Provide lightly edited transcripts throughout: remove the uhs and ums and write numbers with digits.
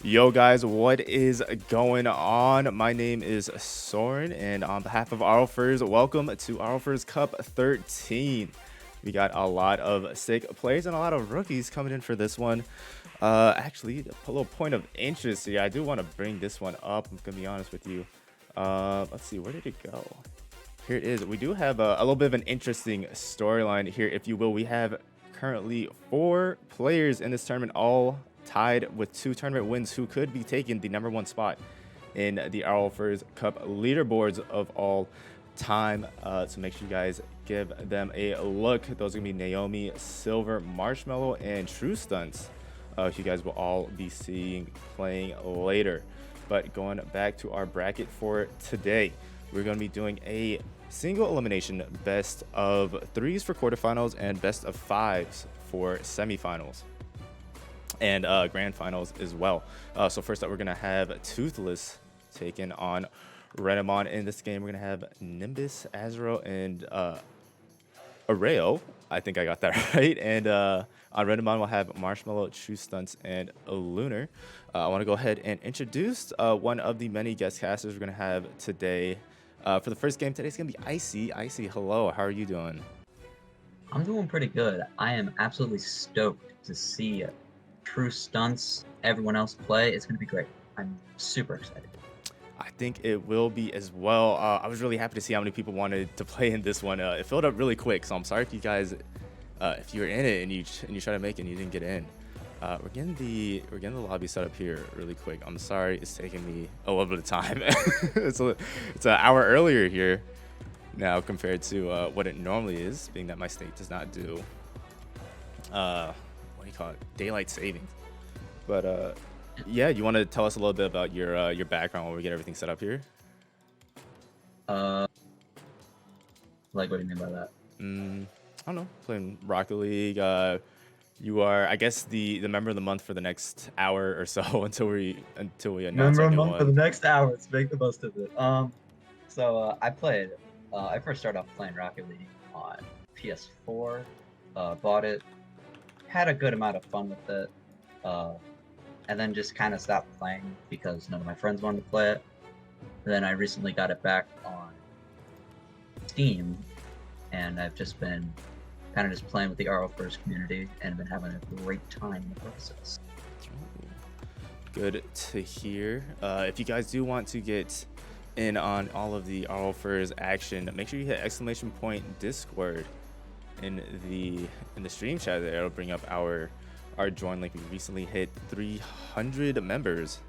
Yo guys, what is going on? My name is Soren, and on behalf of RLFurs, welcome to RLFurs Cup 13. We got a lot of sick players and a lot of rookies coming in for this one. Actually, a little point of interest here. I do want to bring this one up. I'm gonna be honest with you. Let's see, where did it go? Here it is. We do have a little bit of an interesting storyline here, if you will. We have currently 4 players in this tournament, all tied with 2 tournament wins, who could be taking the #1 spot in the RLFurs Cup leaderboards of all time. So make sure you guys give them a look. Those are gonna be Naomi, Silver, Marshmallow, and True Stunts. You guys will all be seeing playing later. But going back to our bracket for today, we're going to be doing a single elimination best of 3s for quarterfinals and best of 5s for semifinals and grand finals as well. So first up, we're going to have Toothless taking on Renamon. In this game, we're going to have Nimbus, Azrael, and Areo. I think I got that right. And on Renamon, we'll have Marshmallow, True Stunts, and Lunar. I want to go ahead and introduce one of the many guest casters we're going to have today. For the first game, today's going to be Icy. Icy, hello. How are you doing? I'm doing pretty good. I am absolutely stoked to see True Stunts, everyone else play. It's going to be great. I'm super excited. I think it will be as well. I was really happy to see how many people wanted to play in this one. It filled up really quick, so I'm sorry if you guys, if you were in it and you try to make it and you didn't get in. We're getting the lobby set up here really quick. I'm sorry it's taking me a little bit of time. it's an hour earlier here now compared to what it normally is, being that my state does not do what do you call it, daylight savings. But yeah, you want to tell us a little bit about your background while we get everything set up here? Like, what do you mean by that? I don't know. Playing Rocket League. You are, I guess, the member of the month for the next hour or so until we announce Member our of new the month one. for the next hour. Let's make the most of it. So I played. I first started off playing Rocket League on PS4. Bought it. Had a good amount of fun with it. And then just kind of stopped playing because none of my friends wanted to play it. And then I recently got it back on Steam, and I've just been kind of just playing with the RLFurs community and been having a great time in the process. Good to hear. If you guys do want to get in on all of the RLFurs action, make sure you hit !Discord in the stream chat there. It'll bring up our join link. We recently hit 300 members,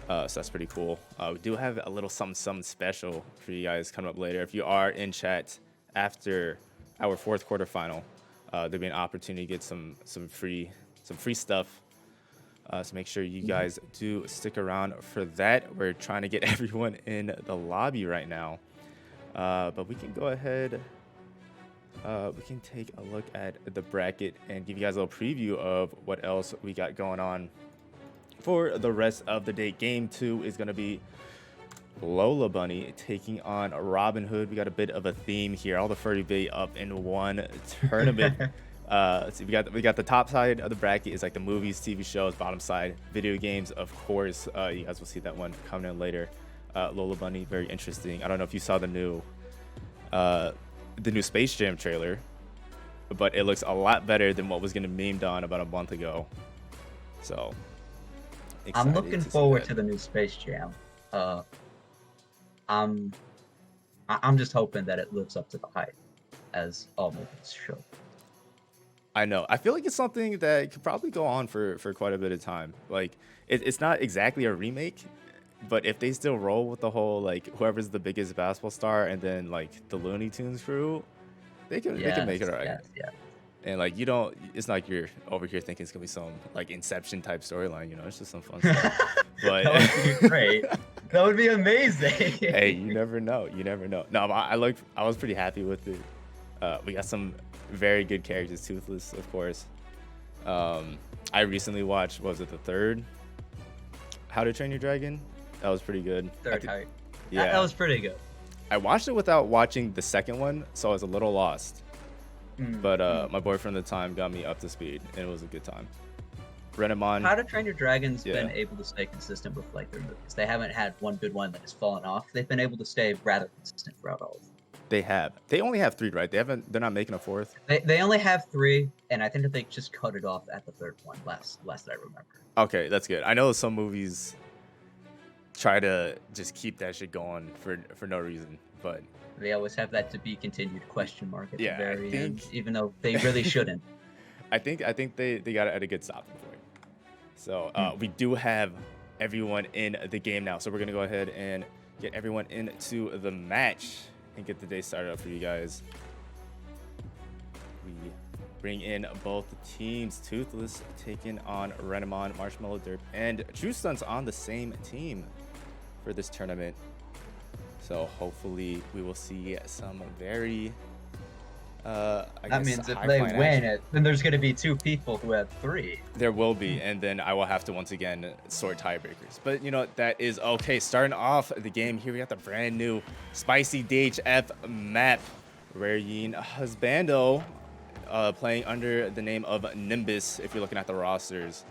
so that's pretty cool. We do have a little something special for you guys coming up later. If you are in chat after our 4th quarterfinal, there'll be an opportunity to get some free stuff. So make sure you guys do stick around for that. We're trying to get everyone in the lobby right now, but we can go ahead. We can take a look at the bracket and give you guys a little preview of what else we got going on for the rest of the day. Game 2 is going to be Lola Bunny taking on Robin Hood. We got a bit of a theme here. All the furry bait up in one tournament. Let's see, we got the top side of the bracket is like the movies, TV shows. Bottom side, video games, of course. You guys will see that one coming in later. Lola Bunny, very interesting. I don't know if you saw the new Space Jam trailer, but it looks a lot better than what was getting memed on about a month ago. So I'm looking forward to the new Space Jam. I'm just hoping that it lives up to the hype, as all movies should. I know. I feel like it's something that could probably go on for quite a bit of time. Like it's not exactly a remake, but if they still roll with the whole like whoever's the biggest basketball star and then like the Looney Tunes crew, they can make it right. Yeah. And like it's not like you're over here thinking it's gonna be some like Inception type storyline. It's just some fun stuff. But that would be great. That would be amazing. Hey, you never know. No, I was pretty happy with it. We got some very good characters. Toothless, of course. I recently watched, what was it, the 3rd How to Train Your Dragon? That was pretty good. Third, yeah, that was pretty good. I watched it without watching the second one, so I was a little lost. But my boyfriend at the time got me up to speed, and it was a good time. Renamon. How to Train Your Dragon's Yeah. been able to stay consistent with like their movies. They haven't had one good one that has fallen off. They've been able to stay rather consistent throughout all of them. They have. They only have 3, right? They're not making a 4th. They only have 3, and I think that they just cut it off at the 3rd one. Last that I remember. Okay, that's good. I know some movies try to just keep that shit going for no reason, but They always have that to be continued question mark at Yeah, the I very think- end, even though they really shouldn't. I think they got it at a good stopping point. So we do have everyone in the game now. So we're gonna go ahead and get everyone into the match and get the day started up for you guys. We bring in both teams. Toothless taking on Renamon, Marshmallow Derp, and True Stunts on the same team for this tournament. So hopefully we will see some very That means if they win it, then there's going to be 2 people who have 3. There will be, and then I will have to once again sort tiebreakers. But you know, that is okay. Starting off the game here, we got the brand new spicy DHF map. Rare Yin Husbando playing under the name of Nimbus if you're looking at the rosters.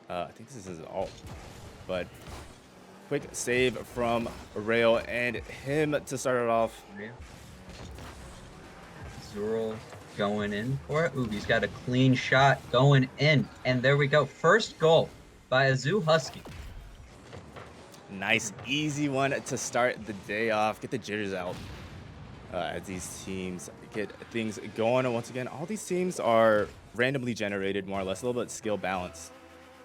I think this is his alt. But quick save from Rail and him to start it off. Zoro going in for it. Ooh, he's got a clean shot going in. And there we go. First goal by Azu Husky. Nice, easy one to start the day off. Get the jitters out as these teams get things going. And once again, all these teams are randomly generated, more or less, a little bit skill balanced.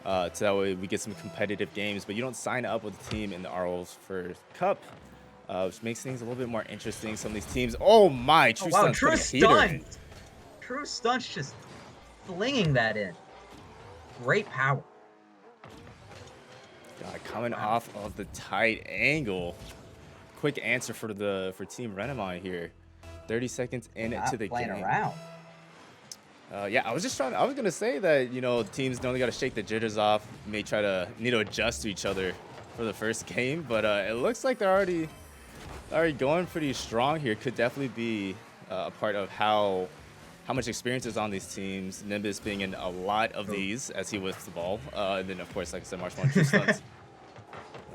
So that way we get some competitive games, but you don't sign up with a team in the RLFurs Cup, which makes things a little bit more interesting. Some of these teams, oh my, True Stunts. True Stunts. True Stunts just flinging that in. Great power. God, coming off of the tight angle. Quick answer for Team Renamon here. 30 seconds into the playing game. Around. Yeah, I was gonna say that, you know, teams only gotta shake the jitters off, may try to need to adjust to each other for the first game, but it looks like they're already going pretty strong here. Could definitely be a part of how much experience is on these teams. Nimbus being in a lot of these as he whips the ball, and then of course, like I said, Marshmallow True Stunts.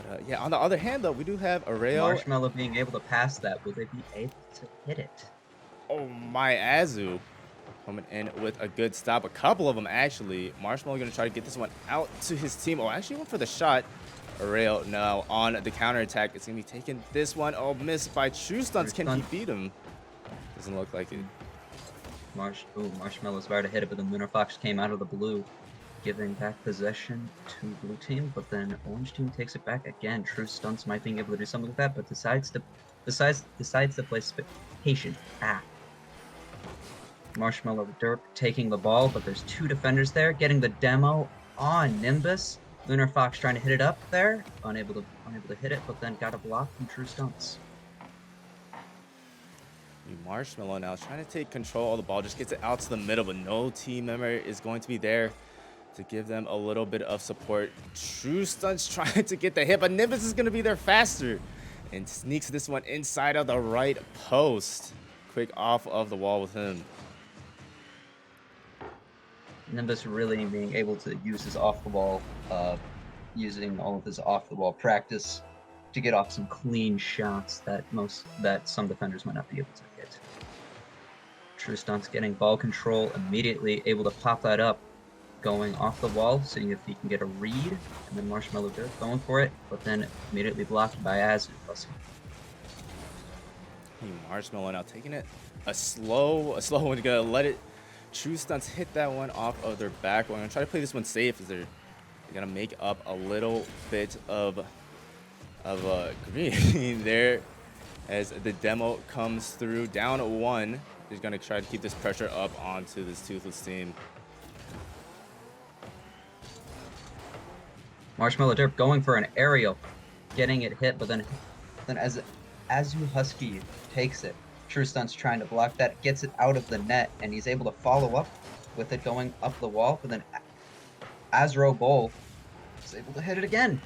But yeah, on the other hand though, we do have Areo. Marshmallow being able to pass that, will they be able to hit it? Oh my, Azu coming in with a good stop. A couple of them actually. Marshmallow gonna try to get this one out to his team. Oh, actually went for the shot. Areo now on the counter attack. It's gonna be taking this one. Oh, missed by True Stunts. Can he beat him? Doesn't look like it. Marshmallow's about to hit it, but then Lunar Fox came out of the blue, giving back possession to blue team. But then orange team takes it back again. True Stunts might be able to do something with that, but decides to play patient. Marshmallow Derp taking the ball, but there's 2 defenders there, getting the demo on Nimbus. Lunar Fox trying to hit it up there, unable to hit it, but then got a block from True Stunts. Marshmallow now trying to take control of the ball, just gets it out to the middle, but no team member is going to be there to give them a little bit of support. True Stunts trying to get the hit, but Nimbus is going to be there faster and sneaks this one inside of the right post. Quick off of the wall with him. Nimbus really being able to use his off-the-ball, using all of his off-the-ball practice to get off some clean shots that some defenders might not be able to hit. True Stunts getting ball control immediately, able to pop that up, going off the wall, seeing if he can get a read, and then Marshmallow Derp going for it, but then immediately blocked by Azu. Marshmallow now taking it a slow one, gonna let it. True Stunts hit that one off of their back. We're gonna try to play this one safe as they're gonna make up a little bit of green there as the demo comes through. Down 1. He's gonna try to keep this pressure up onto this Toothless team. Marshmallow Derp going for an aerial, getting it hit, but then as Azu Husky takes it, True Stunts trying to block that, gets it out of the net, and he's able to follow up with it going up the wall, but then Azro Bowl is able to hit it again.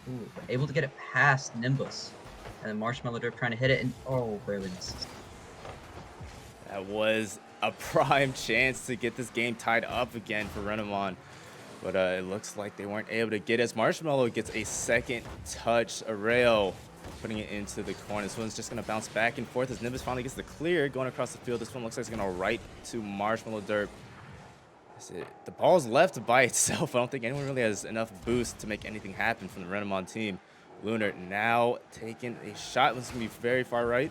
Ooh, able to get it past Nimbus. And then Marshmallow Derp trying to hit it, and barely misses. That was a prime chance to get this game tied up again for Renamon. But it looks like they weren't able to get as Marshmallow gets a second touch. Arreo putting it into the corner. This one's just going to bounce back and forth as Nimbus finally gets the clear going across the field. This one looks like it's going to right to Marshmallow Derp. The ball's left by itself. I don't think anyone really has enough boost to make anything happen from the Renamon team. Lunar now taking a shot. This is going to be very far right.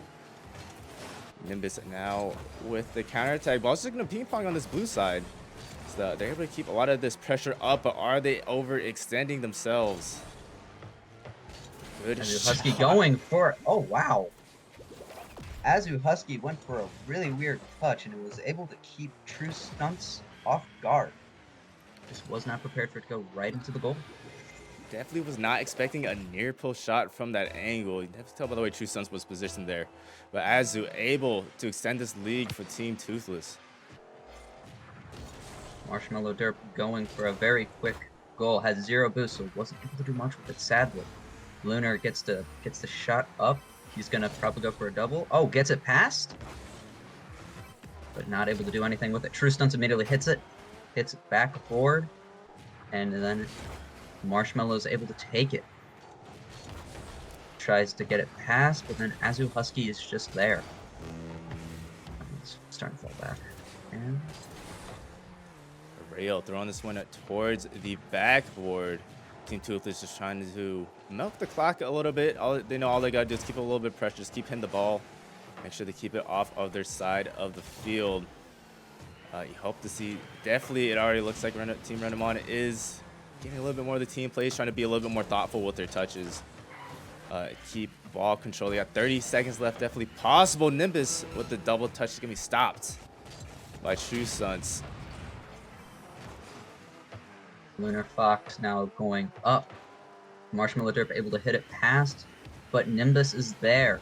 Nimbus now with the counterattack. Ball's just going to ping pong on this blue side. So they're able to keep a lot of this pressure up, but are they overextending themselves? Good shot. Husky going for, oh wow. Azu Husky went for a really weird touch and was able to keep True Stunts off guard. Just was not prepared for it to go right into the goal. Definitely was not expecting a near post shot from that angle. You have to tell by the way True Stunts was positioned there. But Azu able to extend this lead for Team Toothless. Marshmallow Derp going for a very quick goal. Has 0 boost, so wasn't able to do much with it, sadly. Lunar gets the shot up. He's gonna probably go for a double. Oh, gets it past, but not able to do anything with it. True Stunts immediately hits it back forward, and then Marshmallow's able to take it. Tries to get it past, but then Azu Husky is just there. It's starting to fall back. And Rail throwing this one towards the backboard. Team Toothless just trying to milk the clock a little bit. All they gotta do is keep a little bit of pressure, just keep hitting the ball. Make sure they keep it off of their side of the field. You hope to see, definitely it already looks like Team Renamon is getting a little bit more of the team plays, trying to be a little bit more thoughtful with their touches. Keep ball control. They got 30 seconds left, definitely possible. Nimbus with the double touch is gonna be stopped by True Stunts. Lunar Fox now going up. Marshmallow Derp able to hit it past, but Nimbus is there.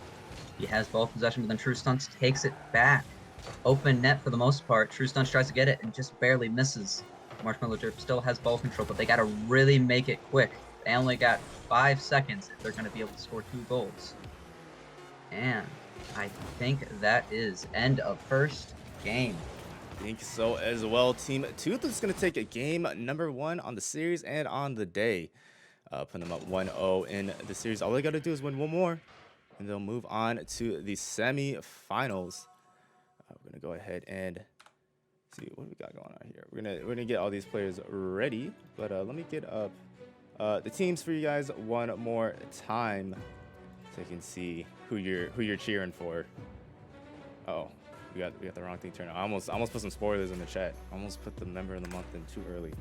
He has ball possession, but then True Stunts takes it back. Open net for the most part. True Stunts tries to get it and just barely misses. Marshmallow Derp still has ball control, but they got to really make it quick. They only got 5 seconds if they're going to be able to score 2 goals. And I think that is end of first game. I think so as well. Team Toothless is going to take a game number 1 on the series and on the day. Putting them up 1-0 in the series. All they got to do is win one more, and they'll move on to the semi-finals. We're going to go ahead and see what we got going on here. We're gonna get all these players ready, but let me get up the teams for you guys one more time so you can see who you're cheering for. Oh. We got the wrong thing turned on. I almost put some spoilers in the chat. I almost put the member of the month in too early.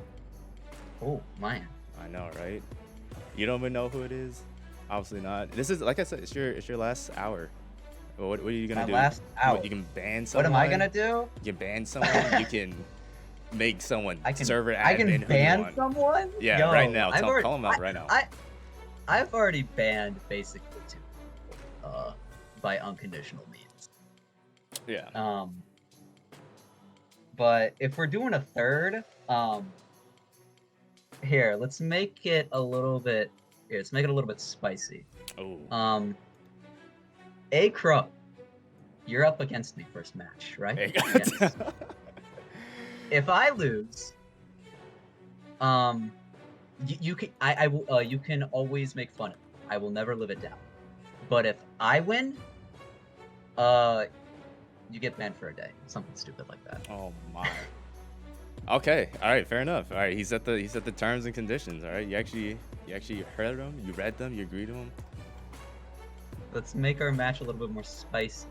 Oh man. I know, right? You don't even know who it is? Obviously not. This is, like I said, it's your last hour. What are you gonna do? Last hour. You can ban someone. What am I gonna do? You can ban someone. You can make someone server admin. I can ban someone? Yeah, Yo, right now. Call them out right now. I've already banned basically 2 people by unconditional means. Yeah. But if we're doing a third, here, let's make it a little bit spicy. Oh. A Crow, you're up against me first match, right? Yes. If I lose, you can always make fun of me. I will never live it down. But if I win, you get banned for a day. Something stupid like that. Oh my. Okay. All right. Fair enough. All right. He set the terms and conditions. All right. You actually heard them. You read them. You agreed to them. Let's make our match a little bit more spicy.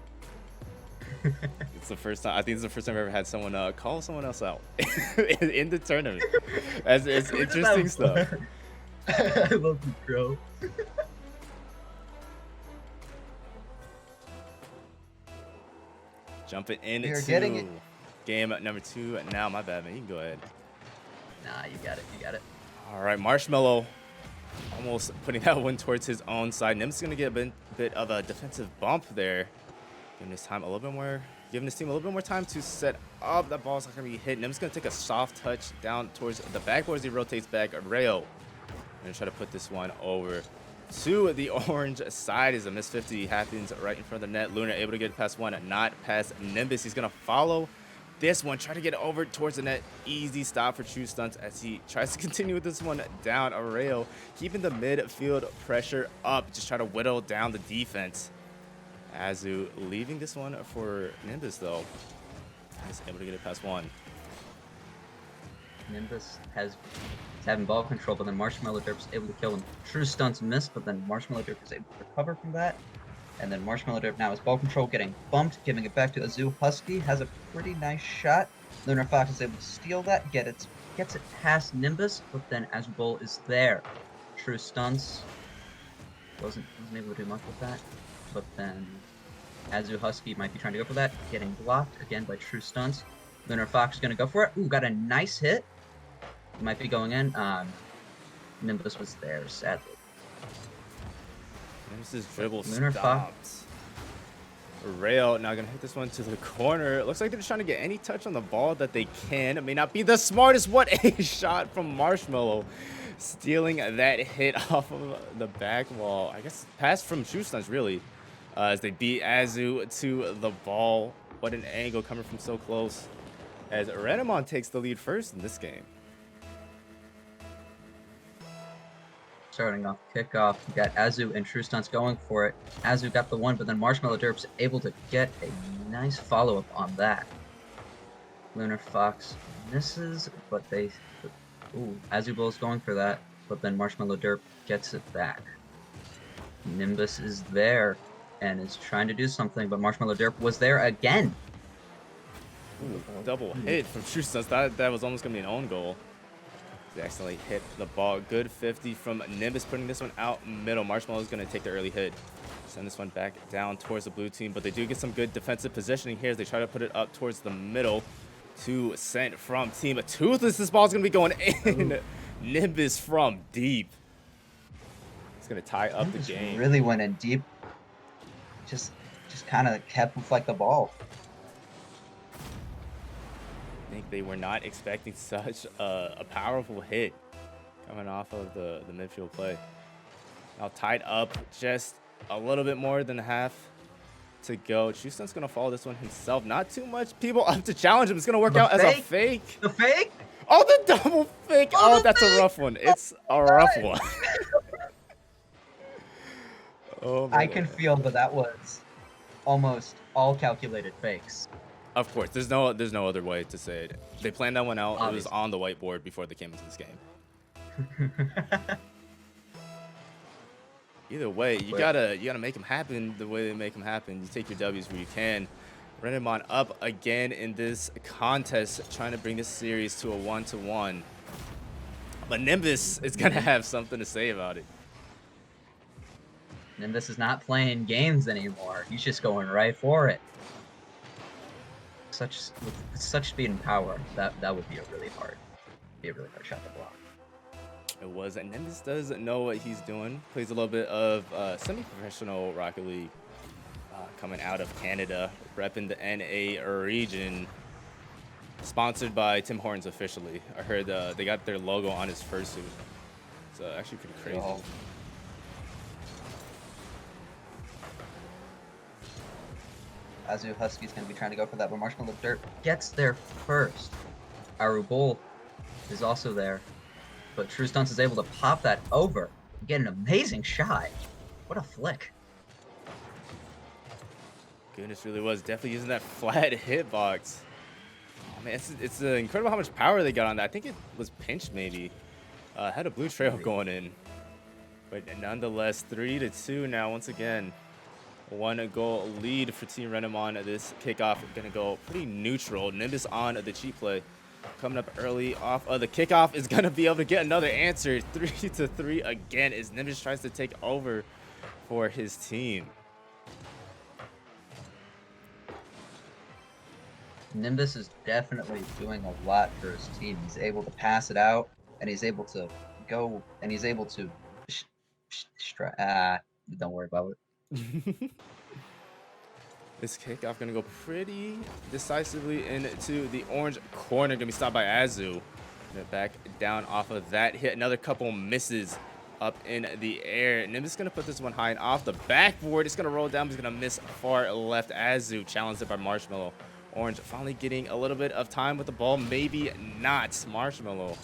It's the first time. I think it's the first time I've ever had someone call someone else out in the tournament. It's interesting stuff. I love you, bro. Jumping into game number 2 now. My bad, man. You can go ahead. Nah, you got it. All right, Marshmallow almost putting that one towards his own side. Nim's going to get a bit of a defensive bump there. Giving this team a little bit more time to set up. That ball's not going to be hit. Nim's going to take a soft touch down towards the backboard as he rotates back. Rayo going to try to put this one over to the orange side as a miss 50 happens right in front of the net. Lunar able to get past one, not past Nimbus. He's going to follow this one. Try to get over towards the net. Easy stop for True Stunts as he tries to continue with this one down a rail, keeping the midfield pressure up. Just try to whittle down the defense. Azu leaving this one for Nimbus, though. He's able to get it past one. Nimbus is having ball control, but then Marshmallow Derp is able to kill him. True Stunts missed, but then Marshmallow Derp is able to recover from that. And then Marshmallow Derp now has ball control, getting bumped, giving it back to Azu. Husky has a pretty nice shot. Lunar Fox is able to steal that, gets it past Nimbus, but then Azu Bull is there. True Stunts wasn't able to do much with that, but then Azu Husky might be trying to go for that, getting blocked again by True Stunts. Lunar Fox is going to go for it. Ooh, got a nice hit. Might be going in. Nimbus was there, sadly. Nimbus's dribble Lunar stopped. Rail now going to hit this one to the corner. It looks like they're just trying to get any touch on the ball that they can. It may not be the smartest. What a shot from Marshmallow. Stealing that hit off of the back wall. I guess pass from True Stunts, really. As they beat Azu to the ball. What an angle coming from so close. As Renamon takes the lead first in this game. Starting off kickoff, we got Azu and True Stunts going for it. Azu got the one, but then Marshmallow Derp's able to get a nice follow-up on that. Lunar Fox misses, but ooh, Azu Bull's going for that, but then Marshmallow Derp gets it back. Nimbus is there and is trying to do something, but Marshmallow Derp was there again. Ooh, double hit from True Stunts. That was almost going to be an own goal. They accidentally hit the ball. Good 50 from Nimbus, putting this one out middle. Marshmallow is going to take the early hit. Send this one back down towards the blue team, but they do get some good defensive positioning here as they try to put it up towards the middle. To sent from Team Toothless. This ball's going to be going in. Nimbus from deep. It's going to tie up Nimbus the game. Really went in deep. Just kind of kept with like the ball. I think they were not expecting such a powerful hit coming off of the midfield play. Now tied up just a little bit more than half to go. True Stunts going to follow this one himself. Not too much people up to challenge him. It's going to work out as a fake. The fake? Oh, the double fake. Oh, that's a rough one. It's a rough one. Oh, I can feel that was almost all calculated fakes. Of course, there's no other way to say it. They planned that one out. Obviously. It was on the whiteboard before they came into this game. Either way, you gotta make them happen the way they make them happen. You take your W's where you can. Renamon up again in this contest, trying to bring this series to a 1-1. But Nimbus is gonna have something to say about it. Nimbus is not playing games anymore. He's just going right for it. With such speed and power, that would be a really hard shot to block. It was, and Nimbus does know what he's doing. Plays a little bit of semi-professional Rocket League, coming out of Canada, repping the NA region. Sponsored by Tim Hortons officially. I heard they got their logo on his fursuit. It's actually pretty crazy. Oh. Azu Husky's going to be trying to go for that, but Marshmallow Derp gets there first. Arubul is also there, but True Stunts is able to pop that over and get an amazing shot. What a flick. Goodness, really was definitely using that flat hitbox. Oh, man, it's incredible how much power they got on that. I think it was pinched maybe. Had a blue trail going in, but nonetheless, 3-2 now once again. 1-goal lead for Team Renamon. This kickoff going to go pretty neutral. Nimbus on the cheap play. Coming up early off of the kickoff is going to be able to get another answer. 3-3 again as Nimbus tries to take over for his team. Nimbus is definitely doing a lot for his team. He's able to pass it out, and he's able to go, and he's able to don't worry about it. This kickoff gonna go pretty decisively into the orange corner. Gonna be stopped by Azu. Gonna back down off of that hit. Another couple misses up in the air. Nimbus gonna put this one high and off the backboard. It's gonna roll down. He's gonna miss far left. Azu challenged it by Marshmallow. Orange finally getting a little bit of time with the ball. Maybe not. Marshmallow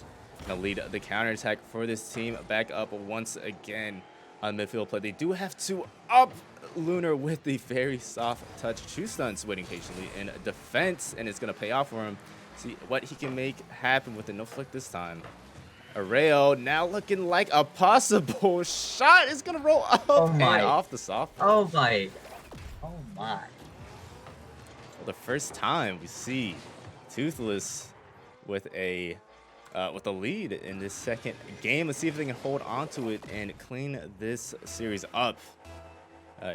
gonna lead the counterattack for this team. Back up once again on midfield play. They do have to up Lunar with the very soft touch. True Stunts waiting patiently in defense, and it's gonna pay off for him. See what he can make happen with the no flick this time. Arreo now looking like a possible shot. Is gonna roll up and off the soft. Oh my. Oh my. Well, the first time we see Toothless with a lead in this second game. Let's see if they can hold on to it and clean this series up.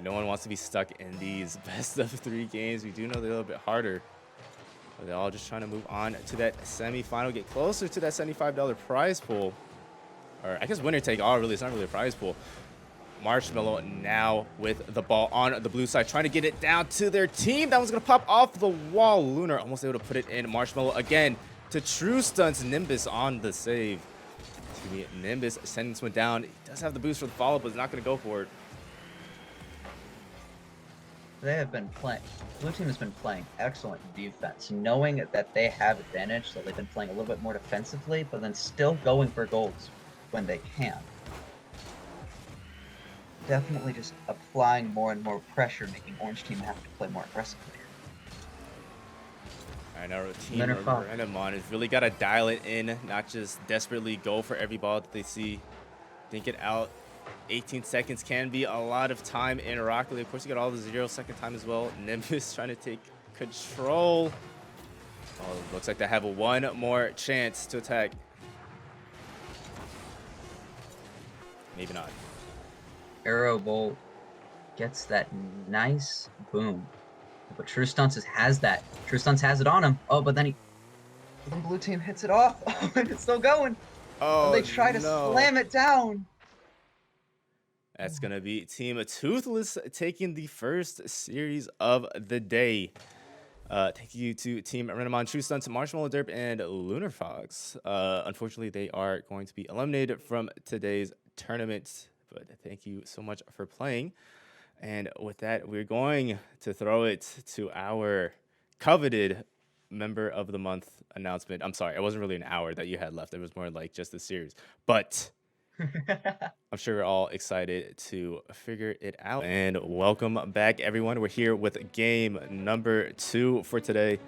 No one wants to be stuck in these best of 3 games. We do know they're a little bit harder. But they're all just trying to move on to that semifinal, get closer to that $75 prize pool. Or I guess winner take all, really. It's not really a prize pool. Marshmallow now with the ball on the blue side, trying to get it down to their team. That one's going to pop off the wall. Lunar almost able to put it in. Marshmallow again to True Stunts. Nimbus on the save. Nimbus sending this one down. He does have the boost for the follow, but he's not going to go for it. They have been playing. Blue team has been playing excellent defense, knowing that they have advantage, so they've been playing a little bit more defensively, but then still going for goals when they can. Definitely just applying more and more pressure, making Orange team have to play more aggressively. I know team Renamon has really got to dial it in, not just desperately go for every ball that they see. Think it out. 18 seconds can be a lot of time in Rocket League. Of course, you got all the 0-second time as well. Nimbus trying to take control. Oh, looks like they have one more chance to attack. Maybe not. Arrow Bolt gets that nice boom. But True Stunts has that. True Stunts has it on him. Oh, but then blue team hits it off. Oh, and it's still going. Oh, and they try to slam it down. That's going to be Team Toothless taking the first series of the day. Thank you to Team Renamon, True Stunts, Marshmallow Derp, and Lunar Fox. Unfortunately, they are going to be eliminated from today's tournament. But thank you so much for playing. And with that, we're going to throw it to our coveted Member of the Month announcement. I'm sorry, it wasn't really an hour that you had left. It was more like just a series. But I'm sure we're all excited to figure it out. And welcome back, everyone. We're here with game number 2 for today.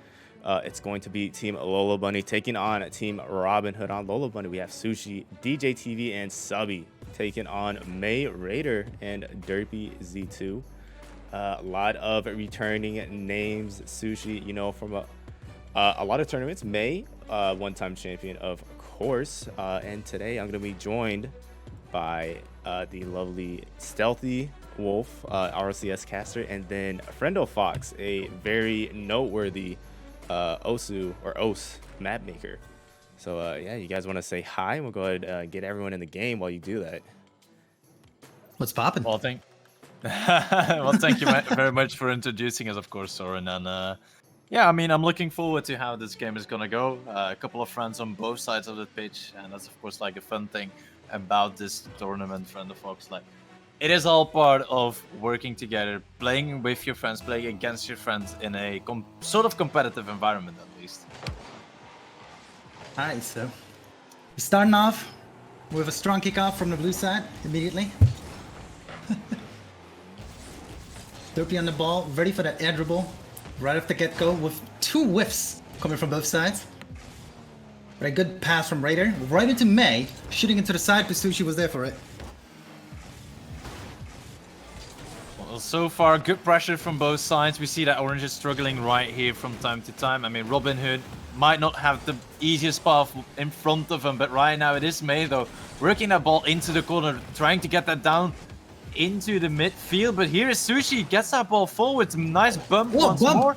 It's going to be Team Lola Bunny taking on Team Robin Hood. On Lola Bunny, we have Sushi, DJ TV, and Subby taking on May Raider and Derpy Z2. A lot of returning names. Sushi, you know, from a lot of tournaments. May, one-time champion, of course. And today I'm going to be joined by the lovely Stealthy Wolf, RLCS caster, and then Friendo Fox, a very noteworthy Osu or Os map maker. So yeah, you guys want to say hi? We'll go ahead and get everyone in the game while you do that. What's poppin'? Well, thank you very much for introducing us, of course, Soren. And yeah, I mean, I'm looking forward to how this game is gonna go. A couple of friends on both sides of the pitch, and that's of course like a fun thing about this tournament, Friend of Fox. Like, it is all part of working together, playing with your friends, playing against your friends in a sort of competitive environment, at least. Alright, so we're starting off with a strong kickoff from the blue side immediately. Derpy on the ball, ready for that air dribble right off the get-go with 2 whiffs coming from both sides. But a good pass from Raider, right into May, shooting into the side, but Sushi was there for it. Well, so far, good pressure from both sides. We see that Orange is struggling right here from time to time. I mean, Robin Hood might not have the easiest path in front of him, but right now it is May, though, working that ball into the corner, trying to get that down into the midfield. But here is Sushi, gets that ball forward, nice bump once more,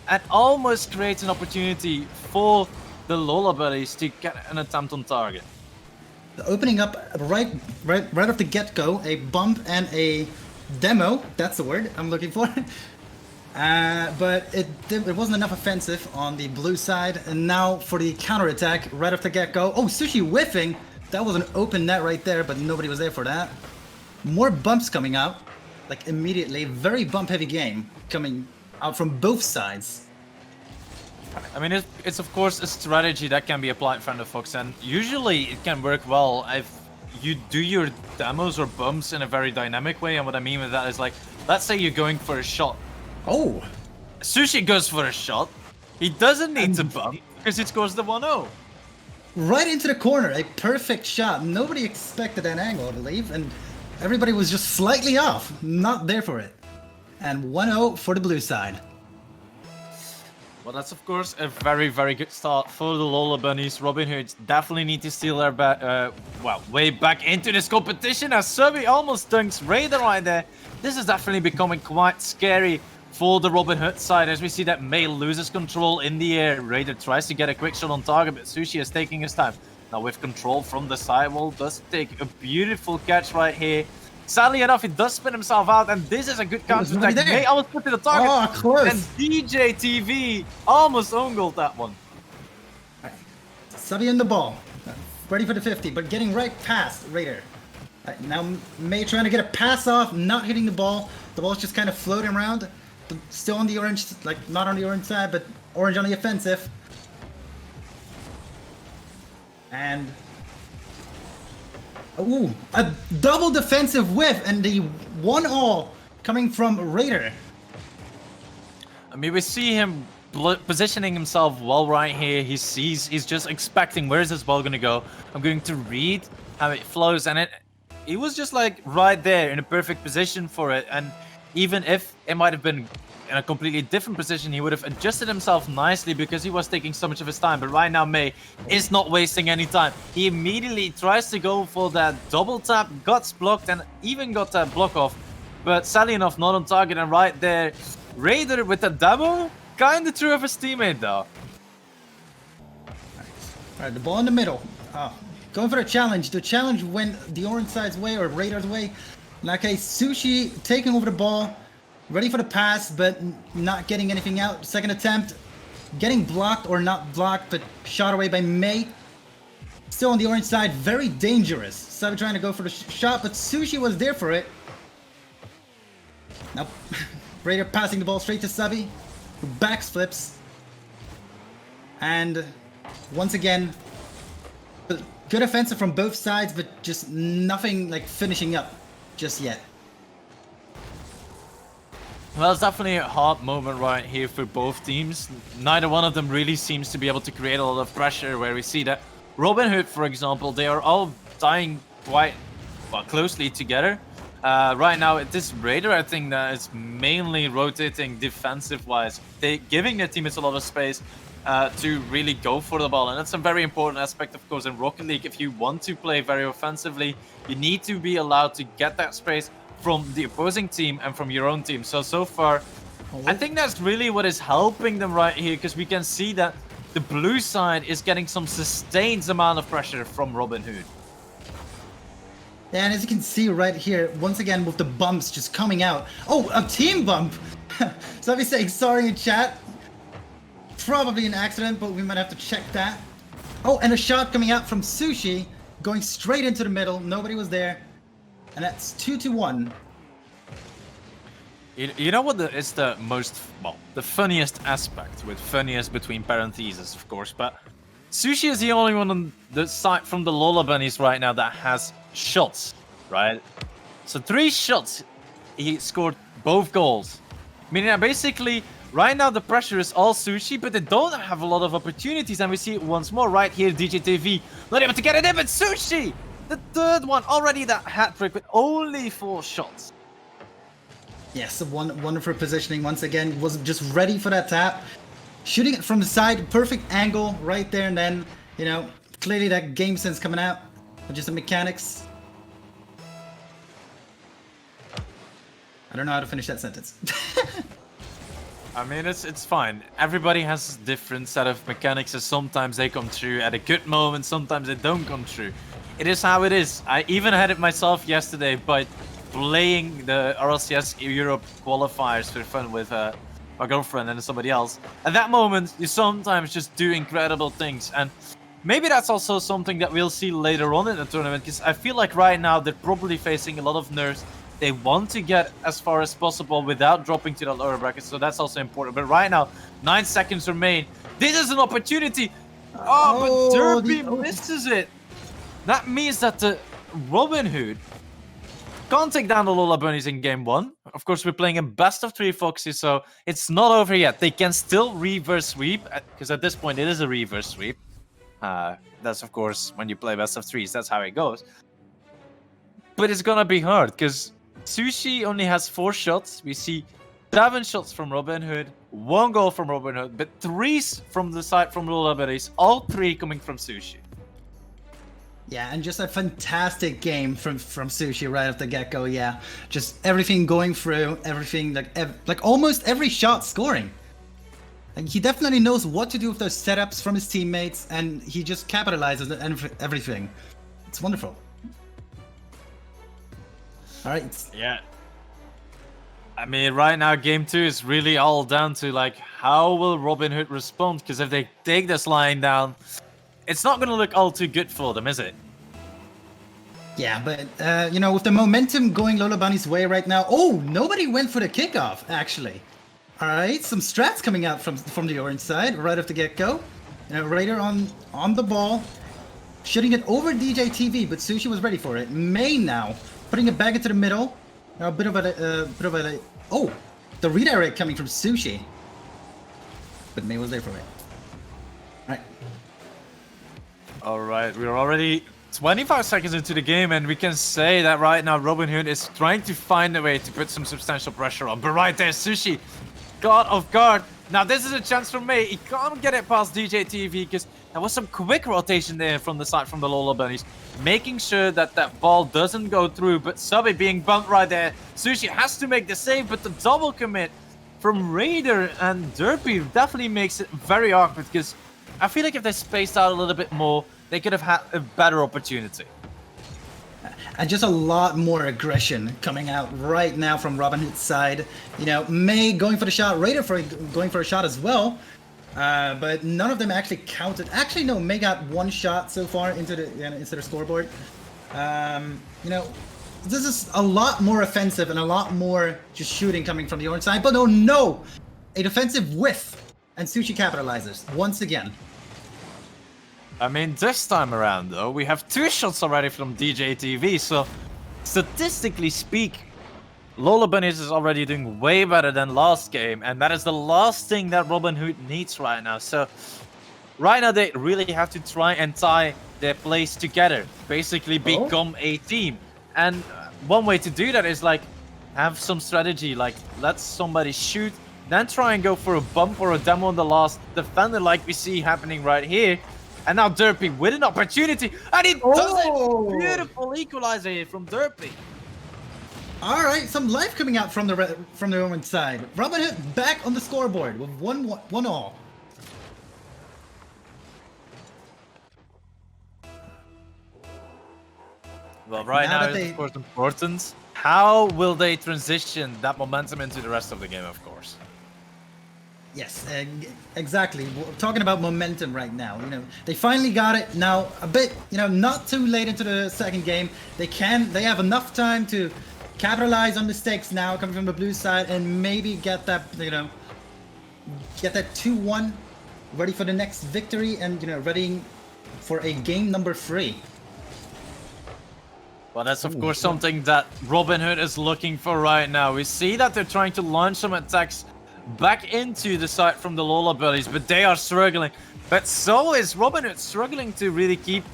and almost creates an opportunity for the Lola Buddies to get an attempt on target. Opening up right off the get-go, a bump and a demo, that's the word I'm looking for. But it wasn't enough offensive on the blue side, and now for the counter-attack right off the get-go. Oh, Sushi whiffing! That was an open net right there, but nobody was there for that. More bumps coming out, like immediately. Very bump-heavy game coming out from both sides. I mean, it's of course a strategy that can be applied from the Fox, and usually it can work well if you do your demos or bumps in a very dynamic way. And what I mean with that is, like, let's say you're going for a shot. Oh, Sushi goes for a shot. He doesn't need to bump because it scores the 1-0. right into the corner, a perfect shot. Nobody expected that angle, I believe, and everybody was just slightly off, not there for it. And 1-0 for the blue side. Well, that's of course a very, very good start for the Lola Bunnies. Robin Hoods definitely need to steal their way back into this competition, as Subby almost dunks Raider right there. This is definitely becoming quite scary for the Robin Hood side, as we see that May loses control in the air. Raider tries to get a quick shot on target, but Sushi is taking his time. Now with control from the sidewall, does take a beautiful catch right here. Sadly enough, he does spin himself out, and this is a good counter attack. May almost put to the target. Oh, close. And DJ TV almost own goaled that one. Subby in the ball. Ready for the 50, but getting right past Raider. Now May trying to get a pass off, not hitting the ball. The ball's just kind of floating around. Still on the orange, like not on the orange side, but orange on the offensive. And ooh, a double defensive whiff, and the 1-all coming from Raider. I mean, we see him positioning himself well right here. He's just expecting, where is this ball gonna go? I'm going to read how it flows, and he was just like right there in a perfect position for it. And even if it might have been in a completely different position, he would have adjusted himself nicely because he was taking so much of his time. But right now, May is not wasting any time. He immediately tries to go for that double tap, got blocked, and even got that block off. But sadly enough, not on target. And right there, Raider with the demo, kind of threw off his teammate though. Alright, the ball in the middle. Going for a challenge. The challenge went the orange side's way or Raider's way. In that case, Sushi taking over the ball, ready for the pass, but not getting anything out. Second attempt, getting blocked or not blocked, but shot away by May. Still on the orange side, very dangerous. Sabi trying to go for the shot, but Sushi was there for it. Now, Raider passing the ball straight to Sabi, who backflips. And once again, good offensive from both sides, but just nothing like finishing up just yet. Well, it's definitely a hard moment right here for both teams. Neither one of them really seems to be able to create a lot of pressure, where we see that Robin Hood, for example, they are all dying quite closely together. Right now, it is Raider, I think, that is mainly rotating defensive-wise, giving their teammates a lot of space to really go for the ball. And that's a very important aspect, of course, in Rocket League. If you want to play very offensively, you need to be allowed to get that space from the opposing team and from your own team. So far, I think that's really what is helping them right here, because we can see that the blue side is getting some sustained amount of pressure from Robin Hood. Yeah, and as you can see right here, once again with the bumps just coming out. Oh, a team bump! So I'll be saying sorry in chat. Probably an accident, but we might have to check that. Oh, and a shot coming out from Sushi, going straight into the middle. Nobody was there. And that's 2-1. You know what is the most, the funniest aspect, with funniest between parentheses, of course, but Sushi is the only one on the side from the Lola Bunnies right now that has shots, right? So 3 shots, he scored both goals. Meaning that basically, right now the pressure is all Sushi, but they don't have a lot of opportunities, and we see it once more right here, DJTV, not able to get it in, but Sushi! The third one, already that hat trick with only 4 shots. Yes, wonderful positioning once again. Was just ready for that tap. Shooting it from the side, perfect angle right there and then. You know, clearly that game sense coming out. But just the mechanics. I don't know how to finish that sentence. I mean, it's fine. Everybody has a different set of mechanics, and sometimes they come true at a good moment, sometimes they don't come true. It is how it is. I even had it myself yesterday by playing the RLCS Europe qualifiers for fun with my girlfriend and somebody else. At that moment, you sometimes just do incredible things, and maybe that's also something that we'll see later on in the tournament, because I feel like right now they're probably facing a lot of nerves. They want to get as far as possible without dropping to the lower bracket, so that's also important. But right now, 9 seconds remain. This is an opportunity. Oh, but Oh, Derpy misses it. That means that the Robin Hood can't take down the Lola Bunnies in game 1. Of course, we're playing a best of 3 Foxy, so it's not over yet. They can still reverse sweep, because at this point it is a reverse sweep. That's, of course, when you play best of 3s, that's how it goes. But it's gonna be hard, because Sushi only has 4 shots. We see 7 shots from Robin Hood, 1 goal from Robin Hood, but 3 from the side from Lola Bunnies, all 3 coming from Sushi. Yeah, and just a fantastic game from Sushi right off the get-go. Yeah, just everything going through, everything like almost every shot scoring. Like, he definitely knows what to do with those setups from his teammates, and he just capitalizes on everything. It's wonderful. All right. Yeah. I mean, right now, game 2 is really all down to, like, how will Robin Hood respond? Because if they take this line down, it's not going to look all too good for them, is it? Yeah, but, you know, with the momentum going Lola Bunny's way right now... Oh, nobody went for the kickoff, actually. All right, some strats coming out from the orange side right off the get-go. Raider on the ball, shooting it over DJ TV, but Sushi was ready for it. May now, putting it back into the middle. Now a bit of a... Oh, the redirect coming from Sushi. But May was there for it. All right. All right, we're already 25 seconds into the game, and we can say that right now Robin Hood is trying to find a way to put some substantial pressure on. But right there, Sushi got off guard. Now this is a chance for May. He can't get it past DJ TV because there was some quick rotation there from the side from the Lola Bunnies, making sure that that ball doesn't go through. But Subby being bumped right there. Sushi has to make the save, but the double commit from Raider and Derpy definitely makes it very awkward, because I feel like if they spaced out a little bit more, they could have had a better opportunity. And just a lot more aggression coming out right now from Robin Hood's side. You know, May going for the shot, Raider going for a shot as well. But none of them actually counted. Actually, no, May got 1 shot so far into the scoreboard. You know, this is a lot more offensive and a lot more just shooting coming from the orange side. But oh no! A defensive whiff, and Sushi capitalizes once again. I mean, this time around, though, we have 2 shots already from DJ TV, so statistically speak, Lola Bunnies is already doing way better than last game, and that is the last thing that Robin Hood needs right now. So, right now they really have to try and tie their plays together, basically become a team. And one way to do that is, like, have some strategy, like, let somebody shoot, then try and go for a bump or a demo on the last defender, like we see happening right here. And now Derpy with an opportunity, and he does it! Beautiful equalizer here from Derpy. All right, some life coming out from the orange side. Robin Hood back on the scoreboard with 1-1 Well, right now it's of course important. How will they transition that momentum into the rest of the game, of course? Yes, exactly. We're talking about momentum right now. You know, they finally got it. Now, a bit, you know, not too late into the second game. They have enough time to capitalize on mistakes now coming from the blue side and maybe get that, you know, get that 2-1 ready for the next victory and, you know, ready for a game number 3. Well, that's of course something that Robin Hood is looking for right now. We see that they're trying to launch some attacks back into the side from the Lola Bunnies, but they are struggling. But so is Robin Hood struggling to really keep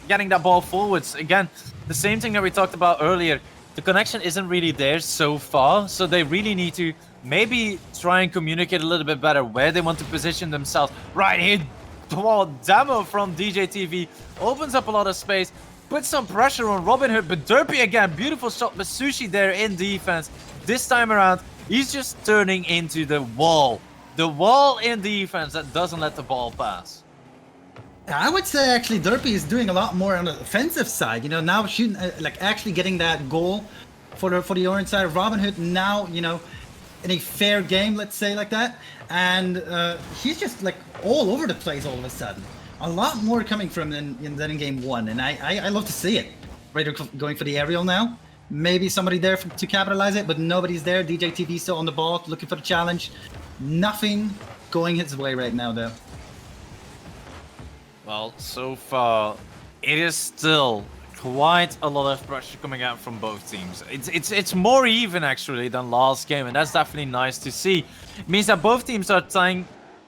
getting that ball forwards. Again, the same thing that we talked about earlier. The connection isn't really there so far, so they really need to maybe try and communicate a little bit better where they want to position themselves. Right here, demo from DJ TV opens up a lot of space, puts some pressure on Robin Hood, but Derpy again, beautiful shot, but Sushi there in defense. This time around, he's just turning into the wall. The wall in defense that doesn't let the ball pass. I would say actually Derpy is doing a lot more on the offensive side. You know, now shooting, like actually getting that goal for the orange side. Robin Hood now, you know, in a fair game, let's say like that. And he's just like all over the place all of a sudden. A lot more coming from than in game 1. And I love to see it. Raider going for the aerial now. Maybe somebody there to capitalize it, but nobody's there. DJ TV still on the ball, looking for the challenge. Nothing going his way right now, though. Well, so far, it is still quite a lot of pressure coming out from both teams. It's more even actually than last game, and that's definitely nice to see. It means that both teams are tying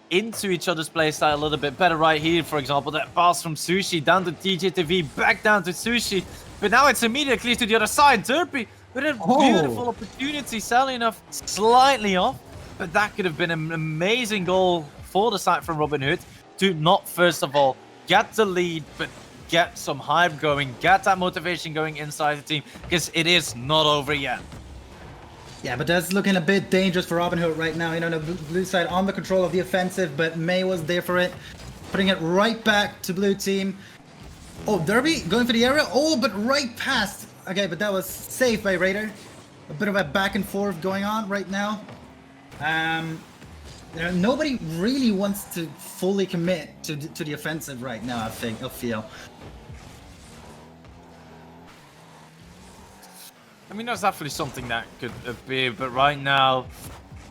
into each other's playstyle a little bit better right here. For example, that pass from Sushi down to TJTV, back down to Sushi, but now it's immediately to the other side. Derpy with a beautiful opportunity, sadly enough, slightly off, but that could have been an amazing goal for the side from Robin Hood to not first of all get the lead, but get some hype going, get that motivation going inside the team, because it is not over yet. Yeah, but that's looking a bit dangerous for Robin Hood right now. You know, the blue side on the control of the offensive, but May was there for it, putting it right back to blue team. Oh, Derby going for the area. Oh, but right past. Okay, but that was saved by Raider. A bit of a back and forth going on right now. You know, nobody really wants to fully commit to the offensive right now, I feel. I mean, that's definitely something that could appear, but right now,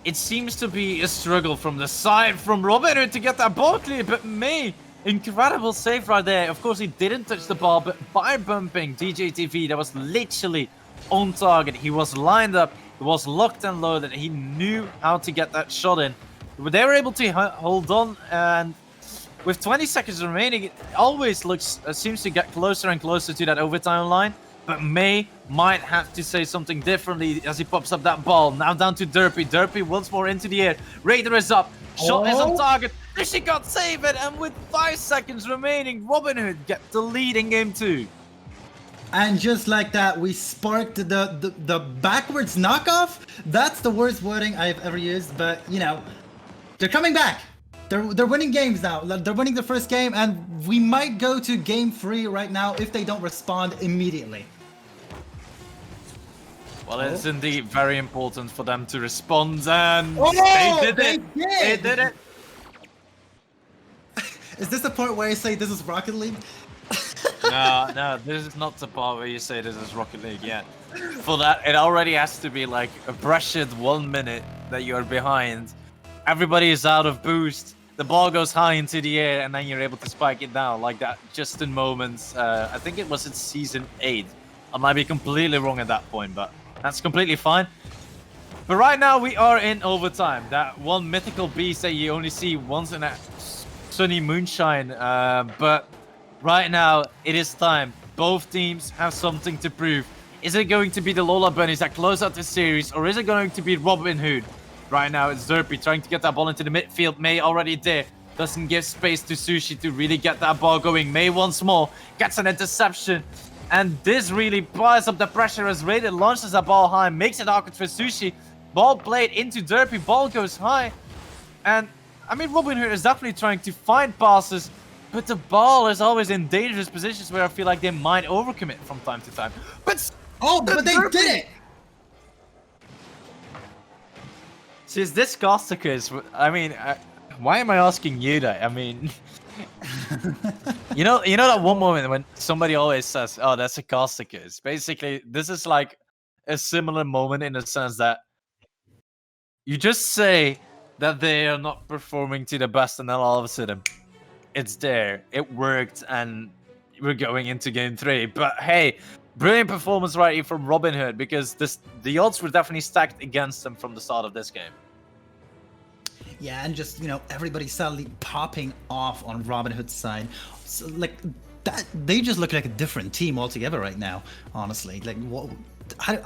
it seems to be a struggle from the side from Robin to get that ball clear, but May, incredible save right there. Of course, he didn't touch the ball, but by bumping DJTV, that was literally on target. He was lined up, he was locked and loaded, he knew how to get that shot in. But they were able to hold on, and with 20 seconds remaining, it always seems to get closer and closer to that overtime line. But May might have to say something differently as he pops up that ball. Now down to Derpy. Derpy once more into the air. Raider is up. Shot is on target. She got saved, and with 5 seconds remaining, Robin Hood get the lead in game 2. And just like that, we sparked the backwards knockoff. That's the worst wording I've ever used, but you know, they're coming back. They're winning games now. They're winning the first game, and we might go to game 3 right now if they don't respond immediately. Well, it's indeed very important for them to respond, and they did it. They did it. Is this the part where I say this is Rocket League? No, this is not the part where you say this is Rocket League yet. For that, it already has to be like a pressured 1 minute that you're behind. Everybody is out of boost. The ball goes high into the air, and then you're able to spike it down like that just in moments. I think it was in Season 8. I might be completely wrong at that point, but that's completely fine. But right now, we are in overtime. That one mythical beast that you only see once in a sunny moonshine. But right now, it is time. Both teams have something to prove. Is it going to be the Lola Bunnies that close out the series, or is it going to be Robin Hood? Right now, it's Derpy trying to get that ball into the midfield. May already there. Doesn't give space to Sushi to really get that ball going. May once more gets an interception. And this really piles up the pressure as Raider launches that ball high. Makes it awkward for Sushi. Ball played into Derpy. Ball goes high. And, I mean, Robin Hood is definitely trying to find passes. But the ball is always in dangerous positions where I feel like they might overcommit from time to time. But they did it! Since this Costicus, I mean, why am I asking you that? I mean, you know that one moment when somebody always says, "Oh, that's a Costicus." Basically, this is like a similar moment in the sense that you just say that they are not performing to the best, and then all of a sudden, it's there, it worked, and we're going into game 3. But hey, brilliant performance right here from Robin Hood, because the odds were definitely stacked against them from the start of this game. Yeah, and just, you know, everybody suddenly popping off on Robin Hood's side. So, like, that, they just look like a different team altogether right now, honestly. Like, what, I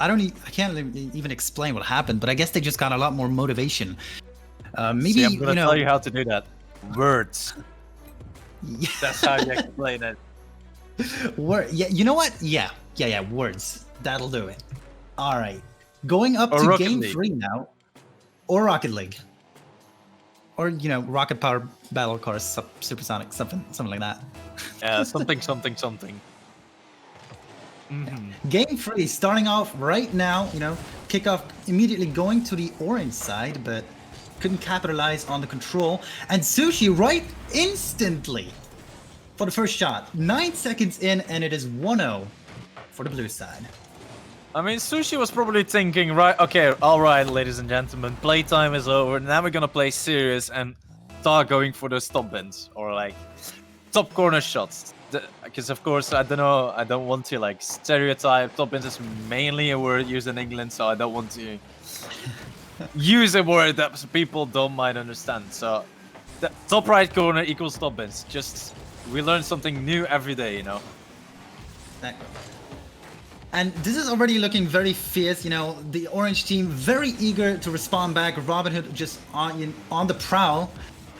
can't even explain what happened, but I guess they just got a lot more motivation. Maybe, See, I'm gonna you know, tell you how to do that. Words. Yeah. That's how you explain it. Yeah, you know what? Yeah, words. That'll do it. All right. Going up Or to Rocket game League. 3 now. Or Rocket League. Or, you know, Rocket Power Battle Cars, Supersonic, something like that. Yeah, something. Game 3 starting off right now, you know, kickoff immediately going to the orange side, but couldn't capitalize on the control. And Sushi right instantly for the first shot. 9 seconds in, and it is 1-0 for the blue side. I mean, Sushi was probably thinking, right, okay, all right, ladies and gentlemen, playtime is over. Now we're gonna play serious and start going for the stop bins, or like top corner shots. Because of course I don't want to like stereotype. Top ins is mainly a word used in England, so I don't want to use a word that people don't might understand. So the top right corner equals top ins. Just we learn something new every day, you know. Exactly. And this is already looking very fierce, you know, the orange team very eager to respond back. Robin Hood just on the prowl.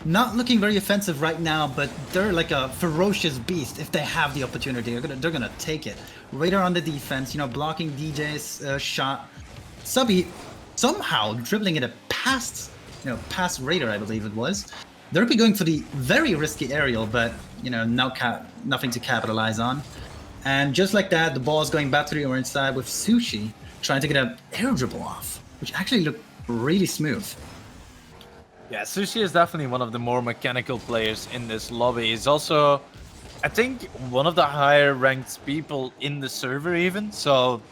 Not looking very offensive right now, but they're like a ferocious beast if they have the opportunity. They're gonna take it. Raider on the defense, you know, blocking DJ's shot. Subby somehow dribbling it past Raider, I believe it was. They're going for the very risky aerial, but you know, nothing to capitalize on. And just like that, the ball is going back to the orange side with Sushi trying to get an air dribble off, which actually looked really smooth. Yeah, Sushi is definitely one of the more mechanical players in this lobby. He's also, I think, one of the higher ranked people in the server even. So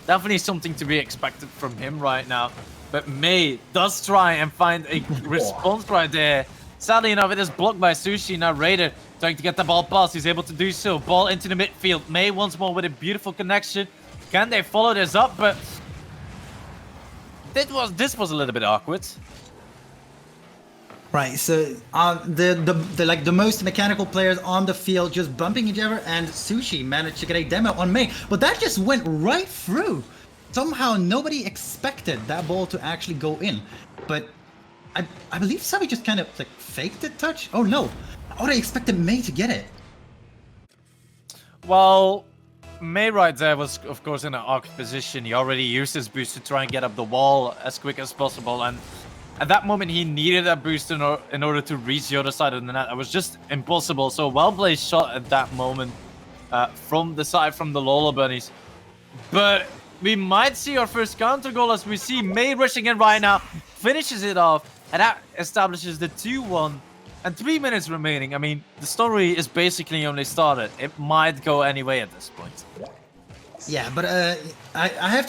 definitely something to be expected from him right now. But May does try and find a response right there. Sadly enough, it is blocked by Sushi. Now Raider trying to get the ball past. He's able to do so. Ball into the midfield. May once more with a beautiful connection. Can they follow this up? But this was a little bit awkward. Right, so the most mechanical players on the field just bumping each other, and Sushi managed to get a demo on May, but that just went right through. Somehow nobody expected that ball to actually go in, but I believe Sabi just kind of like faked the touch. Oh no, oh they expected May to get it. Well, May right there was of course in an awkward position. He already used his boost to try and get up the wall as quick as possible, and at that moment, he needed that boost in order to reach the other side of the net. It was just impossible. So well-played shot at that moment from the side from the Lola Bunnies. But we might see our first counter goal as we see May rushing in right now. Finishes it off. And that establishes the 2-1. And 3 minutes remaining. I mean, the story is basically only started. It might go any way at this point. Yeah, but I have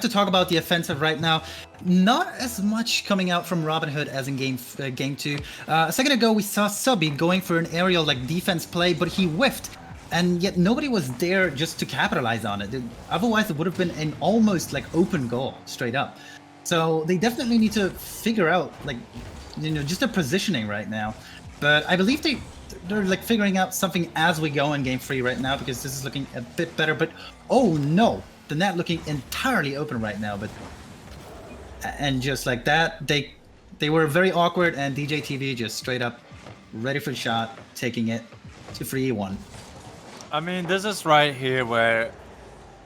to talk about the offensive right now. Not as much coming out from Robin Hood as in game 2. A second ago, we saw Subby going for an aerial like defense play, but he whiffed, and yet nobody was there just to capitalize on it. Otherwise, it would have been an almost like open goal straight up. So they definitely need to figure out like, you know, just their positioning right now. But I believe they're like figuring out something as we go in game 3 right now, because this is looking a bit better. But oh no, the net looking entirely open right now. But and just like that, they were very awkward, and DJ TV just straight up ready for the shot, taking it to 3-1. I mean, this is right here where,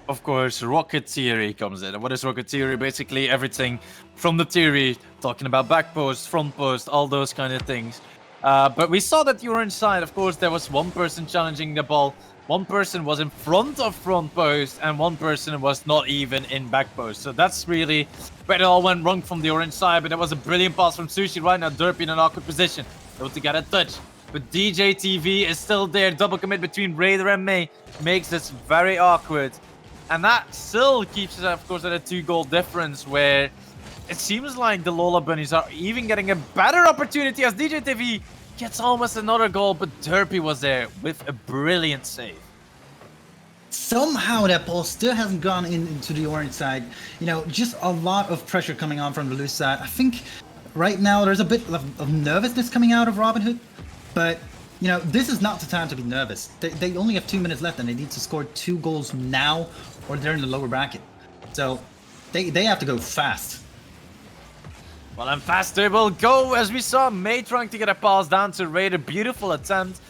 of course, Rocket Theory comes in. And what is Rocket Theory? Basically everything from the theory, talking about back post, front post, all those kind of things. But we saw that the orange side, of course, there was one person challenging the ball. One person was in front of front post, and one person was not even in back post. So that's really where it all went wrong from the orange side. But that was a brilliant pass from Sushi right now. Derpy in an awkward position, able to get a touch. But DJ TV is still there. Double commit between Raider and May makes this very awkward. And that still keeps us, of course, at a 2-goal difference, where it seems like the Lola Bunnies are even getting a better opportunity as DJ TV gets almost another goal, but Derpy was there with a brilliant save. Somehow that ball still hasn't gone into the orange side. You know, just a lot of pressure coming on from the blue side. I think right now there's a bit of nervousness coming out of Robin Hood, but you know, this is not the time to be nervous. They only have 2 minutes left, and they need to score 2 goals now, or they're in the lower bracket. So they have to go fast. Well, and faster will go, as we saw May trying to get a pass down to Raider. Beautiful attempt.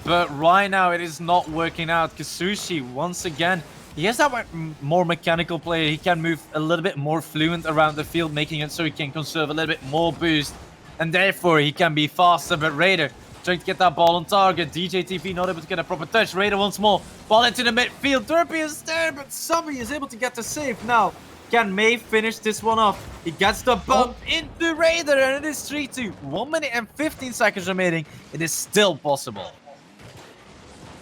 But right now it is not working out. Sushi, once again, he has that more mechanical player. He can move a little bit more fluent around the field, making it so he can conserve a little bit more boost. And therefore he can be faster. But Raider trying to get that ball on target. DJ TV not able to get a proper touch. Raider once more. Ball into the midfield. Derpy is there, but Subby is able to get the save now. Can May finish this one off? He gets the bump into Raider, and it is 3-2. 1 minute and 15 seconds remaining. It is still possible.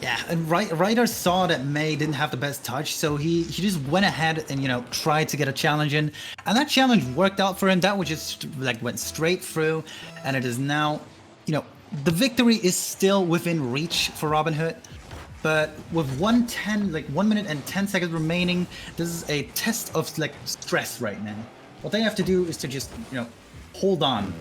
Yeah, and Ryder saw that May didn't have the best touch, so he just went ahead and, you know, tried to get a challenge in. And that challenge worked out for him. That was just, like, went straight through. And it is now, you know, the victory is still within reach for Robin Hood, but with 1 minute and 10 seconds remaining, this is a test of like stress right now. What they have to do is to just, hold on.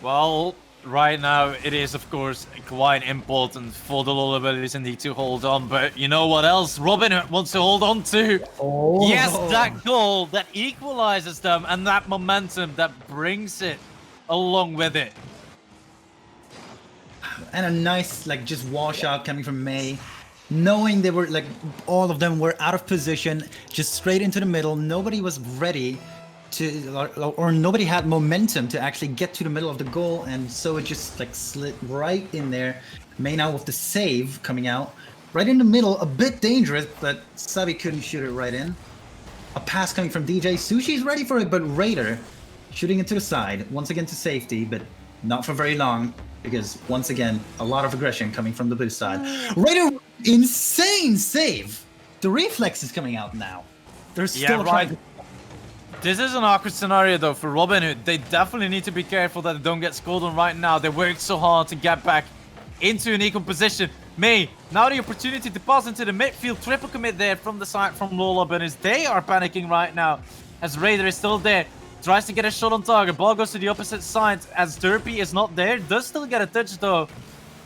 Well, right now it is of course quite important for the LoL abilities indeed to hold on, but you know what else Robin Hood wants to hold on to? Oh. Yes, that goal that equalizes them and that momentum that brings it along with it. And a nice just washout coming from May, knowing they were all of them were out of position, just straight into the middle. Nobody was ready to, or nobody had momentum to actually get to the middle of the goal, and so it just slid right in there. May now with the save coming out right in the middle, a bit dangerous, but Sabi couldn't shoot it right in. A pass coming from DJ. Sushi's ready for it, but Raider shooting it to the side once again to safety, but not for very long, because once again a lot of aggression coming from the blue side. Raider, insane save. The reflex is coming out now. They're still trying to... This is an awkward scenario though for Robin Hood. They definitely need to be careful that they don't get scored on right now. They worked so hard to get back into an equal position. May, now the opportunity to pass into the midfield. Triple commit there from the side from Lola Bunnies. They are panicking right now as Raider is still there. Tries to get a shot on target. Ball goes to the opposite side as Derpy is not there. Does still get a touch though.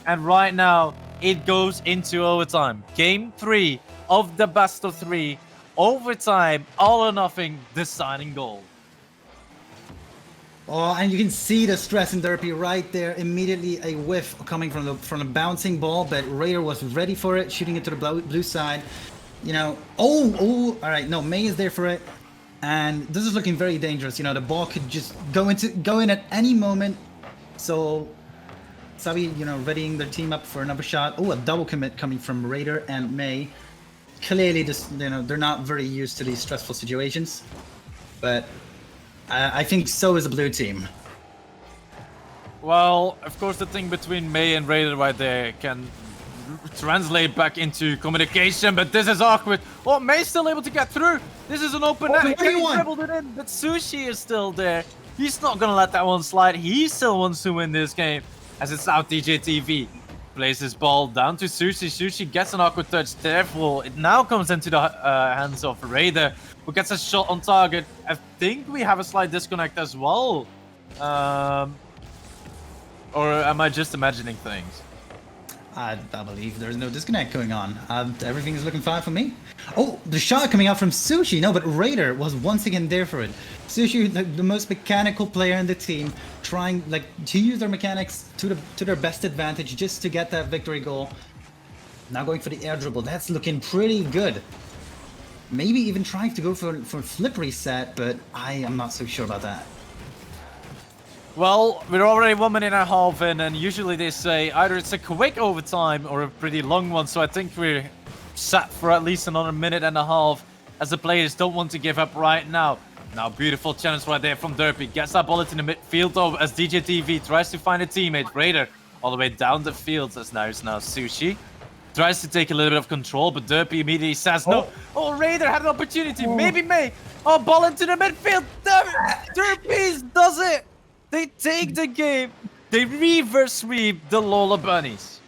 And right now it goes into overtime. Game 3 of the best of 3. Overtime, all or nothing, deciding goal. Oh, and you can see the stress in Derpy right there. Immediately a whiff coming from the bouncing ball, but Raider was ready for it, shooting it to the blue side. All right, no, May is there for it. And this is looking very dangerous. The ball could just go in at any moment. So Sabi, readying their team up for another shot. Oh, a double commit coming from Raider and May. Clearly, they're not very used to these stressful situations, but I think so is the blue team. Well, of course, the thing between May and Raider right there can translate back into communication, but this is awkward. Oh, May's still able to get through. This is an open net. He dribbled it in, but Sushi is still there. He's not gonna let that one slide. He still wants to win this game, as it's out DJ TV. Plays his ball down to Sushi. Sushi gets an awkward touch. Therefore, it now comes into the hands of Raider, who gets a shot on target. I think we have a slight disconnect as well. Or am I just imagining things? I believe there's no disconnect going on. Everything is looking fine for me. Oh, the shot coming out from Sushi. No, but Raider was once again there for it. Sushi, the most mechanical player in the team, trying to use their mechanics to their best advantage just to get that victory goal. Now going for the air dribble. That's looking pretty good. Maybe even trying to go for flip reset, but I am not so sure about that. Well, we're already 1 minute and a half in, and usually they say either it's a quick overtime or a pretty long one, so I think we're set for at least another minute and a half, as the players don't want to give up right now. Now, beautiful challenge right there from Derpy. Gets that ball into the midfield, though, as DJ TV tries to find a teammate. Raider all the way down the field, as now it's Sushi. Tries to take a little bit of control, but Derpy immediately says no. Oh, Raider had an opportunity. Maybe May. Oh, ball into the midfield. Derpy does it. They take the game. They reverse sweep the Lola Bunnies.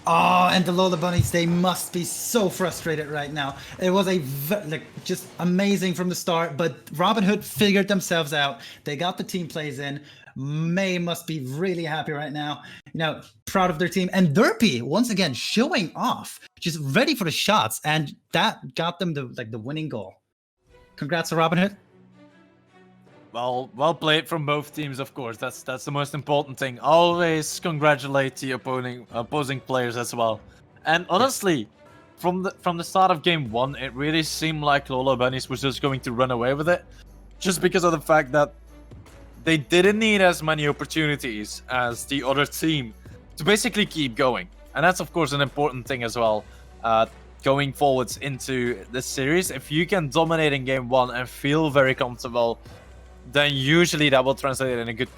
Oh, and the Lola Bunnies, they must be so frustrated right now. It was just amazing from the start, but Robin Hood figured themselves out. They got the team plays in. May must be really happy right now. Proud of their team. And Derpy, once again, showing off, just ready for the shots, and that got them the winning goal. Congrats to Robin Hood. Well played from both teams, of course. That's the most important thing. Always congratulate the opposing players as well. And honestly, from the start of game 1, it really seemed like Lola Bunnies was just going to run away with it, just because of the fact that they didn't need as many opportunities as the other team to basically keep going. And that's of course an important thing as well. Going forwards into the series, if you can dominate in game 1 and feel very comfortable, then usually that will translate in a good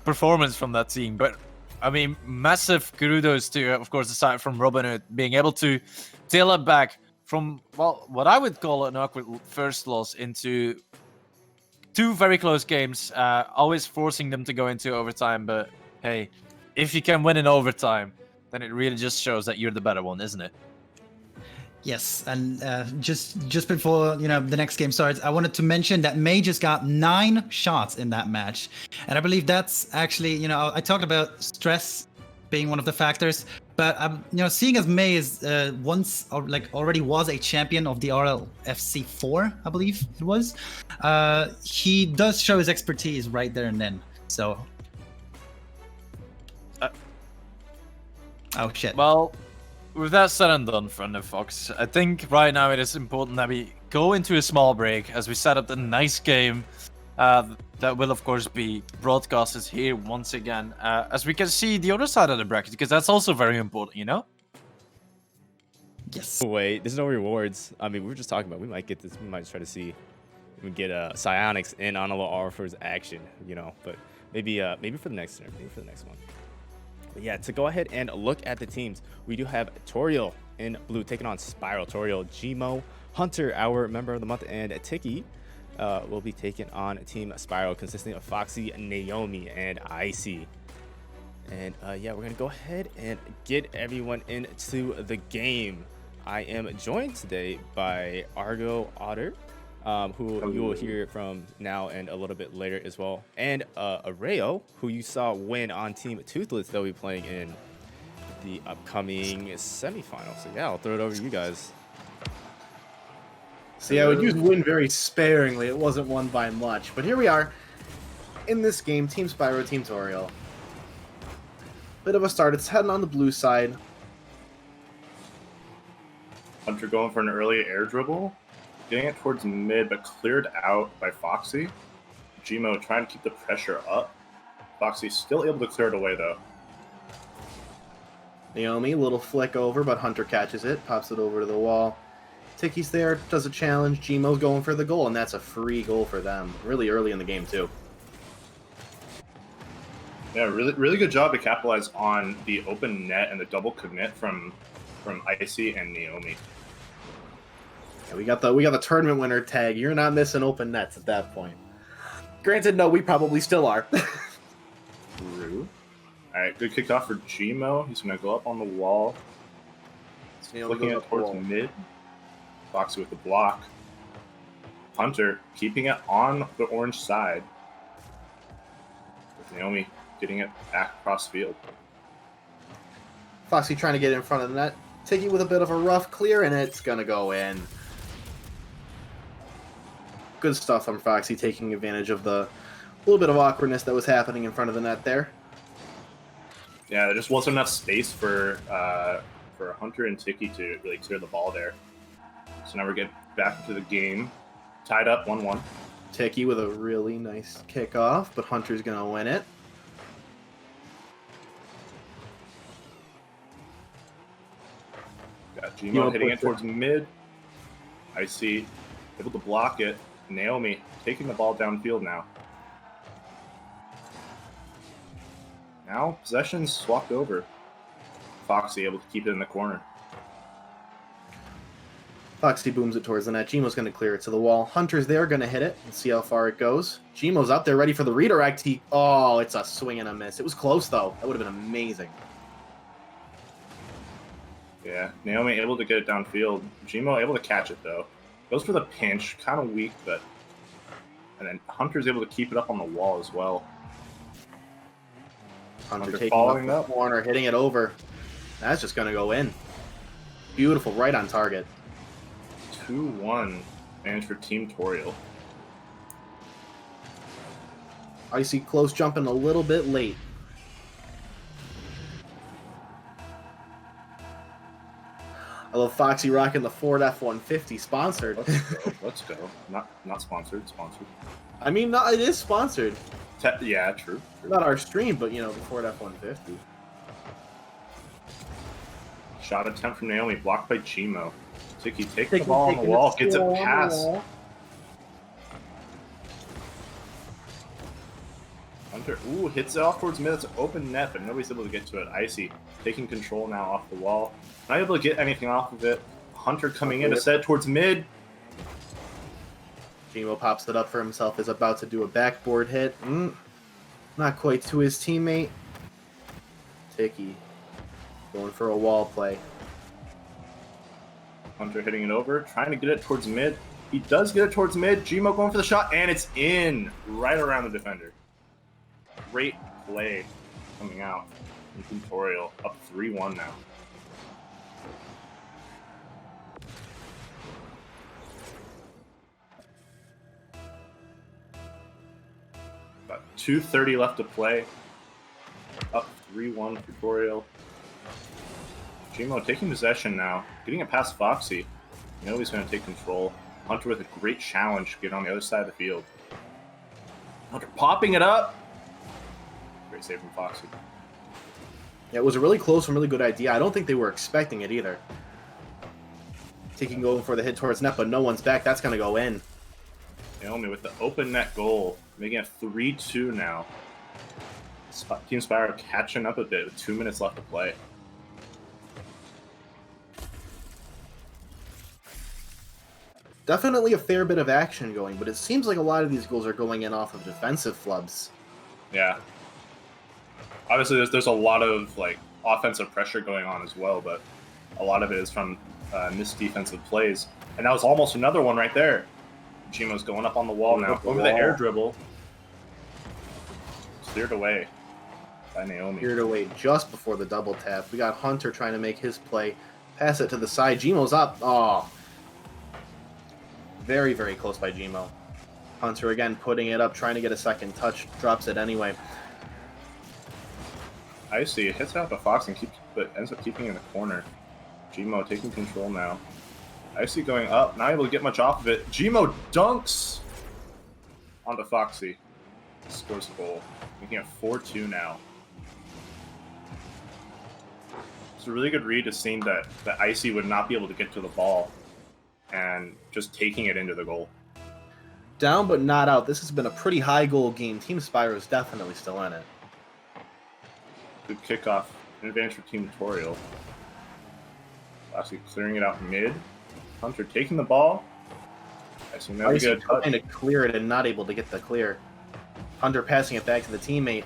performance from that team. But I mean, massive kudos to, of course, aside from Robin Hood being able to tail it back from, well, what I would call an awkward first loss into two very close games, always forcing them to go into overtime. But hey, if you can win in overtime, then it really just shows that you're the better one, isn't it? Yes, and just before the next game starts, I wanted to mention that May just got 9 shots in that match, and I believe that's actually I talked about stress being one of the factors, but seeing as May is already was a champion of the RLFC 4, I believe it was, he does show his expertise right there and then. So, oh shit. Well. With that said and done, friend of Fox, I think right now it is important that we go into a small break as we set up the nice game that will, of course, be broadcasted here once again, as we can see the other side of the bracket, because that's also very important, Yes. Wait, there's no rewards. I mean, we were just talking about we might get this. We might try to see if we can get Psionics in on a little RLFurs action, but maybe for the next one. But yeah, to go ahead and look at the teams, we do have Toriel in blue taking on Spiral. Toriel, Gmo, Hunter, our member of the month, and Tiki will be taking on Team Spiral, consisting of Foxy, Naomi, and Icy. And yeah, we're gonna go ahead and get everyone into the game. I am joined today by Argo Otter, who you will hear from now and a little bit later as well, and Areo, who you saw win on Team Toothless. They'll be playing in the upcoming semifinal. So yeah, I'll throw it over to you guys. So yeah, we used win very sparingly. It wasn't won by much, but here we are in this game. Team Spyro, Team Toriel. Bit of a start. It's heading on the blue side. Hunter going for an early air dribble. Getting it towards mid, but cleared out by Foxy. Gmo trying to keep the pressure up. Foxy still able to clear it away, though. Naomi, little flick over, but Hunter catches it, pops it over to the wall. Tiki's there, does a challenge. Gmo's going for the goal, and that's a free goal for them. Really early in the game, too. Yeah, really good job to capitalize on the open net and the double commit from Icy and Naomi. Yeah, we got the tournament winner tag. You're not missing open nets at that point. Granted, no, we probably still are. True. All right, good kickoff for Gmo. He's gonna go up on the wall. Looking it towards mid. Foxy with the block. Hunter keeping it on the orange side. With Naomi getting it back across the field. Foxy trying to get in front of the net. Tiki with a bit of a rough clear, and it's gonna go in. Good stuff from Foxy, taking advantage of the little bit of awkwardness that was happening in front of the net there. Yeah, there just wasn't enough space for Hunter and Tiki to really clear the ball there. So now we're getting back into the game. Tied up 1-1. Tiki with a really nice kickoff, but Hunter's going to win it. Got Gmo hitting it towards mid. Icy able to block it. Naomi taking the ball downfield now. Now possession swapped over. Foxy able to keep it in the corner. Foxy booms it towards the net. Gmo's going to clear it to the wall. Hunter's there, going to hit it and see how far it goes. Gmo's up there ready for the redirect. Oh, it's a swing and a miss. It was close, though. That would have been amazing. Yeah, Naomi able to get it downfield. Gmo able to catch it, though. Goes for the pinch. Kind of weak, but... And then Hunter's able to keep it up on the wall as well. Hunter taking up the corner, hitting it over. That's just going to go in. Beautiful, right on target. 2-1 advantage for Team Toriel. Icy close jumping a little bit late. I love Foxy rocking the Ford F-150 sponsored. Let's go. Not sponsored. Sponsored. I mean, no, it is sponsored. Yeah, true. Not our stream, but the Ford F-150. Shot attempt from Naomi, blocked by Gmo. Tiki takes the ball on the wall, gets a pass. Hunter, hits it off towards mid. It's an open net, but nobody's able to get to it. Icy taking control now off the wall. Not able to get anything off of it. Hunter coming in to set it towards mid. Gmo pops it up for himself, is about to do a backboard hit. Not quite to his teammate. Tiki going for a wall play. Hunter hitting it over, trying to get it towards mid. He does get it towards mid. Gmo going for the shot, and it's in right around the defender. Great play coming out from Tutorial, up 3-1 now. About 2:30 left to play. Up 3-1 Tutorial. Gmo taking possession now, getting it past Foxy. You know he's going to take control. Hunter with a great challenge to get on the other side of the field. Hunter popping it up. Great save from Foxy. Yeah, it was a really close and really good idea. I don't think they were expecting it either. Taking going for the hit towards net, but no one's back. That's going to go in. Naomi with the open net goal, making it 3-2 now. Team Spyro catching up a bit with 2 minutes left to play. Definitely a fair bit of action going, but it seems like a lot of these goals are going in off of defensive flubs. Yeah. Obviously, there's a lot of like offensive pressure going on as well, but a lot of it is from missed defensive plays. And that was almost another one right there. Gmo's going up on the wall now. Over the air dribble. Cleared away by Naomi. Cleared away just before the double tap. We got Hunter trying to make his play. Pass it to the side. Gmo's up. Oh. Very, very close by Gmo. Hunter again putting it up, trying to get a second touch. Drops it anyway. I see. It hits out the Fox but ends up keeping it in the corner. Gmo taking control now. I see going up, not able to get much off of it. Gmo dunks onto Foxy. Scores the goal, making it 4-2 now. It's a really good read to seeing that Icy would not be able to get to the ball and just taking it into the goal. Down but not out. This has been a pretty high goal game. Team Spyro is definitely still in it. Good kickoff. An advantage for Team Tutorial. Actually clearing it out mid. Hunter taking the ball. I see now Icy good touch. trying to clear it and not able to get the clear. Hunter passing it back to the teammate.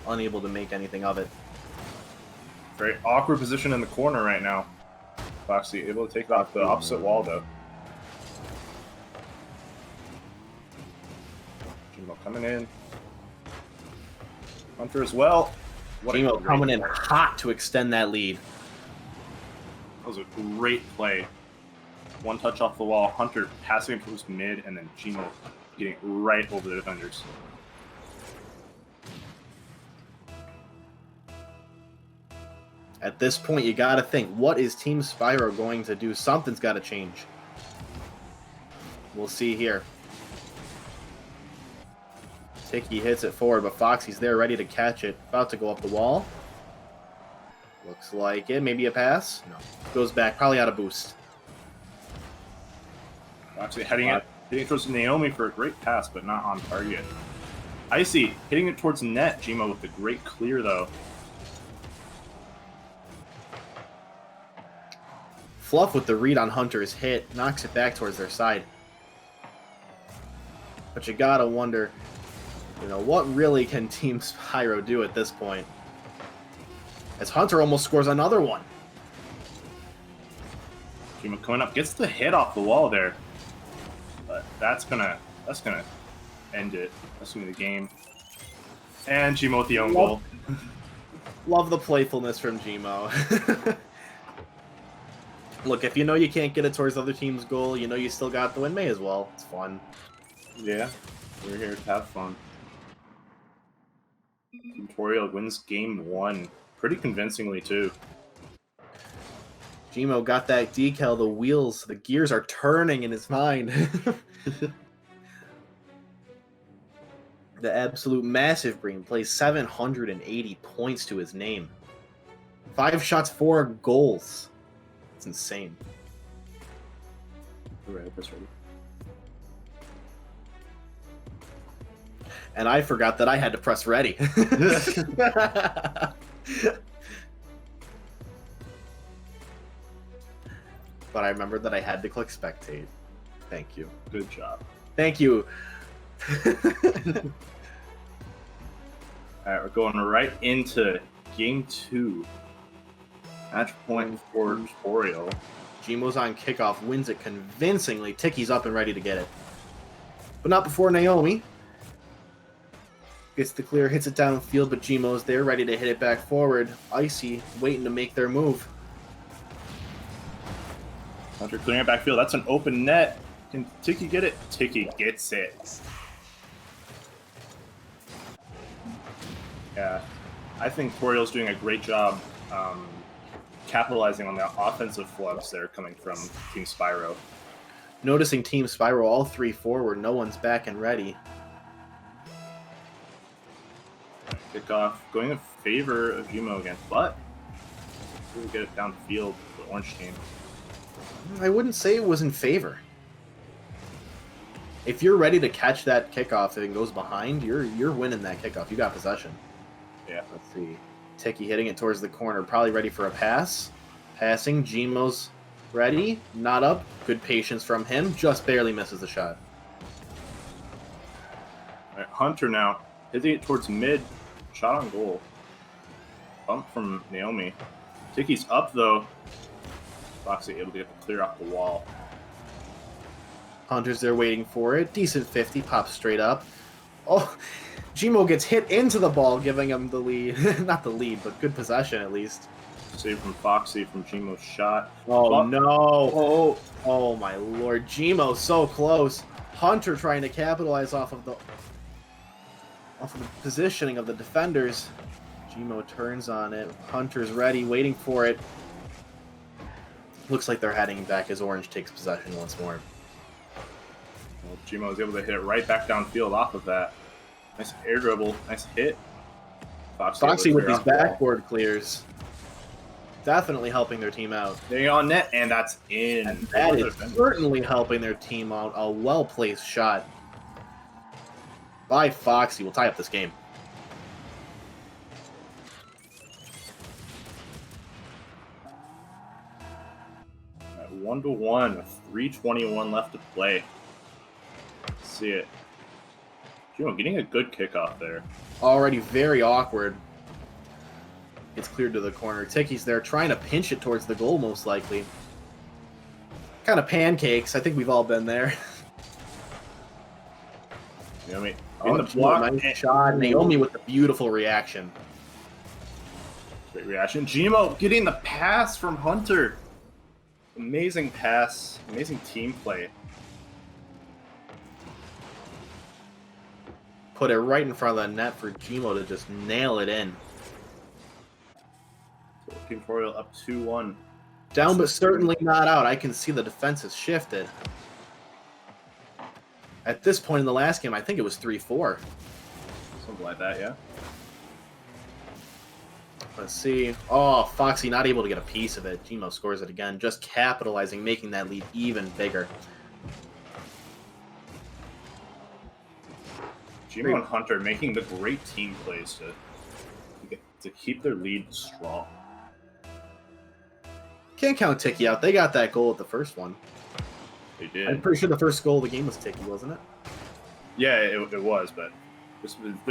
Unable to make anything of it. Very awkward position in the corner right now. Foxy able to take it off the opposite wall though. Gmo coming in. Hunter as well. What Gmo great coming in play. hot to extend that lead. That was a great play. One touch off the wall. Hunter passing it towards mid, and then Gmo getting right over the defenders. At this point, you got to think, what is Team Spyro going to do? Something's got to change. We'll see here. Tiki hits it forward, but Foxy's there ready to catch it. About to go up the wall. Looks like it. Maybe a pass? No. Goes back. Probably out of boost. Foxy hitting towards Naomi for a great pass, but not on target. Icy hitting it towards net. Gmo with the great clear, though. Fluff with the read on Hunter's hit. Knocks it back towards their side. But you gotta wonder, what really can Team Spyro do at this point? As Hunter almost scores another one. Gmo coming up, gets the hit off the wall there. But that's gonna end it. That's gonna be the game. And Gmo with the own goal. Love the playfulness from Gmo. Look, if you know you can't get it towards the other team's goal, you still got the win, may as well. It's fun. Yeah, we're here to have fun. Tutorial wins game 1. Pretty convincingly, too. Gmo got that decal, the wheels, the gears are turning in his mind. The absolute massive brain plays 780 points to his name. 5 shots, 4 goals. It's insane. Alright, that's ready. And I forgot that I had to press ready. But I remembered that I had to click spectate. Thank you. Good job. Thank you. All right, we're going right into game 2. Match point for Tutorial. Gmo's on kickoff, wins it convincingly. Ticky's up and ready to get it. But not before Naomi. Gets the clear, hits it downfield, but Gmo's there, ready to hit it back forward. Icy waiting to make their move. Hunter clearing it backfield. That's an open net. Can Tiki get it? Tiki gets it. Yeah, I think Toriel's doing a great job capitalizing on the offensive flubs that are coming from Team Spyro. Noticing Team Spyro, all 3 forward, no one's back and ready. Kickoff going in favor of Jumo again, but really get it downfield for the orange team. I wouldn't say it was in favor. If you're ready to catch that kickoff and it goes behind, you're winning that kickoff. You got possession. Yeah. Let's see. Tiki hitting it towards the corner, probably ready for a pass. Passing, Gmo's ready, not up. Good patience from him, just barely misses the shot. All right, Hunter now hitting it towards mid, shot on goal. Bump from Naomi. Tiki's up though. Foxy able to get the clear off the wall. Hunter's there waiting for it. Decent 50, pops straight up. Oh, Gmo gets hit into the ball, giving him the lead. Not the lead, but good possession at least. Save from Foxy from Gmo's shot. Oh, no. Oh, my lord. Gmo so close. Hunter trying to capitalize off of the positioning of the defenders. Gmo turns on it. Hunter's ready, waiting for it. Looks like they're heading back as Orange takes possession once more. Well, Gmo was able to hit it right back downfield off of that. Nice air dribble, nice hit. Foxy with these backboard clears. Definitely helping their team out. They're on net, and that's in. And that is certainly helping their team out. A well-placed shot by Foxy will tie up this game. At 1-1 with 3:21 left to play. Let's see it. Gmo getting a good kickoff there. Already very awkward. It's cleared to the corner. Tiki's there trying to pinch it towards the goal, most likely. Kind of pancakes. I think we've all been there. Naomi Oh, in the block. nice shot. Naomi with the beautiful reaction. Great reaction. Gmo getting the pass from Hunter. Amazing pass. Amazing team play. Put it right in front of the net for Gmo to just nail it in. So Team Toriel up 2-1. Down, but certainly not out. I can see the defense has shifted. At this point in the last game, I think it was 3-4. Something like that, yeah. Let's see. Oh, Foxy not able to get a piece of it. Gmo scores it again, just capitalizing, making that lead even bigger. Gmo and Hunter making the great team plays to keep their lead strong. Can't count Tiki out. They got that goal at the first one. They did. I'm pretty sure the first goal of the game was Tiki, wasn't it? Yeah, it was, but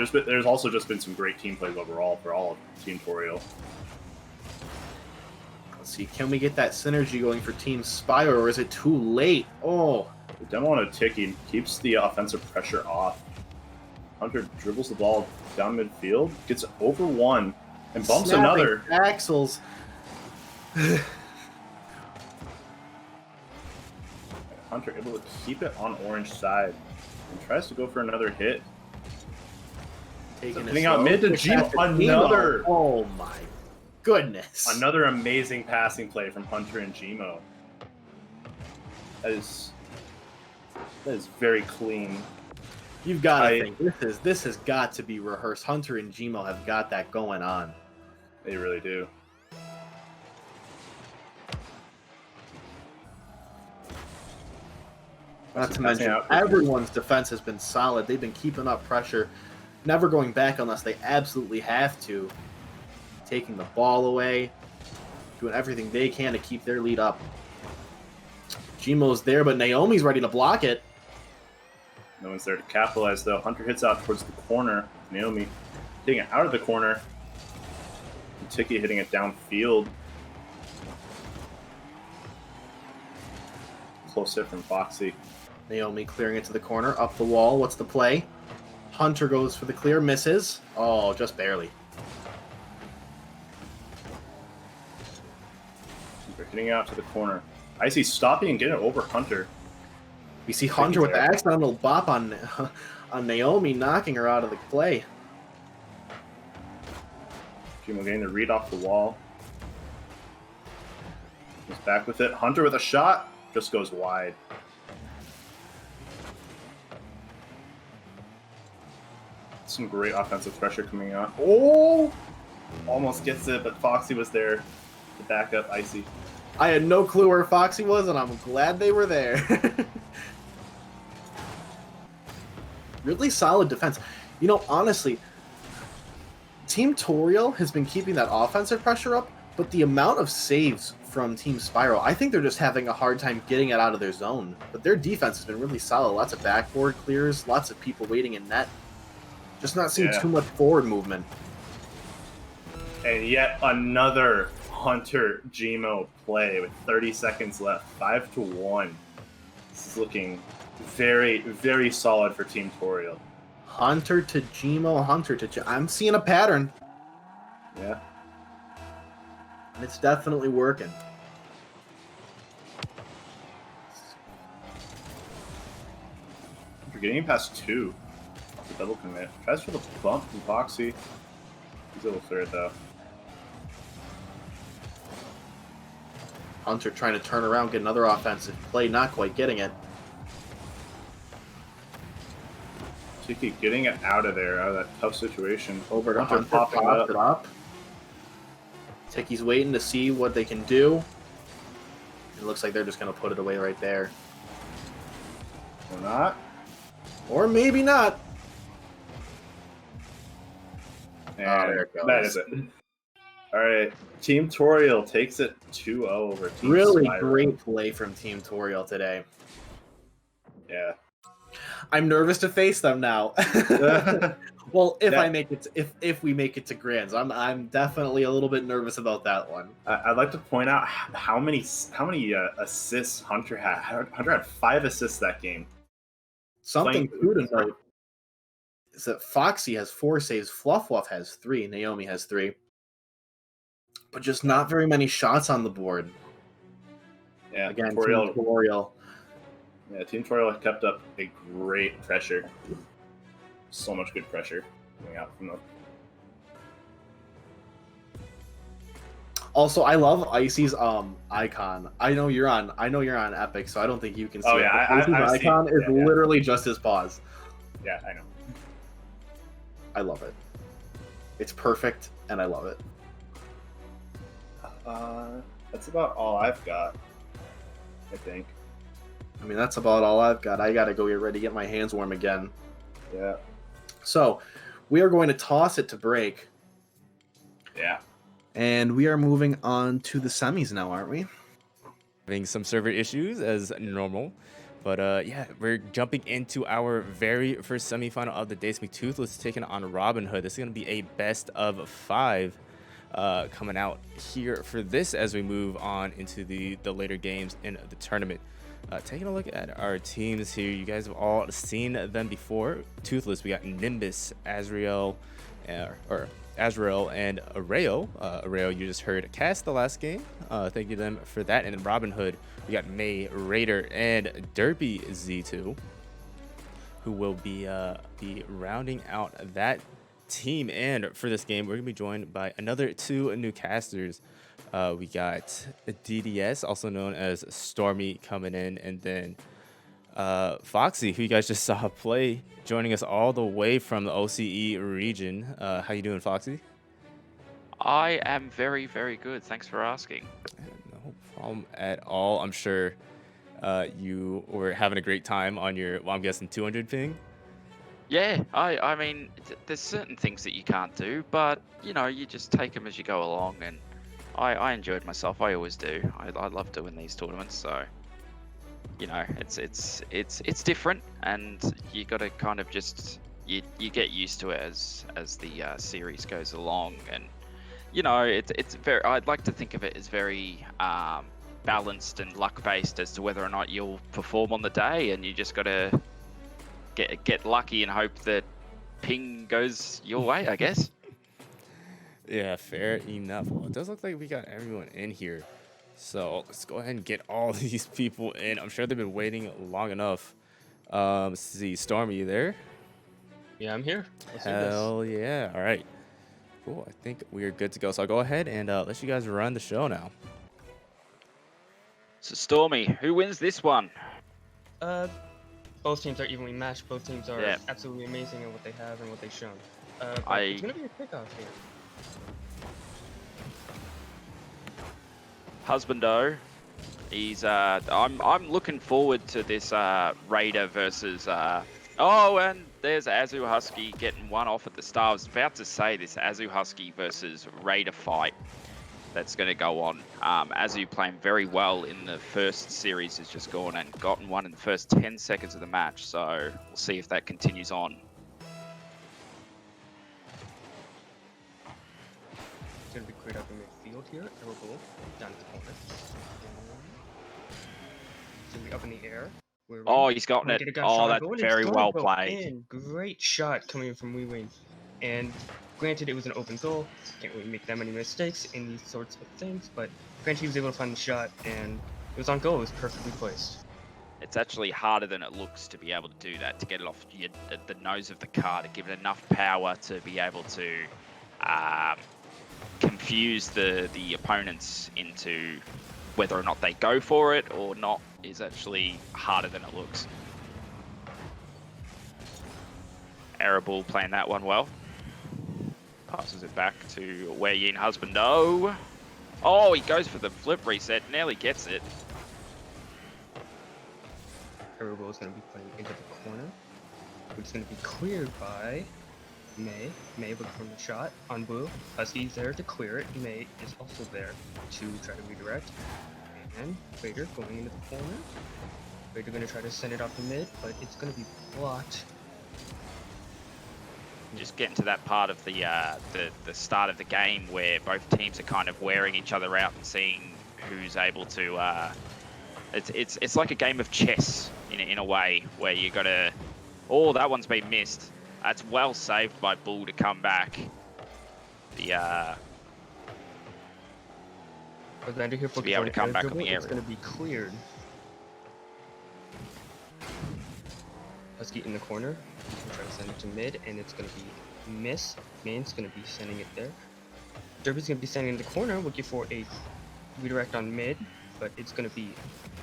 there's also just been some great team plays overall for all of Team Toriel. Let's see. Can we get that synergy going for Team Spyro, or is it too late? Oh. The demo on a Tiki keeps the offensive pressure off. Hunter dribbles the ball down midfield, gets over one, and bumps Snapping another. Axles. Hunter able to keep it on orange side and tries to go for another hit. Hitting out mid to Gmo. Another. Oh my goodness. Another amazing passing play from Hunter and Gmo. That is very clean. You've got to think this has got to be rehearsed. Hunter and Gmo have got that going on. They really do. Not to mention, everyone's defense has been solid. They've been keeping up pressure, never going back unless they absolutely have to. Taking the ball away, doing everything they can to keep their lead up. Gmo's there, but Naomi's ready to block it. No one's there to capitalize, though. Hunter hits out towards the corner. Naomi hitting it out of the corner. And Tiki hitting it downfield. Close hit from Foxy. Naomi clearing it to the corner, up the wall. What's the play? Hunter goes for the clear, misses. Oh, just barely. They're hitting out to the corner. Icy stopping and getting it over Hunter. We see Hunter with the accidental bop on Naomi, knocking her out of the play. Gmo getting the read off the wall. He's back with it. Hunter with a shot. Just goes wide. Some great offensive pressure coming on. Oh! Almost gets it, but Foxy was there to back up Icy. I had no clue where Foxy was, and I'm glad they were there. Really solid defense. You know, honestly, Team Toriel has been keeping that offensive pressure up, but the amount of saves from Team Spiral, I think they're just having a hard time getting it out of their zone. But their defense has been really solid. Lots of backboard clears, lots of people waiting in net. Just not seeing too much forward movement. And yet another Hunter Gmo play with 30 seconds left. 5-1. This is looking very, very solid for Team Toriel. Hunter to Gmo, Hunter to Gmo. I'm seeing a pattern. Yeah. And it's definitely working. We're getting past 2. The double commit. Tries for the bump from Foxy. He's able to clear it though. Hunter trying to turn around, get another offensive play, not quite getting it. Tiki getting it out of there, out of that tough situation. Over to Hunter Hunter, popping popped it up. Tiki's waiting to see what they can do. It looks like they're just going to put it away right there. Or not. Or maybe not. And there it goes. that is it. Alright, Team Toriel takes it 2-0 over Team Really Spiral. great play from Team Toriel today. Yeah. I'm nervous to face them now. Well, if Yeah. I make it, if we make it to Grands, I'm definitely a little bit nervous about that one. I'd like to point out how many assists Hunter had. Hunter had 5 assists that game. Something Playing- too to note is that Foxy has 4 saves, Fluffwuff has 3, Naomi has 3, but just not very many shots on the board. Yeah, Again, Toriel, Team Toriel. yeah, Team Toriel kept up a great pressure. So much good pressure coming out from them. Also, I love Icy's icon. I know you're on Epic, so I don't think you can see Oh, it. yeah, but Icy's I've icon seen it. is Yeah, yeah. literally just his paws. Yeah, I know. I love it. It's perfect, and I love it. That's about all I've got, I think. I mean, that's about all I've got. I gotta go get ready to get my hands warm again. Yeah. So, we are going to toss it to break, Yeah. and we are moving on to the semis now, aren't we? Having some server issues as normal. But yeah, we're jumping into our very first semifinal of the day. Toothless taking on Robin Hood. This is going to be a best of 5 coming out here for this as we move on into the later games in the tournament. Taking a look at our teams here, you guys have all seen them before. Toothless, we got Nimbus, Azrael, and Areo. Areo, you just heard cast the last game. Thank you to them for that. And then Robin Hood, we got May, Raider, and Derpy Z2, who will be rounding out that team. And for this game, we're gonna be joined by another 2 new casters. We got DDS, also known as Stormy, coming in, and then Foxy, who you guys just saw play, joining us all the way from the OCE region. How you doing, Foxy? I am very, very good. Thanks for asking. No problem at all. I'm sure you were having a great time on your, well, I'm guessing 200 ping. Yeah, I mean, there's certain things that you can't do, but, you know, you just take them as you go along, and I enjoyed myself. I always do. I love doing these tournaments, so. you know, it's different, and you got to kind of just you get used to it as the series goes along, and you know, it's very. I'd like to think of it as very balanced and luck based as to whether or not you'll perform on the day, and you just got to get lucky and hope that ping goes your way, I guess. Yeah, fair enough. Well, it does look like we got everyone in here. So let's go ahead and get all these people in. I'm sure they've been waiting long enough. Let's see, Stormy, you there? Yeah, I'm here. Let's do this. Hell yeah. All right. Cool. I think we are good to go. So I'll go ahead and let you guys run the show now. So Stormy, who wins this one? Both teams are evenly matched. Both teams are Yeah. absolutely amazing at what they have and what they've shown. But I- it's gonna be a kickoff here. Husbando. He's I'm looking forward to this Raider versus oh, and there's Azu Husky getting one off at the start. I was about to say this Azu Husky versus Raider fight that's going to go on. Azu playing very well in the first series has just gone and gotten one in the first 10 seconds of the match, so we'll see if that continues on. It's gonna be cleared up in midfield here. Arrow ball down to the corner. It's gonna be up in the air. Oh, he's gotten Might it. get a gun Oh, shot, that's but it's very gonna well go played. in. Great shot coming from Wee Wing. And granted, it was an open goal. Can't really make that many mistakes in these sorts of things, but granted, he was able to find the shot, and it was on goal. It was perfectly placed. It's actually harder than it looks to be able to do that, to get it off the nose of the car, to give it enough power to be able to confuse the opponents into whether or not they go for it or not is actually harder than it looks. Arable playing that one well. Passes it back to Wei Yin Husbando. Oh, he goes for the flip reset, nearly gets it. Arrow ball is gonna be playing into the corner, which is gonna be cleared by May. May looking for the shot on blue. Husky's there to clear it. May is also there to try to redirect. And Vader going into the corner. Vader gonna try to send it off the mid, but it's gonna be blocked. Just getting to that part of the start of the game where both teams are kind of wearing each other out and seeing who's able to. It's like a game of chess in a way where you got to. Oh, that one's been missed. That's well saved by Bull to come back. The Vader here to be able to come back on the It's area. gonna be cleared. Husky in the corner. He's gonna try to send it to mid, and it's gonna be miss. Main's gonna be sending it there. Derby's gonna be sending in the corner, looking for a redirect on mid, but it's gonna be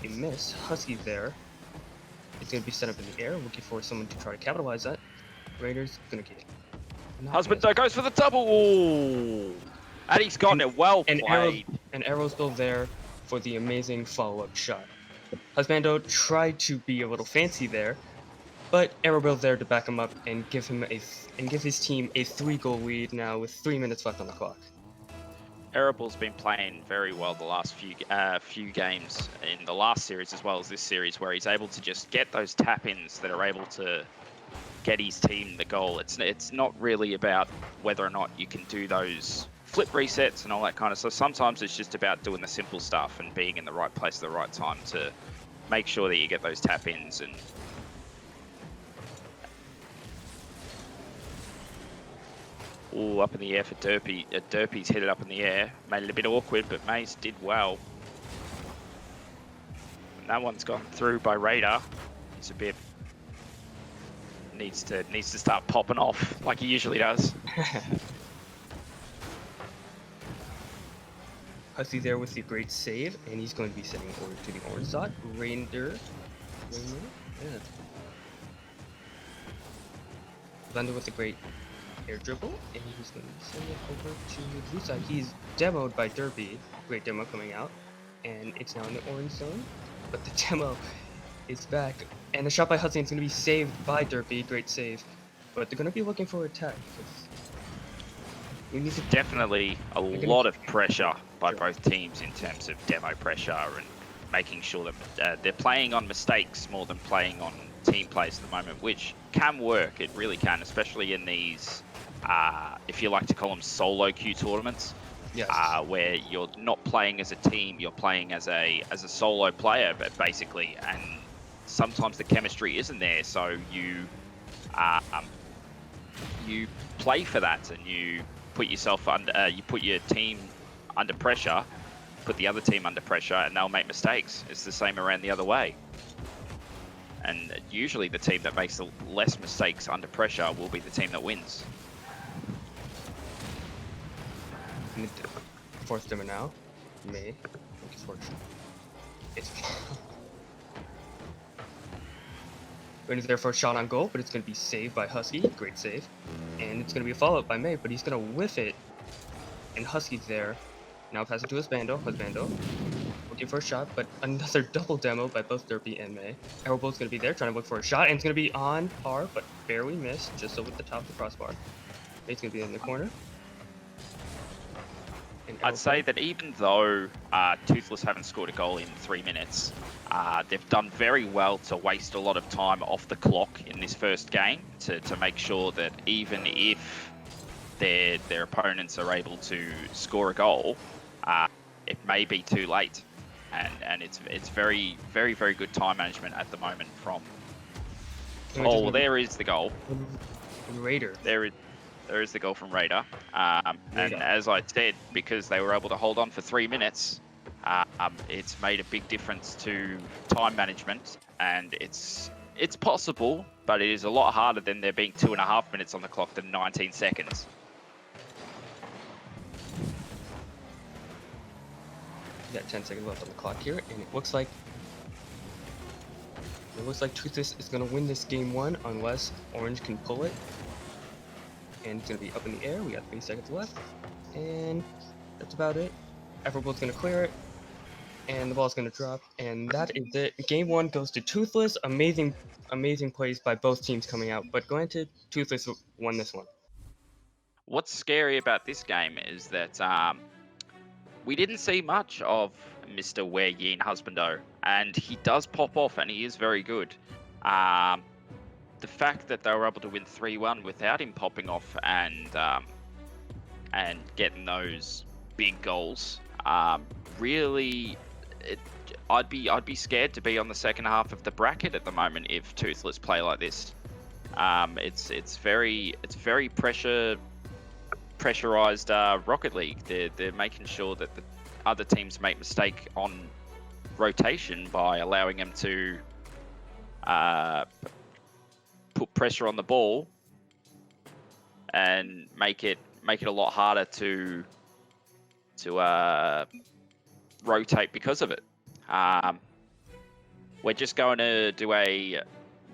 a miss. Husky's there. It's gonna be set up in the air, looking for someone to try to capitalize that. Raiders gonna get it. Husbando goes for the double. And he's gotten it well And played. Arrow's still there for the amazing follow-up shot. Husbando tried to be a little fancy there, but Arrowbill's there to back him up and give his team a 3-goal lead now with 3 minutes left on the clock. Arable's been playing very well the last few games in the last series as well as this series, where he's able to just get those tap-ins that are able to get his team the goal. It's not really about whether or not you can do those flip resets and all that kind of stuff. Sometimes it's just about doing the simple stuff and being in the right place at the right time to make sure that you get those tap-ins. And ooh, up in the air for Derpy. Derpy's hit it up in the air. Made it a bit awkward, but Mace did well. And that one's gone through by Raider. It's a bit needs to start popping off like he usually does. Husky there with the great save, and he's going to be sending over to the orange dot. Raider. Yeah. Thunder with a great air dribble, and he's going to be sending it over to the blue side. He's demoed by Derby. Great demo coming out, and it's now in the orange zone. But the demo is back, and the shot by Hudson is going to be saved by Derby. Great save, but they're going to be looking for attack. We need to Definitely a lot of pressure by both teams in terms of demo pressure and making sure that they're playing on mistakes more than playing on team plays at the moment, which can work. It really can, especially in these, if you like to call them solo queue tournaments, Yes. where you're not playing as a team, you're playing as a solo player, but basically, and sometimes the chemistry isn't there, so you play for that, and you put yourself under, you put your team under pressure, put the other team under pressure, and they'll make mistakes. It's the same around the other way. And usually the team that makes the less mistakes under pressure will be the team that wins. And the fourth dimmer now. May. Looking forward to it's going to their first shot on goal, but it's going to be saved by Husky. Great save. And it's going to be a follow-up by May, but he's going to whiff it. And Husky's there. Now pass it to Husbando. Looking for a shot, but another double demo by both Derpy and May. Arrowbolt's going to be there, trying to look for a shot, and it's going to be on par, but barely missed, just over the top of the crossbar. May's going to be in the corner. And I'd say that even though Toothless haven't scored a goal in 3 minutes, they've done very well to waste a lot of time off the clock in this first game to make sure that even if their opponents are able to score a goal, it may be too late. And it's very, very, very good time management at the moment from... Oh, well, there is the goal. Raider. There is the goal from Raider. And as I said, because they were able to hold on for 3 minutes, it's made a big difference to time management. And it's possible, but it is a lot harder than there being 2.5 minutes on the clock than 19 seconds. We got 10 seconds left on the clock here, and it looks like Toothless is going to win this game 1 unless Orange can pull it. And it's going to be up in the air. We got 3 seconds left, and that's about it. Everbolt's going to clear it, and the ball's going to drop, and that is it. Game 1 goes to Toothless. Amazing plays by both teams coming out, but granted, Toothless won this one. What's scary about this game is that we didn't see much of Mr. Ware Yin Husbando, and he does pop off, and he is very good. The fact that they were able to win 3-1 without him popping off and getting those big goals, really, I'd be scared to be on the second half of the bracket at the moment if Toothless play like this. It's very pressurized Rocket League. They're making sure that the other teams make mistake on rotation by allowing them to put pressure on the ball and make it a lot harder to rotate because of it. We're just going to do a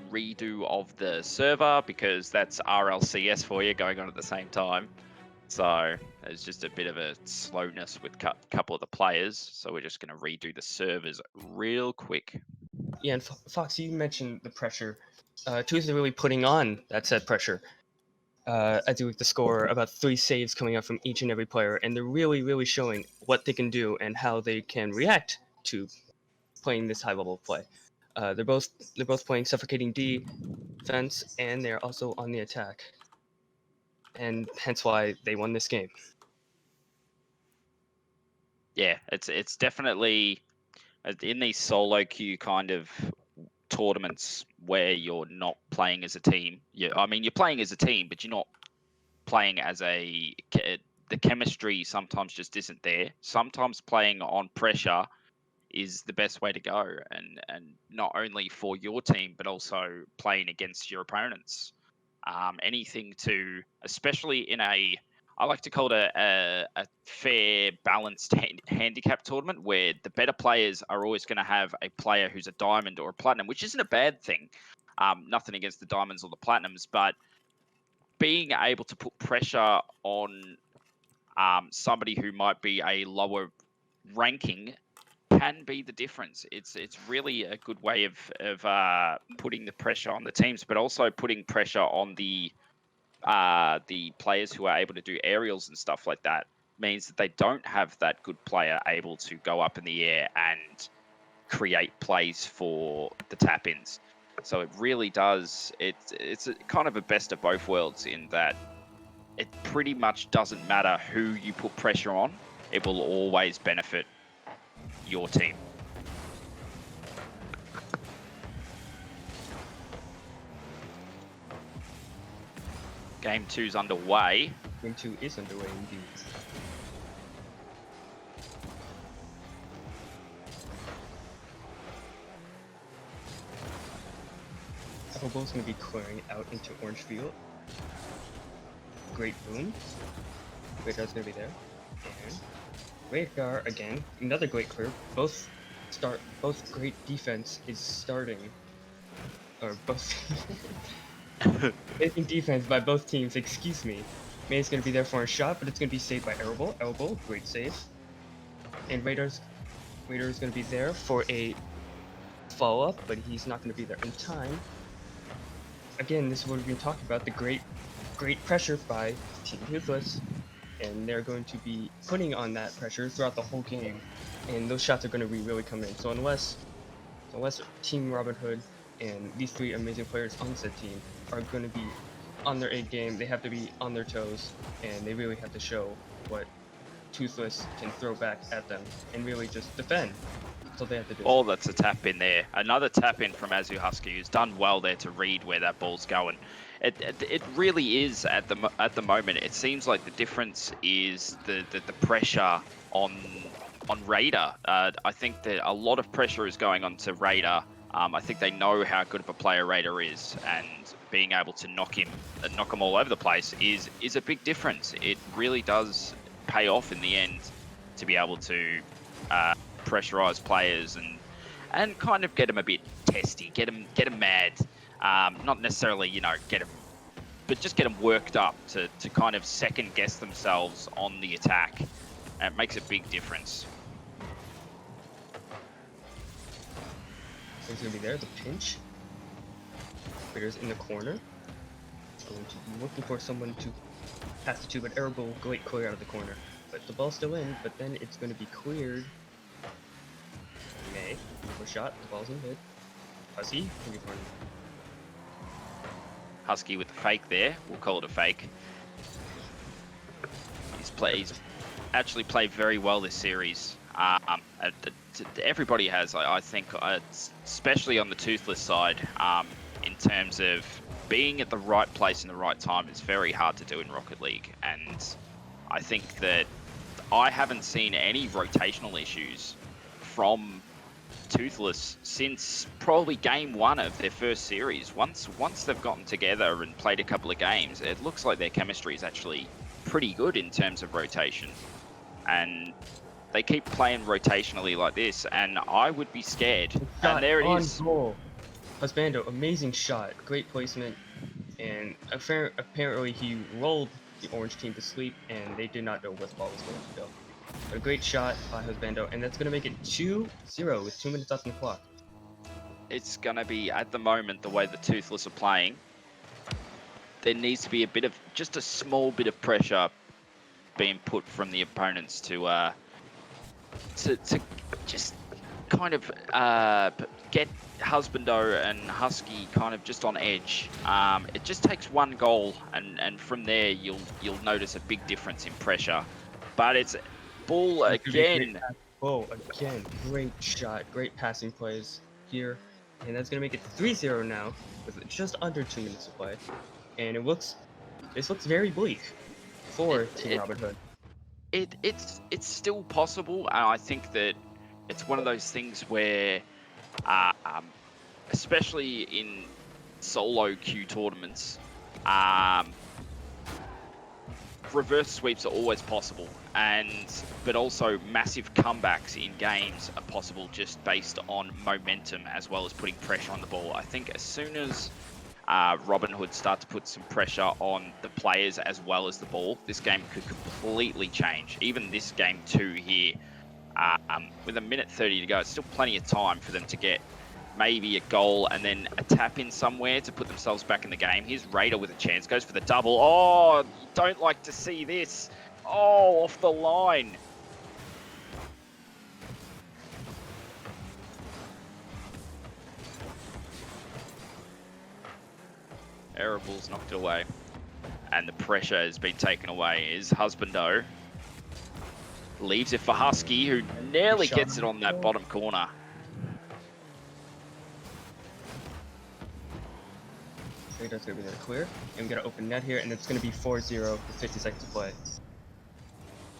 redo of the server because that's RLCS for you going on at the same time. So there's just a bit of a slowness with a couple of the players. So we're just going to redo the servers real quick. Yeah, and Fox, you mentioned the pressure. Tooth is really putting on that said pressure. As you look at the score, about 3 saves coming out from each and every player, and they're really, really showing what they can do and how they can react to playing this high level of play. They're both playing suffocating defense, and they're also on the attack, and hence why they won this game. Yeah, it's definitely in these solo queue kind of tournaments where you're not playing as a team. You're playing as a team, but you're not playing as the chemistry sometimes just isn't there. Sometimes playing on pressure is the best way to go, and not only for your team, but also playing against your opponents. Anything to, especially in I like to call it a fair, balanced handicap tournament where the better players are always going to have a player who's a diamond or a platinum, which isn't a bad thing. Nothing against the diamonds or the platinums, but being able to put pressure on somebody who might be a lower ranking can be the difference. It's really a good way of putting the pressure on the teams, but also putting pressure on the players who are able to do aerials and stuff like that. Means that they don't have that good player able to go up in the air and create plays for the tap-ins. So it really does. It's kind of a best of both worlds in that it pretty much doesn't matter who you put pressure on. It will always benefit your team. Game 2's underway. Game 2 is underway indeed. Elbow's going to be clearing out into orange field. Great boom. Radar's going to be there. And Radar again, another great clear. Both great defense is starting, or both amazing defense by both teams. Excuse me. May's going to be there for a shot, but it's going to be saved by Elbow, great save. And Radar's going to be there for a follow up, but he's not going to be there in time. Again, this is what we've been talking about, the great pressure by Team Toothless, and they're going to be putting on that pressure throughout the whole game, and those shots are going to be really coming in. So unless Team Robin Hood and these three amazing players on said team are going to be on their A game, they have to be on their toes, and they really have to show what Toothless can throw back at them and really just defend. So they have to do. Oh, that's a tap in there. Another tap in from Azu Husky, who's done well there to read where that ball's going. It really is at the moment. It seems like the difference is the pressure on Raider. I think that a lot of pressure is going on to Raider. I think they know how good of a player Raider is, and being able to knock him all over the place is a big difference. It really does pay off in the end to be able to pressurize players and kind of get them a bit testy, get them mad. Not necessarily, get them, but just get them worked up to kind of second guess themselves on the attack. And it makes a big difference. He's going to be there, the pinch. Raiders in the corner. Going to be looking for someone to pass it to, but Arrow will great clear out of the corner. But the ball's still in, but then it's going to be cleared. May, for shot, the ball's in mid. Husky, Husky with the fake there. We'll call it a fake. He's actually played very well this series. Everybody has, I think, especially on the Toothless side, in terms of being at the right place in the right time. It's very hard to do in Rocket League, and I think that I haven't seen any rotational issues from Toothless since probably game 1 of their first series. Once they've gotten together and played a couple of games, it looks like their chemistry is actually pretty good in terms of rotation, and they keep playing rotationally like this, and I would be scared. And there it is. Goal. Husbando, amazing shot, great placement, and apparently he rolled the orange team to sleep, and they did not know where the ball was going to go. A great shot by Husbando, and that's going to make it 2-0 with 2 minutes left on the clock. It's going to be, at the moment, the way the Toothless are playing, there needs to be just a small bit of pressure being put from the opponents to just kind of get Husbando and Husky kind of just on edge. It just takes one goal, and from there you'll notice a big difference in pressure. But it's ball again. Oh, again, great shot, great passing plays here, and that's gonna make it 3-0 now with just under 2 minutes to play. And this looks very bleak for Team Robin Hood. It's still possible, and I think that it's one of those things where, especially in solo queue tournaments, reverse sweeps are always possible, but also massive comebacks in games are possible just based on momentum as well as putting pressure on the ball. I think as soon as Robin Hood start to put some pressure on the players as well as the ball, this game could completely change. Even this game 2 here, with 1:30 to go, it's still plenty of time for them to get maybe a goal and then a tap in somewhere to put themselves back in the game. Here's Raider with a chance, goes for the double. Oh, you don't like to see this. Oh, off the line. Ereble's knocked it away. And the pressure has been taken away. Is Husbando. Leaves it for Husky, who nearly gets it on that bottom corner. Radar's gonna be there to clear. And we got an open net here, and it's gonna be 4-0 with 50 seconds to play.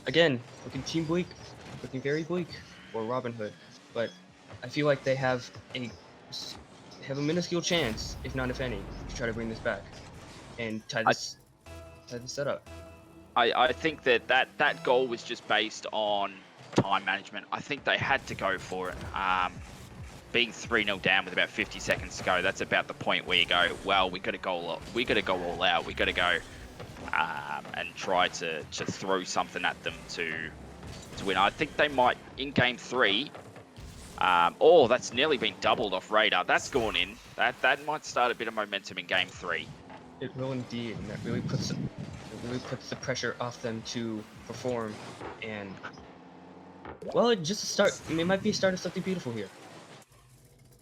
Again, looking team bleak, looking very bleak for Robin Hood. But I feel like they have a minuscule chance, if not if any, to try to bring this back and tie this setup. I think that goal was just based on time management. I think they had to go for it. Being 3-0 down with about 50 seconds to go, that's about the point where you go, well, we got to go all out. We got to go and try to throw something at them to win. I think they might in game 3. Oh, that's nearly been doubled off Radar. That's gone in. That might start a bit of momentum in game 3. It will indeed, and that really puts the pressure off them to perform. And well, it might be a start of something beautiful here.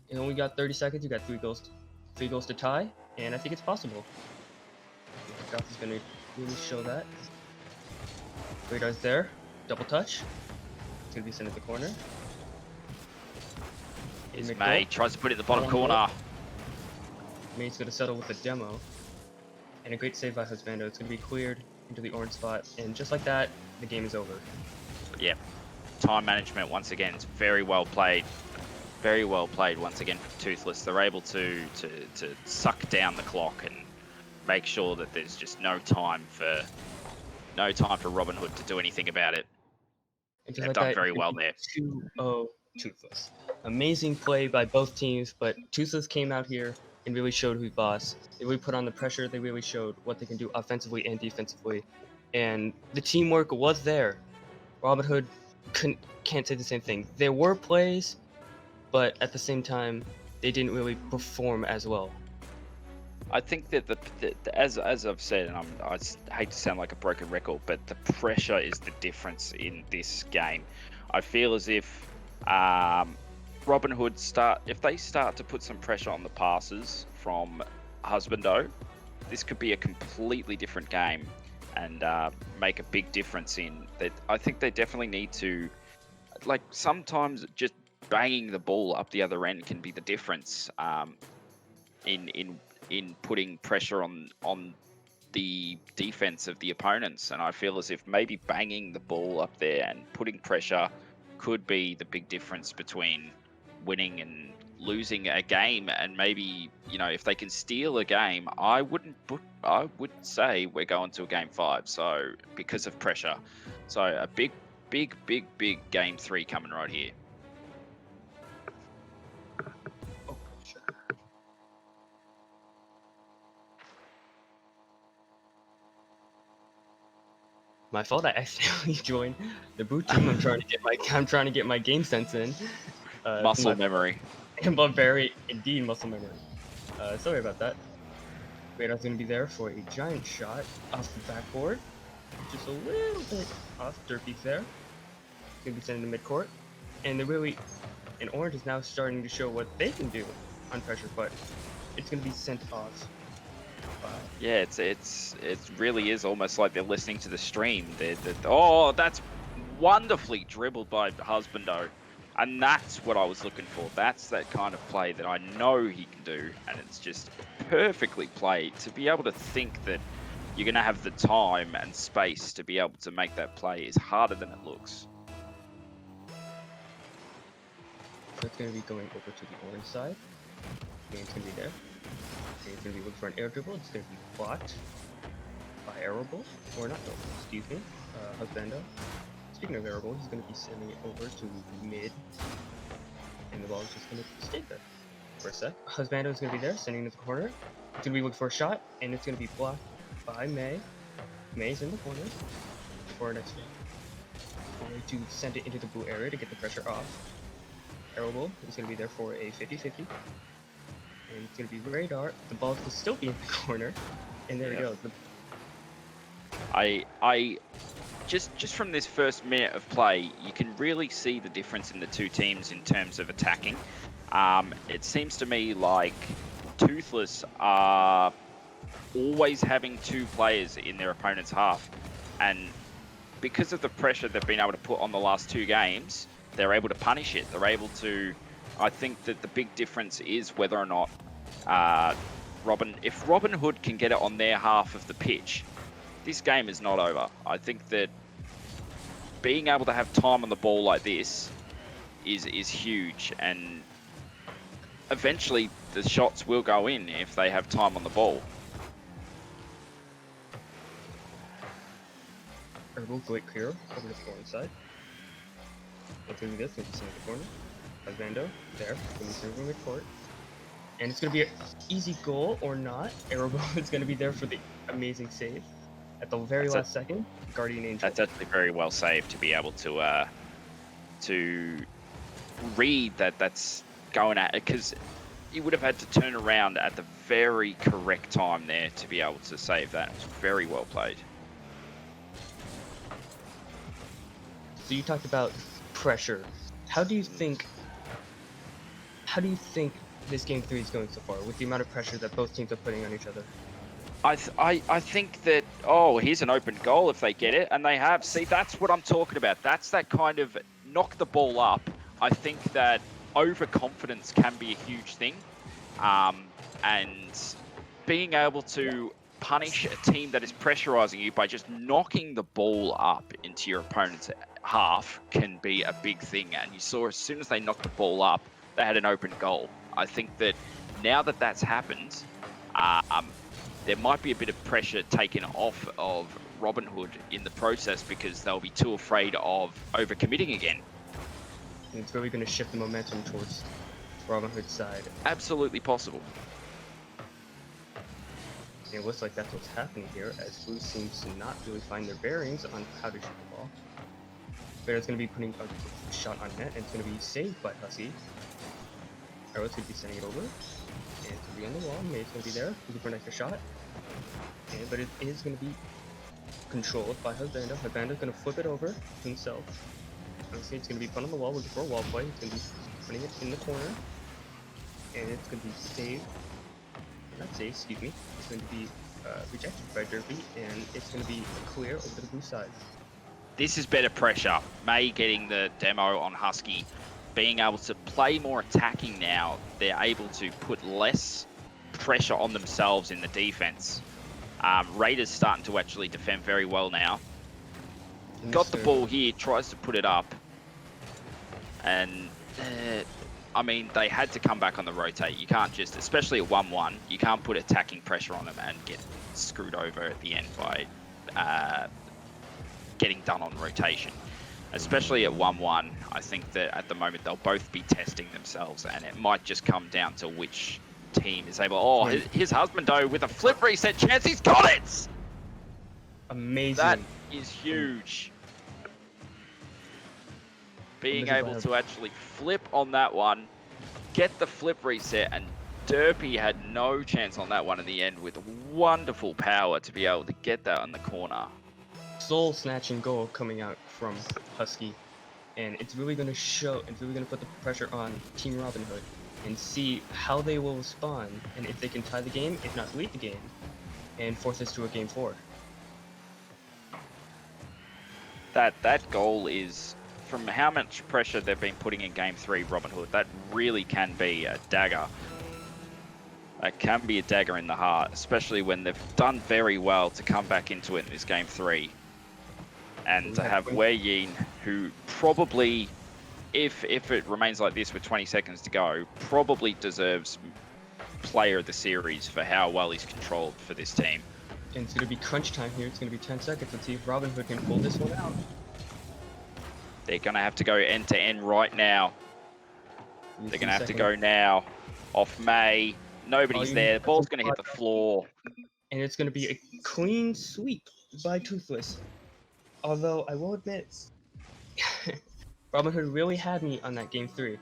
You only got 30 seconds. You got 3 goals to tie, and I think it's possible. Golf is gonna really show that. Radar's there, double touch. It's gonna be sent at the corner. Is May tries to put it in the bottom corner. May's gonna settle with a demo, and a great save by Husbando. It's gonna be cleared into the orange spot, and just like that, the game is over. Yep. Time management once again. It's very well played. Very well played once again from Toothless. They're able to suck down the clock and make sure that there's just no time for Robin Hood to do anything about it. They've Like done very well there. 2-0 Toothless. Amazing play by both teams, but Toothless came out here and really showed who's boss. They really put on the pressure. They really showed what they can do offensively and defensively, and the teamwork was there. Robin Hood can't say the same thing. There were plays, but at the same time, they didn't really perform as well. I think that as I've said, and I hate to sound like a broken record, but the pressure is the difference in this game. I feel as if Robin Hood if they start to put some pressure on the passes from Husbando, this could be a completely different game and make a big difference in that. I think they definitely need to, like, sometimes just banging the ball up the other end can be the difference in putting pressure on the defense of the opponents. And I feel as if maybe banging the ball up there and putting pressure could be the big difference between winning and losing a game. And maybe, if they can steal a game, I would say we're going to a game 5. So because of pressure, so a big game 3 coming right here. My fault. I accidentally joined the boot team. I'm trying to get my game sense in. Muscle memory. But very indeed muscle memory. Sorry about that. Radar's gonna be there for a giant shot off the backboard, just a little bit off. Derpy's there. Gonna be sent into midcourt, and Orange is now starting to show what they can do on pressure, but it's gonna be sent off. Yeah, it really is almost like they're listening to the stream. Oh, that's wonderfully dribbled by Husbando, and that's what I was looking for. That's that kind of play that I know he can do, and it's just perfectly played. To be able to think that you're going to have the time and space to be able to make that play is harder than it looks. So it's going to be going over to the orange side. Game's going to be there. It's going to be looking for an air dribble. It's going to be blocked by Arable, or not Arable, excuse me, Husbando. Speaking of Arable, he's going to be sending it over to mid, and the ball is just going to stay there for a sec. Husbando is going to be there, sending it to the corner. It's going to be looking for a shot, and it's going to be blocked by May. May's in the corner for an extra. Going to send it into the blue area to get the pressure off. Arable is going to be there for a 50-50. And it's going to be Radar. The ball can still be in the corner. And there we go. I just from this first minute of play, you can really see the difference in the two teams in terms of attacking. It seems to me like Toothless are always having 2 players in their opponent's half, and because of the pressure they've been able to put on the last 2 games, they're able to punish it. They're able to. I think that the big difference is whether or not if Robin Hood can get it on their half of the pitch, this game is not over. I think that being able to have time on the ball like this is huge, and eventually the shots will go in if they have time on the ball. Herbal Great clear over the foreign side. It's gonna be this, it's in the corner. Vando there, gonna be serving the court. And it's gonna be an easy goal or not. Arrow is gonna be there for the amazing save. At the very last second, Guardian Angel. That's actually very well saved to be able to read that's going at it, because you would have had to turn around at the very correct time there to be able to save that. It was very well played. So you talked about pressure. How do you think this game 3 is going so far with the amount of pressure that both teams are putting on each other? I think that, here's an open goal if they get it, and they have. See, that's what I'm talking about. That's that kind of knock the ball up. I think that overconfidence can be a huge thing, and being able to punish a team that is pressurizing you by just knocking the ball up into your opponent's half can be a big thing. And you saw as soon as they knocked the ball up, they had an open goal. I think that now that that's happened, there might be a bit of pressure taken off of Robin Hood in the process, because they'll be too afraid of overcommitting again. And it's really going to shift the momentum towards Robin Hood's side. Absolutely possible. And it looks like that's what's happening here, as Blue seems to not really find their bearings on how to shoot the ball. Bear's going to be putting a shot on net, and it's going to be saved by Husky. Arrow's going to be sending it over. And it's going to be on the wall. May's going to be there. Looking for an extra shot. But it is going to be controlled by Husbando. Husbando's going to flip it over to himself. Honestly, it's going to be fun on the wall, looking for a wall play. It's going to be putting it in the corner. And it's going to be saved. Not saved, excuse me. It's going to be rejected by Derby, and it's going to be clear over to the blue side. This is better pressure. May getting the demo on Husky, being able to play more attacking now. They're able to put less pressure on themselves in the defense. Raiders starting to actually defend very well now. Got the ball here, tries to put it up. And, I mean, they had to come back on the rotate. You can't just, especially at 1-1, you can't put attacking pressure on them and get screwed over at the end by getting done on rotation. Especially at 1-1, I think that at the moment they'll both be testing themselves, and it might just come down to which team is able. His Husbando with a flip reset chance, he's got it! Amazing. That is huge. Being able to actually flip on that one, get the flip reset, and Derpy had no chance on that one in the end with wonderful power to be able to get that on the corner. Soul snatching goal coming out from Husky, and it's really going to put the pressure on Team Robin Hood and see how they will respond, and if they can tie the game, if not lead the game, and force us to a game 4. That goal is, from how much pressure they've been putting in game 3, Robin Hood, that really can be a dagger. That can be a dagger in the heart, especially when they've done very well to come back into it in this game 3. And to have Wei Yin, who probably, if it remains like this with 20 seconds to go, probably deserves player of the series for how well he's controlled for this team. And it's going to be crunch time here. It's going to be 10 seconds. Let's see if Robin Hood can pull this one out. They're going to have to go end to end right now. They're going to have to go now. Off May. Nobody's there. The ball's going to hit the floor. And it's going to be a clean sweep by Toothless. Although, I will admit, Robin Hood really had me on that game 3.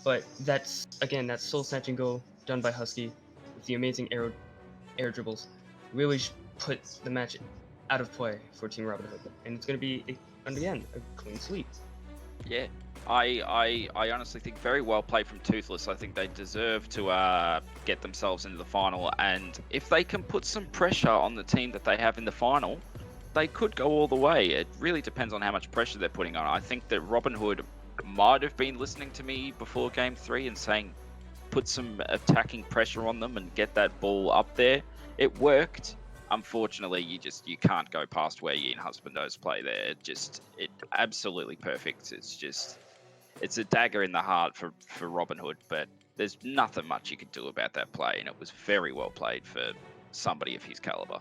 But that's, again, that soul-snatching goal done by Husky with the amazing air dribbles really put the match out of play for Team Robin Hood. And it's going to be, again, a clean sweep. Yeah. I honestly think very well played from Toothless. I think they deserve to get themselves into the final, and if they can put some pressure on the team that they have in the final, they could go all the way. It really depends on how much pressure they're putting on. I think that Robin Hood might have been listening to me before Game 3 and saying, put some attacking pressure on them and get that ball up there. It worked. Unfortunately, you can't go past where Ian Husbando's play there. It absolutely perfect. It's a dagger in the heart for Robin Hood, but there's nothing much you could do about that play, and it was very well played for somebody of his caliber.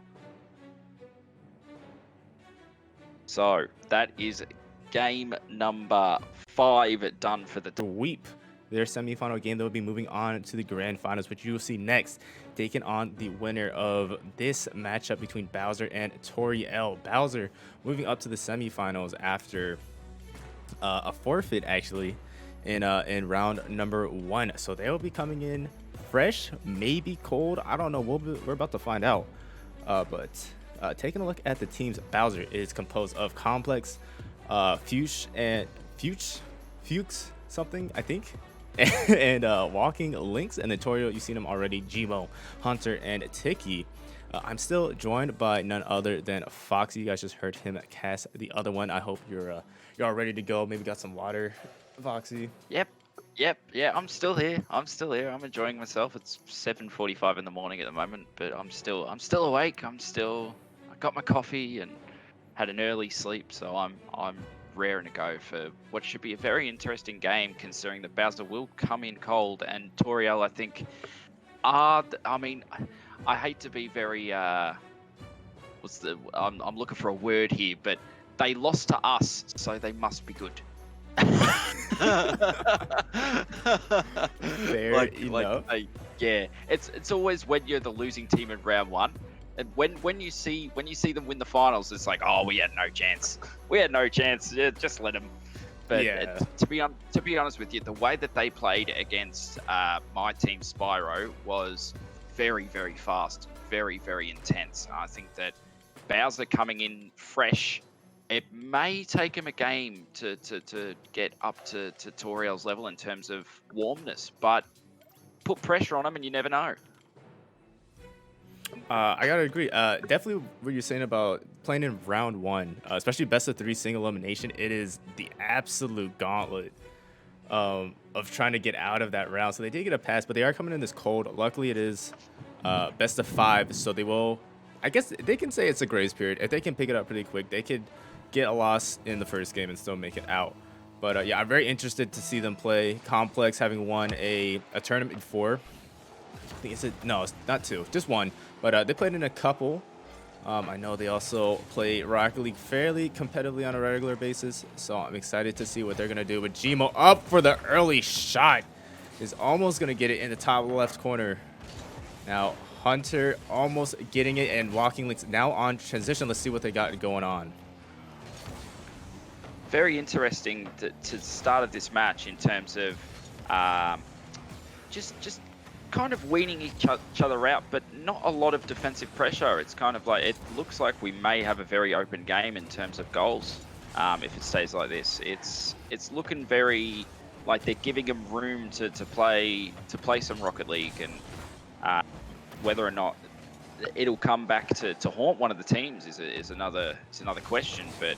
So that is game number 5 done for the Sweep their semifinal game. They'll be moving on to the grand finals, which you will see next, taking on the winner of this matchup between Bowser and Toriel. Bowser moving up to the semifinals after a forfeit, actually, in round number 1. So they will be coming in fresh, maybe cold. I don't know. We're about to find out. But taking a look at the teams, Bowser is composed of Complex, Fuchs, something, I think, and Walking Lynx, and then Toriel, you've seen him already, Gmo, Hunter, and Tiki. I'm still joined by none other than Foxy. You guys just heard him cast the other one. I hope you're all ready to go. Maybe got some water, Foxy. Yep. Yeah, I'm still here. I'm enjoying myself. It's 7:45 in the morning at the moment, but I'm still awake. I got my coffee and had an early sleep, so I'm raring to go for what should be a very interesting game, considering that Bowser will come in cold and Toriel, I think, I hate to be very I'm looking for a word here, but they lost to us, so they must be good. Fair enough. Yeah, it's always when you're the losing team in round 1, and when you see them win the finals, it's like, oh, we had no chance. Yeah, just let them. But Yeah. To be honest with you, the way that they played against my team Spyro was very, very fast, very, very intense. I think that Bowser coming in fresh, it may take him a game to get up to Toriel's level in terms of warmness, but put pressure on him and you never know. I gotta agree. Definitely what you're saying about playing in round 1, especially best of 3 single elimination. It is the absolute gauntlet of trying to get out of that round. So they did get a pass, but they are coming in this cold. Luckily, it is best of 5, so they will. I guess they can say it's a grace period. If they can pick it up pretty quick, they could get a loss in the first game and still make it out. But yeah, I'm very interested to see them play. Complex, having won a tournament before. I think no, it's not 2, just 1. But they played in a couple. I know they also play Rocket League fairly competitively on a regular basis, so I'm excited to see what they're gonna do. But Gmo up for the early shot, is almost gonna get it in the top left corner. Now Hunter almost getting it, and Walking Links now on transition. Let's see what they got going on. Very interesting to start of this match in terms of just kind of weaning each other out, but not a lot of defensive pressure. It's kind of like, it looks like we may have a very open game in terms of goals if it stays like this. It's looking very like they're giving them room to play some Rocket League, and whether or not it'll come back to haunt one of the teams is another question. But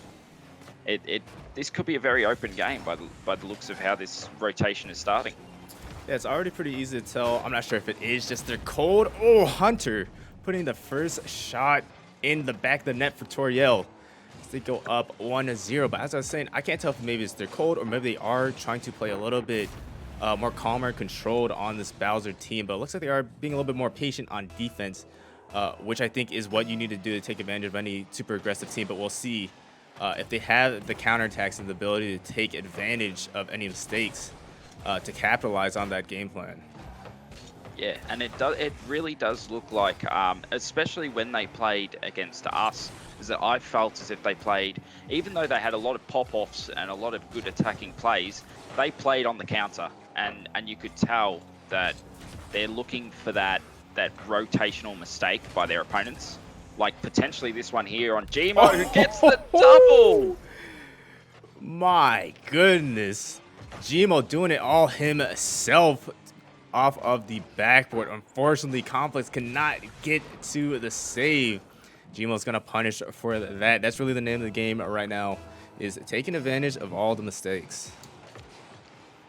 this could be a very open game by the looks of how this rotation is starting. Yeah, it's already pretty easy to tell. I'm not sure if it is just they're cold. Oh, Hunter putting the first shot in the back of the net for Toriel. They go up 1-0. But as I was saying, I can't tell if maybe it's they're cold or maybe they are trying to play a little bit more calmer, controlled on this Bowser team. But it looks like they are being a little bit more patient on defense, which I think is what you need to do to take advantage of any super aggressive team. But we'll see if they have the counterattacks and the ability to take advantage of any mistakes to capitalize on that game plan. Yeah, and it really does look like, especially when they played against us, is that I felt as if they played, even though they had a lot of pop-offs and a lot of good attacking plays, they played on the counter, and you could tell that they're looking for that rotational mistake by their opponents, like potentially this one here on Gmo, who gets the double. My goodness. Gmo doing it all himself off of the backboard. Unfortunately, Complex cannot get to the save. Gmo's gonna punish for that. That's really the name of the game right now, is taking advantage of all the mistakes.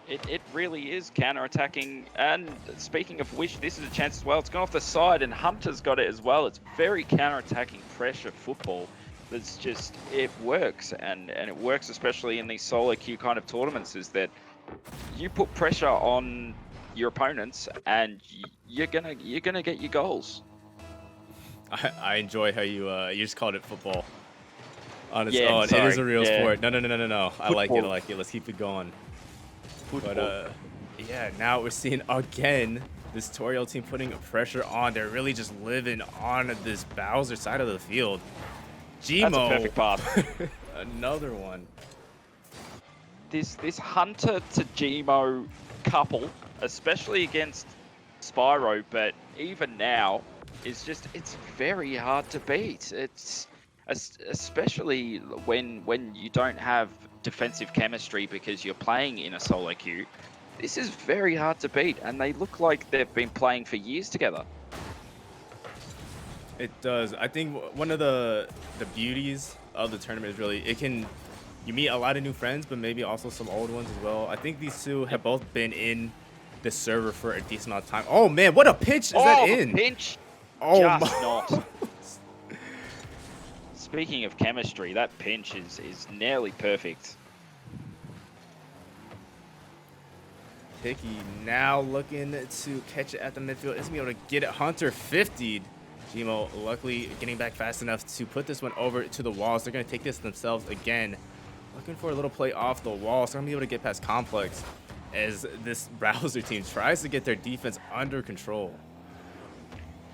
It really is counter-attacking, and speaking of which, this is a chance as well. It's gone off the side, and Hunter's got it as well. It's very counter-attacking pressure football. That's just, it works, and it works especially in these solo queue kind of tournaments, is that you put pressure on your opponents, and you're gonna get your goals. I enjoy how you just called it football. On its Yeah, own, it is sorry. a real Yeah. sport. No. I like it. I Football. like it. Let's keep it going. Football. But yeah, now we're seeing again this Toriel team putting pressure on. They're really just living on this Bowser side of the field. Gmo, That's a perfect pass. another one. This Hunter to Gmo couple, especially against Spyro, but even now, is just, it's very hard to beat. It's especially when you don't have defensive chemistry because you're playing in a solo queue. This is very hard to beat, and they look like they've been playing for years together. It does. I think one of the beauties of the tournament is really you meet a lot of new friends, but maybe also some old ones as well. I think these two have both been in the server for a decent amount of time. Oh man, what a pitch is that in? Pinch! Oh Just my. not. Speaking of chemistry, that pinch is nearly perfect. Hickey now looking to catch it at the midfield. Isn't able to get it. Hunter 50'd. Gmo luckily getting back fast enough to put this one over to the walls. They're going to take this themselves again. Looking for a little play off the wall. So they're going to be able to get past Complex as this Browser team tries to get their defense under control.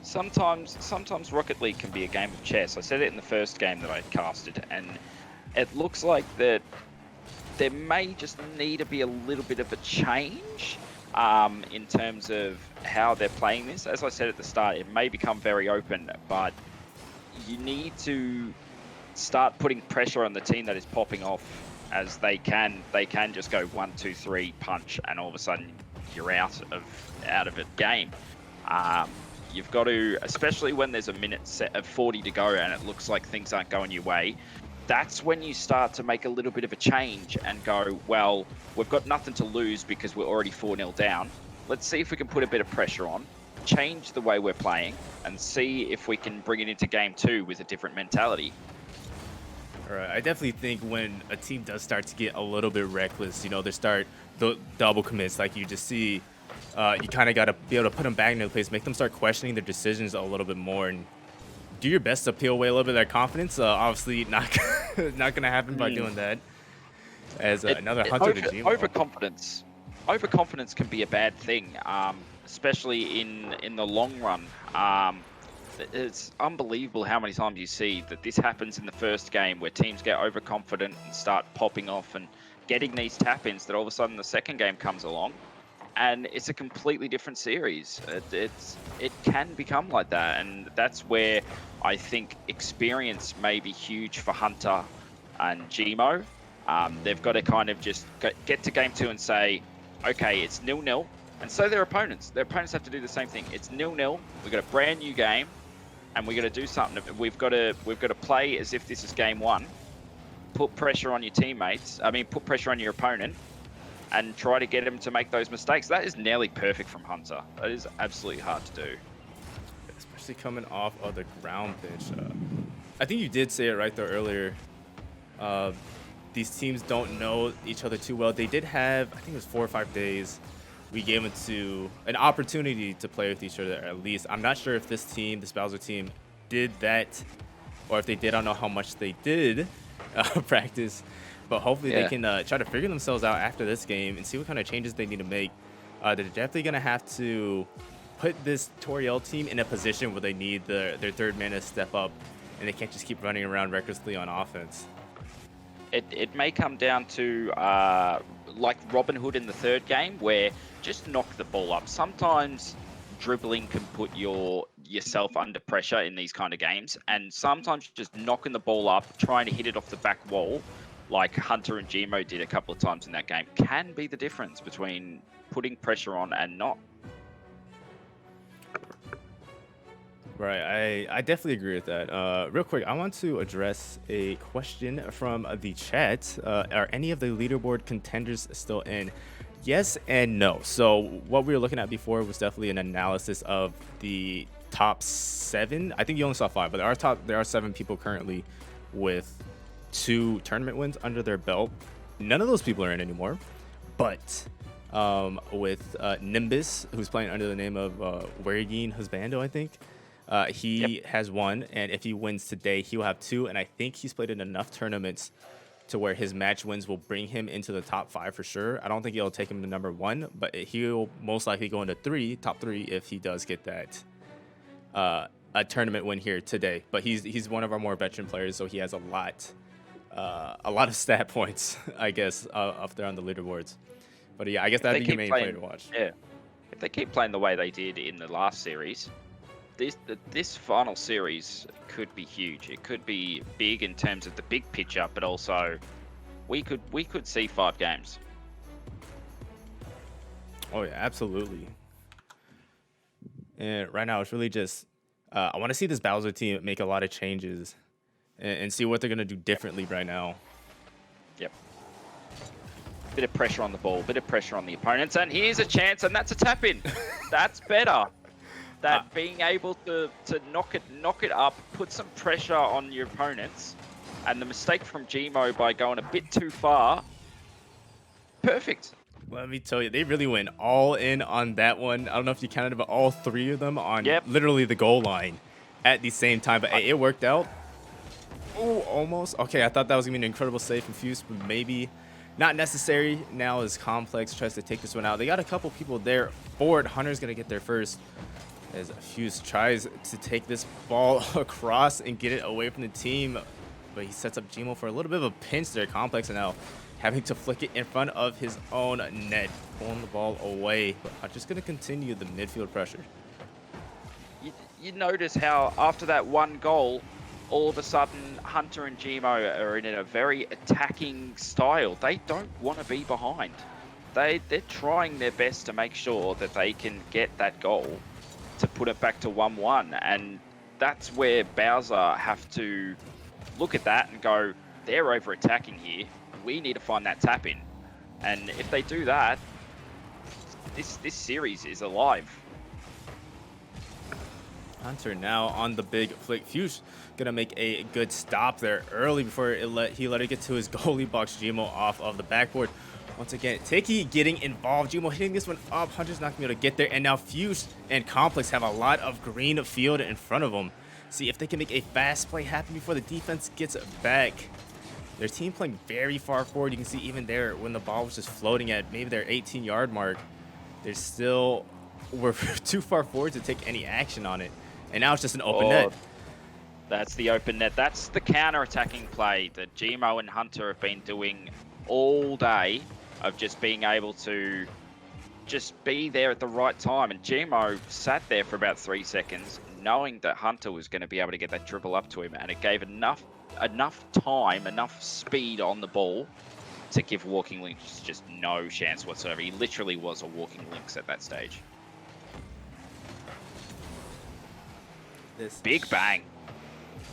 Sometimes Rocket League can be a game of chess. I said it in the first game that I casted, and it looks like that there may just need to be a little bit of a change in terms of how they're playing this. As I said at the start, it may become very open, but you need to start putting pressure on the team that is popping off, as they can just go 1, 2, 3 punch, and all of a sudden you're out of a game. You've got to, especially when there's a minute set of 40 to go and it looks like things aren't going your way, that's when you start to make a little bit of a change and go, well, we've got nothing to lose because we're already 4-0 down. Let's see if we can put a bit of pressure on, change the way we're playing, and see if we can bring it into game 2 with a different mentality. All right, I definitely think when a team does start to get a little bit reckless, they start the double commits like you just see. You kind of got to be able to put them back into place, make them start questioning their decisions a little bit more, and do your best to peel away a little bit of their confidence. Obviously, not going to happen by doing that. As another Hunter to Gmo. Overconfidence can be a bad thing, especially in the long run. It's unbelievable how many times you see that this happens in the first game, where teams get overconfident and start popping off and getting these tap-ins, that all of a sudden the second game comes along and it's a completely different series. It can become like that, and that's where I think experience may be huge for Hunter and Gmo. They've got to kind of just get to game 2 and say, okay, it's 0-0, and so their opponents have to do the same thing. It's 0-0. We've got a brand new game, and we've got to do something. We've got to play as if this is game 1. Put pressure on your teammates. Put pressure on your opponent, and try to get him to make those mistakes. That is nearly perfect from Hunter. That is absolutely hard to do. Especially coming off of the ground pitch. I think you did say it right there earlier. These teams don't know each other too well. They did have, I think it was 4 or 5 days, we gave them an opportunity to play with each other at least. I'm not sure if this Bowser team did that, or if they did. I don't know how much they did practice. But hopefully they can try to figure themselves out after this game and see what kind of changes they need to make. They're definitely going to have to put this Toriel team in a position where they need their third man to step up, and they can't just keep running around recklessly on offense. It may come down to like Robin Hood in the third game, where just knock the ball up. Sometimes dribbling can put yourself under pressure in these kind of games, and sometimes just knocking the ball up, trying to hit it off the back wall, like Hunter and Gmo did a couple of times in that game, can be the difference between putting pressure on and not. Right, I definitely agree with that. Real quick, I want to address a question from the chat. Are any of the leaderboard contenders still in? Yes and no. So what we were looking at before was definitely an analysis of the top 7. I think you only saw 5, but there are 7 people currently with 2 tournament wins under their belt. None of those people are in anymore, but with Nimbus, who's playing under the name of Wargin Husbando, I think. He has 1, and if he wins today, he will have 2, and I think he's played in enough tournaments to where his match wins will bring him into the top 5 for sure. I don't think it'll take him to number 1, but he'll most likely go into top 3 if he does get that a tournament win here today. But he's one of our more veteran players, so he has a lot of stat points, I guess, up there on the leaderboards. But yeah, I guess that'd be your main player to watch. Yeah, if they keep playing the way they did in the last series, this final series could be huge. It could be big in terms of the big picture, but also we could see 5 games. Oh yeah, absolutely. And right now it's really just I want to see this Bowser team make a lot of changes and see what they're gonna do differently right now. Yep. Bit of pressure on the ball, bit of pressure on the opponents, and here's a chance, and that's a tap in. That's better. That being able to knock it up, put some pressure on your opponents, and the mistake from Gmo by going a bit too far, perfect. Let me tell you, they really went all in on that one. I don't know if you counted, but all 3 of them on literally the goal line at the same time. But it worked out. Oh, almost. Okay, I thought that was going to be an incredible save from Fuse, but maybe not necessary. Now as Complex tries to take this one out. They got a couple people there forward. Hunter's going to get there first. As Fuse tries to take this ball across and get it away from the team, but he sets up Gmo for a little bit of a pinch there. Complex and now having to flick it in front of his own net, pulling the ball away. But I'm just going to continue the midfield pressure. You notice how after that 1 goal, all of a sudden Hunter and Gmo are in a very attacking style. They don't want to be behind. They're trying their best to make sure that they can get that goal to put it back to 1-1, and that's where Bowser have to look at that and go, they're over attacking here, we need to find that tap in, and if they do that, this series is alive. Hunter now on the big flick. Fuse gonna make a good stop there early before he let it get to his goalie box. Gmo off of the backboard. Once again, Tiki getting involved. Gmo hitting this one up. Hunter's not going to be able to get there. And now Fuse and Complex have a lot of green field in front of them. See if they can make a fast play happen before the defense gets back. Their team playing very far forward. You can see even there when the ball was just floating at maybe their 18-yard mark. We're too far forward to take any action on it. And now it's just an open net. That's the open net. That's the counter-attacking play that Gmo and Hunter have been doing all day, of just being able to just be there at the right time. And Gmo sat there for about 3 seconds knowing that Hunter was going to be able to get that dribble up to him, and it gave enough time, enough speed on the ball to give Walking Lynx just no chance whatsoever. He literally was a Walking Lynx at that stage. This big bang.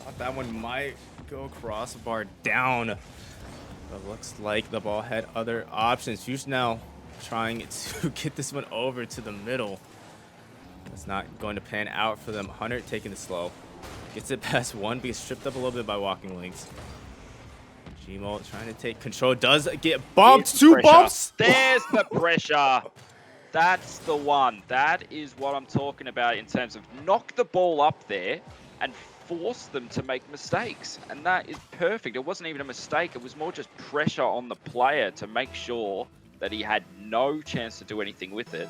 Thought that one might go crossbar down. But looks like the ball had other options. Fuse now trying to get this one over to the middle. It's not going to pan out for them. Hunter taking it slow. Gets it past 1, but gets tripped up a little bit by Walking Lynx. Gmo trying to take control. Does get bumped. 2 bumps. There's the pressure. That's the one. That is what I'm talking about in terms of knock the ball up there and force them to make mistakes, and that is perfect. It wasn't even a mistake, it was more just pressure on the player to make sure that he had no chance to do anything with it,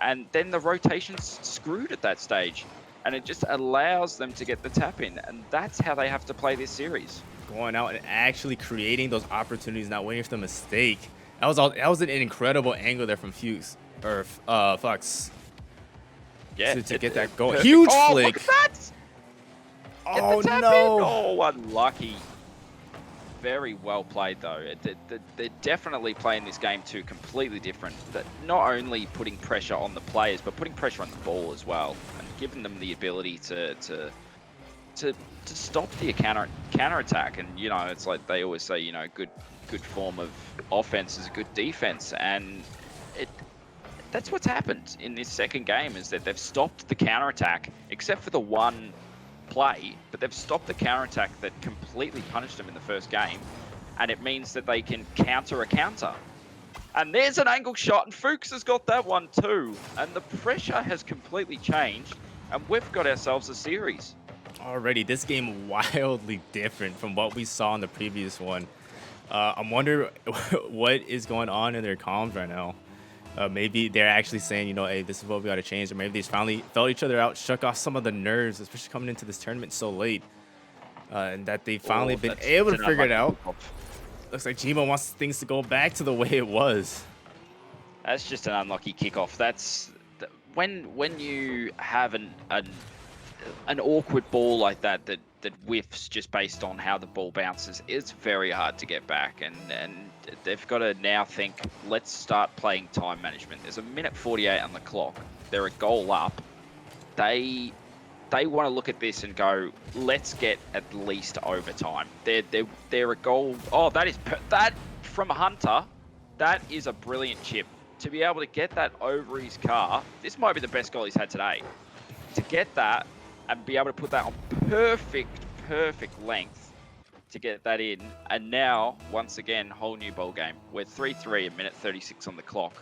and then the rotation's screwed at that stage, and it just allows them to get the tap in, and that's how they have to play this series. Going out and actually creating those opportunities, not waiting for the mistake. That was an incredible angle there from Fuse, or Fox. Yeah, to get that goal. Huge flick. Look at that! Oh no! Oh, unlucky. very well played, though. They're definitely playing this game too completely different. That not only putting pressure on the players, but putting pressure on the ball as well, and giving them the ability to stop the counter attack. And you know, it's like they always say, you know, good form of offense is a good defense, and that's what's happened in this second game, is that they've stopped the counter attack, except for the one play, but they've stopped the counter attack that completely punished them in the first game, and it means that they can counter a counter. And there's an angle shot, and Fuchs has got that one too, and the pressure has completely changed, and we've got ourselves a series. Already, this game wildly different from what we saw in the previous one. I'm wondering what is going on in their comms right now. Maybe they're actually saying, you know, hey, this is what we got to change. Or maybe they just finally felt each other out, shook off some of the nerves, especially coming into this tournament so late. And that they've finally been able to figure it out. Looks like Gmo wants things to go back to the way it was. That's just an unlucky kickoff. That's when you have an awkward ball like that whiffs just based on how the ball bounces, it's very hard to get back, and they've got to now think, let's start playing time management. There's a minute 48 on the clock. They're a goal up. They want to look at this and go, let's get at least overtime. They're a goal. Oh, that from Hunter. That is a brilliant chip. To be able to get that over his car, this might be the best goal he's had today. To get that and be able to put that on perfect length to get that in. And now, once again, whole new ball game. We're 3-3, a minute 36 on the clock.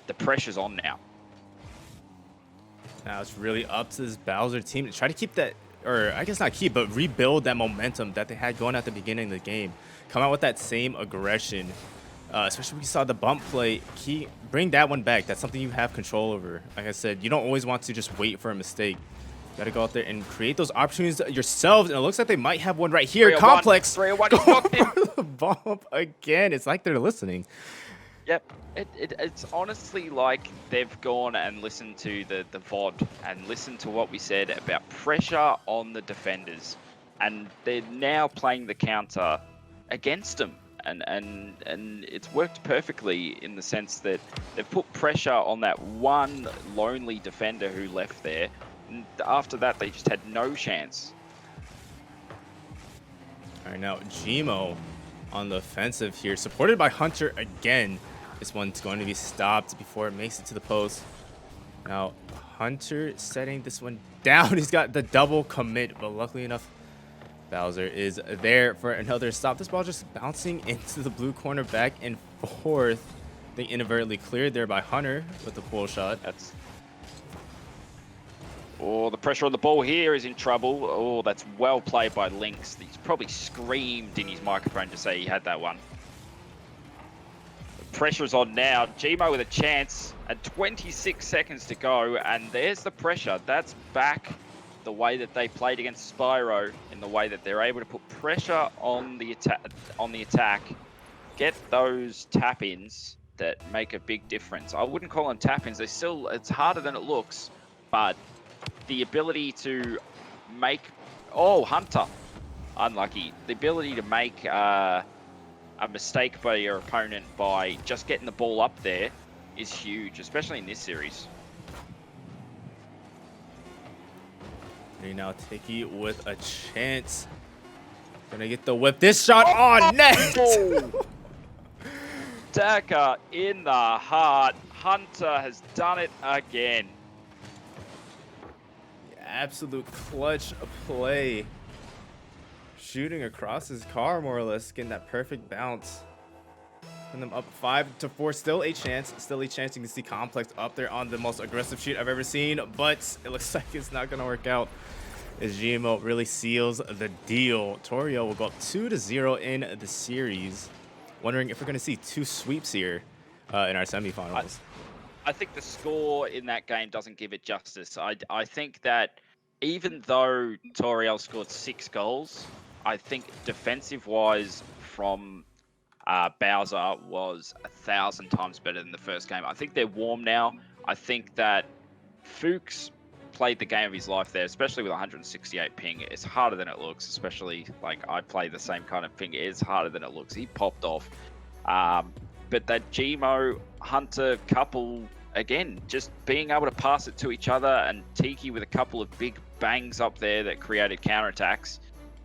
The pressure's on now. Now it's really up to this Bowser team to try to keep that, or I guess not keep, but rebuild that momentum that they had going at the beginning of the game. Come out with that same aggression, especially when you saw the bump play. Bring that one back. That's something you have control over. Like I said, you don't always want to just wait for a mistake. You got to go out there and create those opportunities yourselves, and it looks like they might have one right here. Complex. 3-1, he's knocked in. The bump again. It's like they're listening. Yep, it's honestly like they've gone and listened to the VOD and listened to what we said about pressure on the defenders, and they're now playing the counter against them, and it's worked perfectly in the sense that they've put pressure on that one lonely defender who left there, and after that they just had no chance. All right, now Gmo on the offensive here, supported by Hunter again. This one's going to be stopped before it makes it to the post. Now, Hunter setting this one down. He's got the double commit, but luckily enough, Bowser is there for another stop. This ball just bouncing into the blue corner back and forth. I think inadvertently cleared there by Hunter with the pull shot. Oh, the pressure on the ball here is in trouble. Oh, that's well played by Lynx. He's probably screamed in his microphone to say he had that one. Pressure's on now. Gmo with a chance and 26 seconds to go, and there's the pressure. That's back the way that they played against Spyro, in the way that they're able to put pressure on the attack, get those tap-ins that make a big difference. I wouldn't call them tap-ins. It's harder than it looks, but the ability to make Hunter unlucky. The ability to make a mistake by your opponent by just getting the ball up there is huge, especially in this series. There now, Tiki with a chance. Gonna get the whip. This shot on net. Dagger in the heart. Hunter has done it again. Absolute clutch play. Shooting across his car, more or less, getting that perfect bounce. And them up 5-4, still a chance. You can see Complex up there on the most aggressive shoot I've ever seen, but it looks like it's not gonna work out as GMO really seals the deal. Torio will go up 2-0 in the series. Wondering if we're gonna see 2 sweeps here in our semifinals. I think the score in that game doesn't give it justice. I think that even though Toriel scored 6 goals, I think defensive-wise from Bowser was 1,000 times better than the first game. I think they're warm now. I think that Fuchs played the game of his life there, especially with 168 ping. It's harder than it looks, especially like I play the same kind of ping. It is harder than it looks. He popped off. But that Gmo Hunter couple, again, just being able to pass it to each other, and Tiki with a couple of big bangs up there that created counterattacks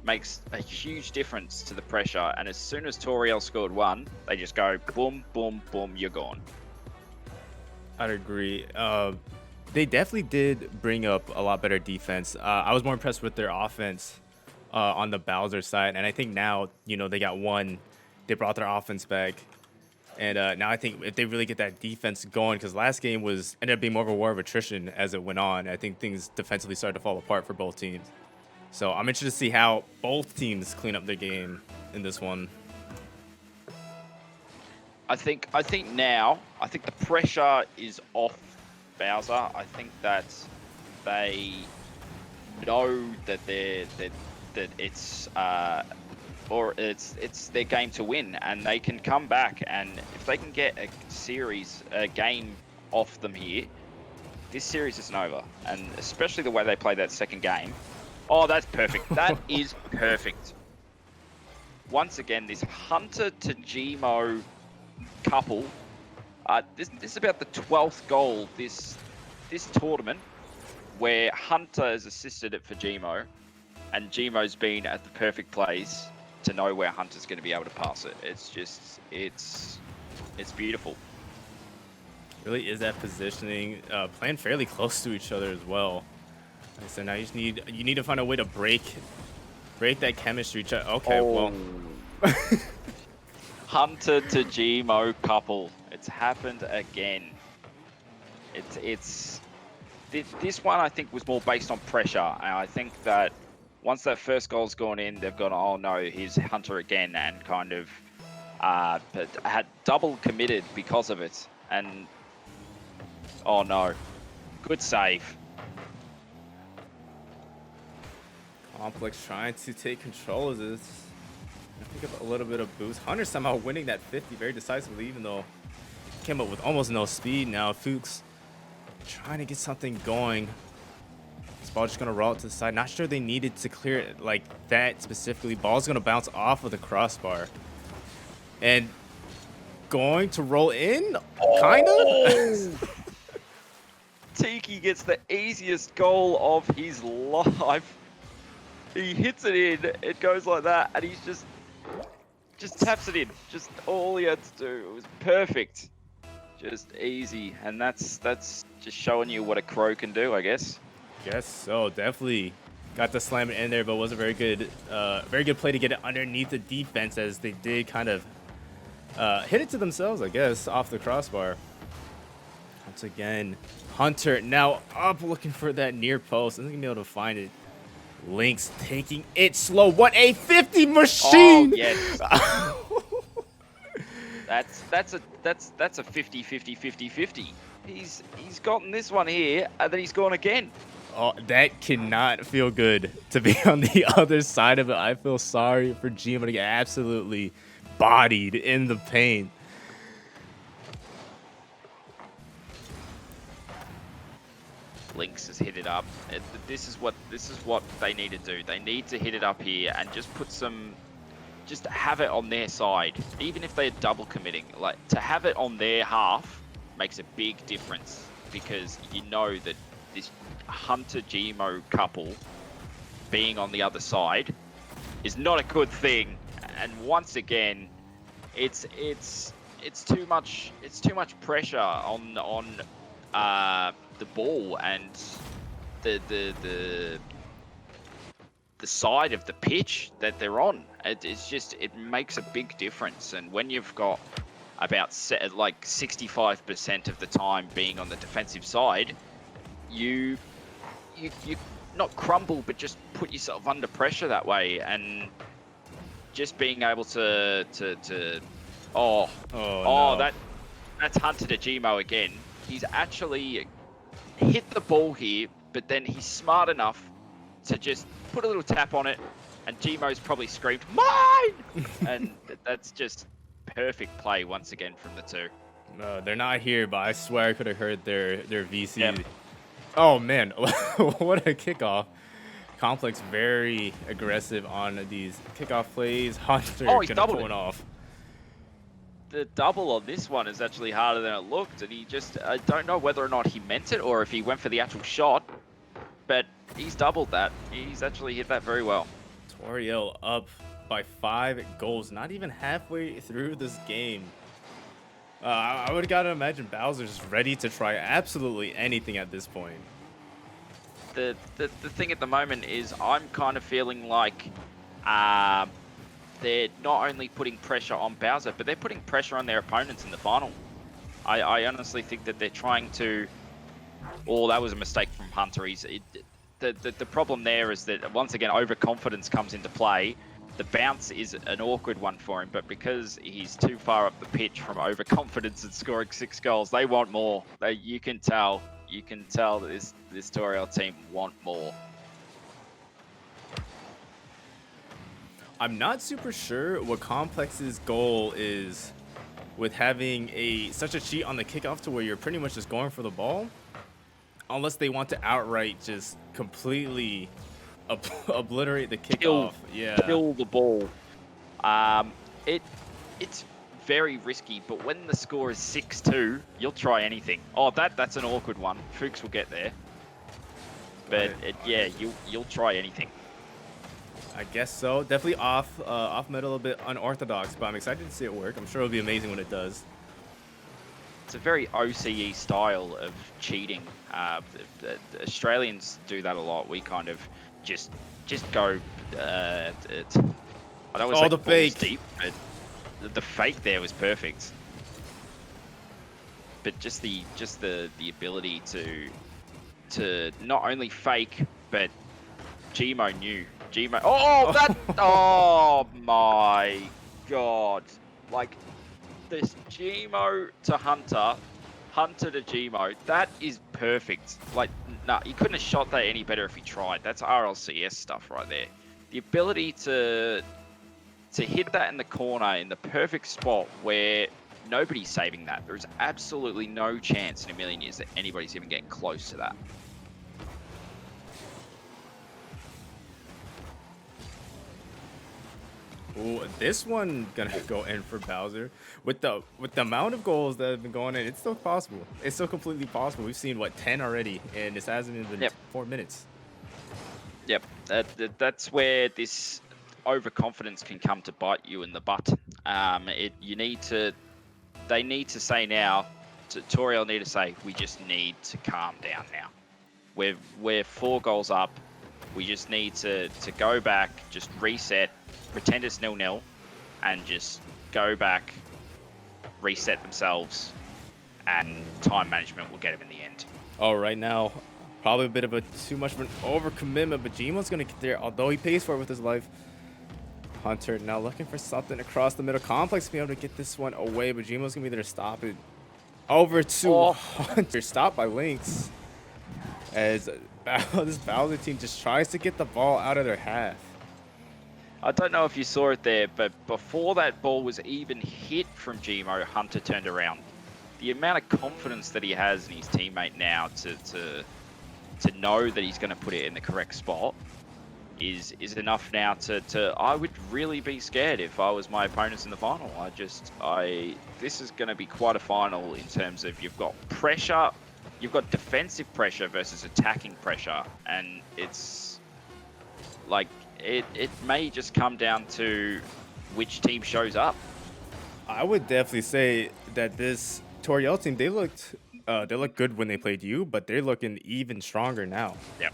makes a huge difference to the pressure. And as soon as Toriel scored one, they just go boom, boom, boom, you're gone. I'd agree. They definitely did bring up a lot better defense. I was more impressed with their offense on the Bowser side, and I think now, they got one. They brought their offense back, and now I think if they really get that defense going, because last game ended up being more of a war of attrition as it went on. I think things defensively started to fall apart for both teams. So I'm interested to see how both teams clean up their game in this one. I think now the pressure is off Bowser. I think that they know that it's their game to win, and they can come back, and if they can get a game off them here, this series isn't over. And especially the way they played that second game. Oh, that's perfect. That is perfect. Once again, this Hunter to Gmo couple. This is about the 12th goal this tournament, where Hunter has assisted it for Gmo, and Gmo's been at the perfect place to know where Hunter's going to be able to pass it. It's beautiful. Really is that positioning, playing fairly close to each other as well. So now you need to find a way to break that chemistry. Okay, well. Hunter to Gmo couple. It's happened again. This one I think was more based on pressure, and I think that once that first goal's gone in, they've gone, oh no, here's Hunter again, and kind of had double committed because of it. And oh no, good save. Complex trying to take control of this. I think a little bit of boost. Hunter somehow winning that 50 very decisively, even though he came up with almost no speed. Now Fuchs trying to get something going. This ball just going to roll it to the side. Not sure they needed to clear it like that specifically. Ball's going to bounce off of the crossbar. And going to roll in, kind of. Tiki gets the easiest goal of his life. He hits it in, it goes like that, and he's just taps it in. Just all he had to do. It was perfect. Just easy. And that's just showing you what a Crow can do, I guess. Yes, so definitely got the slam in there, but was a very good play to get it underneath the defense, as they did kind of hit it to themselves, I guess, off the crossbar. Once again, Hunter now up looking for that near post. Isn't gonna be able to find it. Lynx taking it slow. What a 50 machine! Oh, yes. that's a 50, 50, 50, 50. He's gotten this one here, and then he's gone again. Oh, that cannot feel good to be on the other side of it. I feel sorry for Gmo to get absolutely bodied in the paint. Lynx has hit it up. This is what they need to do. They need to hit it up here and just just have it on their side. Even if they're double committing, like to have it on their half makes a big difference, because you know that this Hunter Gmo couple being on the other side is not a good thing. And once again, it's too much pressure on the ball and the side of the pitch that they're on. It makes a big difference. And when you've got about 65% of the time being on the defensive side, you not crumble, but just put yourself under pressure that way. And just being able to no. That's Hunter to Gmo again. He's actually hit the ball here, but then he's smart enough to just put a little tap on it, and Gmo's probably screamed, "Mine!" And that's just perfect play once again from the two. No, they're not here, but I swear I could have heard their VC. Yep. Oh man, what a kickoff. Complex very aggressive on these kickoff plays. Hunter Oh, he's gonna doubled pull it. it off. The double on this one is actually harder than it looked, and he just, I don't know whether or not he meant it or if he went for the actual shot, but he's doubled that. He's actually hit that very well. Toriel up by 5 goals, not even halfway through this game. I would gotta imagine Bowser's ready to try absolutely anything at this point. The thing at the moment is I'm kind of feeling like they're not only putting pressure on Bowser, but they're putting pressure on their opponents in the final. I honestly think that they're trying to... Oh, that was a mistake from Hunter. The problem there is that, once again, overconfidence comes into play. The bounce is an awkward one for him, but because he's too far up the pitch from overconfidence and scoring 6 goals, they want more. You can tell that this Toriel team want more. I'm not super sure what Complex's goal is with having such a cheat on the kickoff to where you're pretty much just going for the ball, unless they want to outright just completely obliterate the kickoff. Kill the ball. It's very risky, but when the score is 6-2, you'll try anything. Oh, that's an awkward one. Fuchs will get there, but you'll try anything. I guess so. Definitely off middle, a bit unorthodox, but I'm excited to see it work. I'm sure it'll be amazing when it does. It's a very OCE style of cheating. The Australians do that a lot. We kind of just go. I don't want to say the balls fake. deep, but the fake there was perfect. But just the ability to not only fake, but Gmo knew. Gmo. Oh, that! Oh my God! Like this Gmo to Hunter, Hunter to Gmo. That is perfect. Like, nah, he couldn't have shot that any better if he tried. That's RLCS stuff right there. The ability to hit that in the corner in the perfect spot where nobody's saving that. There's absolutely no chance in a million years that anybody's even getting close to that. Ooh, this one gonna go in for Bowser. With the amount of goals that have been going in, it's still possible. It's still completely possible. We've seen 10 already, and this hasn't even been 4 minutes. Yep, that's where this overconfidence can come to bite you in the butt. They need to say now. Toriel need to say, we just need to calm down now. We're 4 goals up. We just need to go back, just reset, pretend it's 0-0, and just go back, reset themselves, and time management will get them in the end. Oh, right now, probably a bit of too much of an overcommitment, but Gmo's gonna get there, although he pays for it with his life. Hunter now looking for something across the middle. Complex to be able to get this one away, but Gmo's gonna be there to stop it. Over to Hunter, stopped by Lynx. As this Bowser team just tries to get the ball out of their half. I don't know if you saw it there, but before that ball was even hit from Gmo, Hunter turned around. The amount of confidence that he has in his teammate now to know that he's going to put it in the correct spot is enough now to I would really be scared if I was my opponents in the final. This is going to be quite a final in terms of you've got pressure. You've got defensive pressure versus attacking pressure, and it's like it may just come down to which team shows up. I would definitely say that this Toriel team, they looked good when they played you, but they're looking even stronger now. Yep.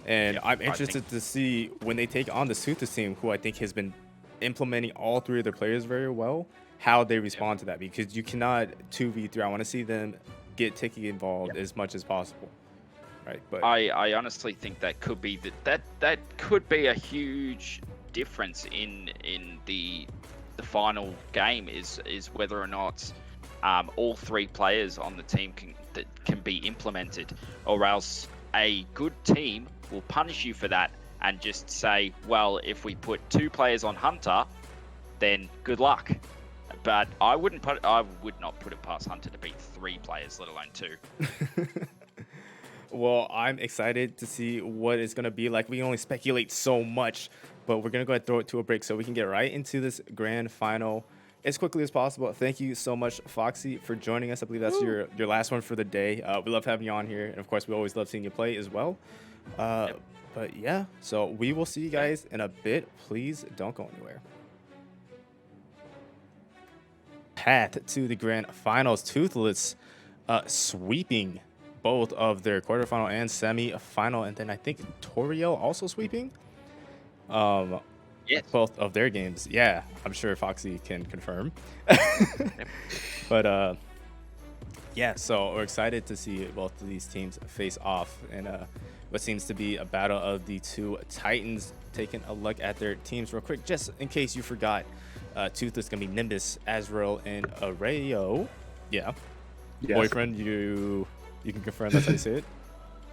And I'm interested to see when they take on the Sutas team, who I think has been implementing all 3 of their players very well, how they respond to that, because you cannot 2v3. I want to see them get Tiki involved as much as possible, right? But I honestly think that could be that could be a huge difference in the final game is whether or not all 3 players on the team can be implemented, or else a good team will punish you for that and just say, well, if we put 2 players on Hunter, then good luck. But I would not put it past Hunter to beat 3 players, let alone 2. Well, I'm excited to see what it's going to be like. We can only speculate so much, but we're going to go ahead and throw it to a break so we can get right into this grand final as quickly as possible. Thank you so much, Foxy, for joining us. I believe that's your last one for the day. We love having you on here. And, of course, we always love seeing you play as well. But, yeah, so we will see you guys in a bit. Please don't go anywhere. Path to the grand finals. Toothless sweeping both of their quarterfinal and semi-final, and then I think Toriel also sweeping Yes. both of their games. Yeah, I'm sure Foxy can confirm. But yeah, so we're excited to see both of these teams face off in what seems to be a battle of the two Titans. Taking a look at their teams real quick, just in case you forgot. Toothless gonna be Nimbus, Azrael, and Arayo. Yeah. Yes. Boyfriend, you can confirm that's how you say it?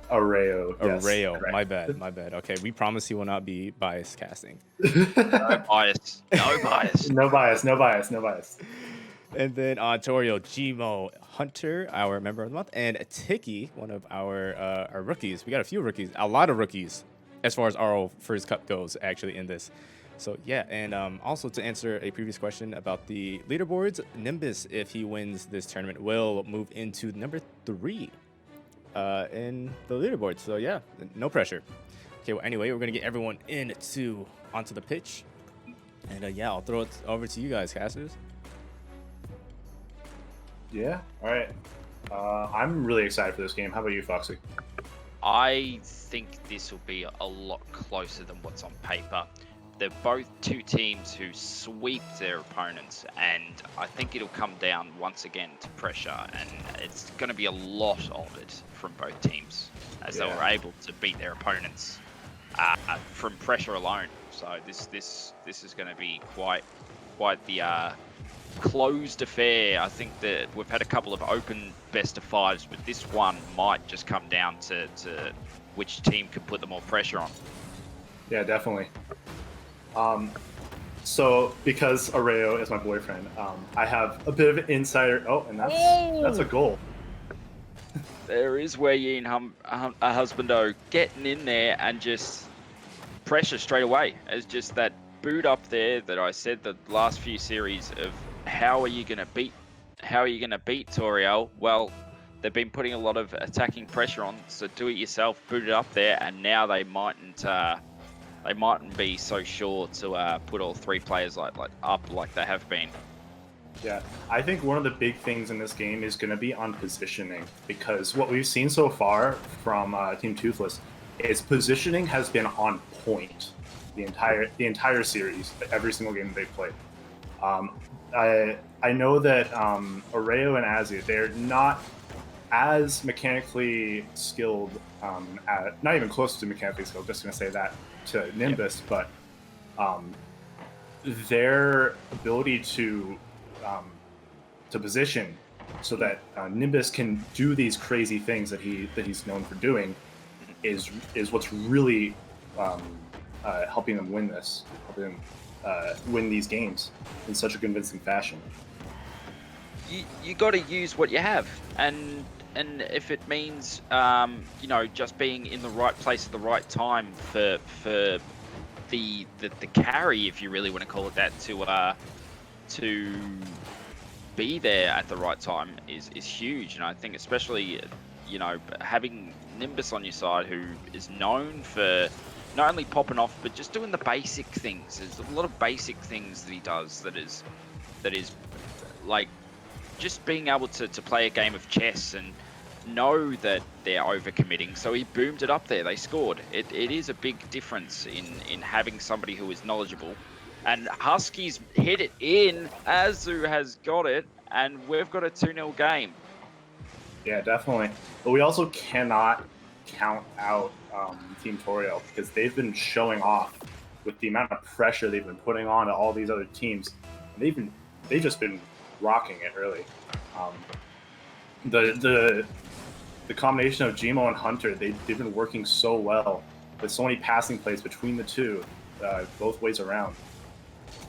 Arayo. Yes, Arayo. correct. My bad. Okay, we promise he will not be bias casting. No bias. No bias. No bias, no bias, no bias. And then Torio, Gmo, Hunter, our member of the month, and Tiki, one of our rookies. We got a lot of rookies as far as RLFurs Cup goes, actually, in this. So, yeah, and also to answer a previous question about the leaderboards, Nimbus, if he wins this tournament, will move into number 3 in the leaderboard. So, yeah, no pressure. Okay, well, anyway, we're going to get everyone onto the pitch. And, yeah, I'll throw it over to you guys, casters. Yeah, all right. I'm really excited for this game. How about you, Foxy? I think this will be a lot closer than what's on paper. They're both two teams who sweep their opponents, and I think it'll come down once again to pressure, and it's going to be a lot of it from both teams, as they were able to beat their opponents from pressure alone. So this is going to be quite the closed affair. I think that we've had a couple of open best of fives, but this one might just come down to which team can put the more pressure on. Yeah, definitely. So because Arayo is my boyfriend, I have a bit of insider. Oh, and that's a goal. There is where you and a husbando getting in there and just pressure straight away. It's just that boot up there that I said the last few series of how are you going to beat Toriel? Well, they've been putting a lot of attacking pressure on, so do it yourself, boot it up there, and now they mightn't be so sure to put all three players like up like they have been. Yeah, I think one of the big things in this game is going to be on positioning, because what we've seen so far from Team Toothless is positioning has been on point the entire series, every single game they've played. I know that Arayo and Azzy, they're not as mechanically skilled, not even close to mechanically skilled, just going to say that to Nimbus, but their ability to position so that Nimbus can do these crazy things that he's known for doing is what's really helping them win win these games in such a convincing fashion. You got to use what you have, and if it means just being in the right place at the right time for the carry, if you really want to call it that, to be there at the right time is huge. And I think especially having Nimbus on your side, who is known for not only popping off but just doing the basic things. There's a lot of basic things that he does that is like just being able to play a game of chess and know that they're overcommitting. So he boomed it up there. They scored. It is a big difference in having somebody who is knowledgeable. And Huskies hit it in. Azu has got it, and we've got a 2-0 game. Yeah, definitely. But we also cannot count out Team Toriel, because they've been showing off with the amount of pressure they've been putting on to all these other teams. They've just been rocking it, really. The combination of Gmo and Hunter, they've been working so well with so many passing plays between the two, both ways around.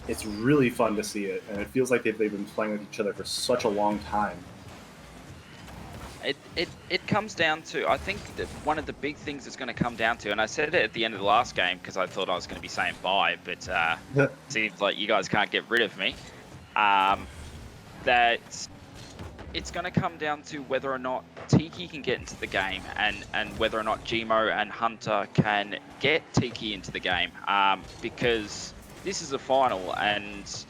It's really fun to see it, and it feels like they've been playing with each other for such a long time. It comes down to, I think that one of the big things it's going to come down to, and I said it at the end of the last game because I thought I was going to be saying bye, but it seems like you guys can't get rid of me. That it's going to come down to whether or not Tiki can get into the game, and whether or not Gmo and Hunter can get Tiki into the game, because this is a final, and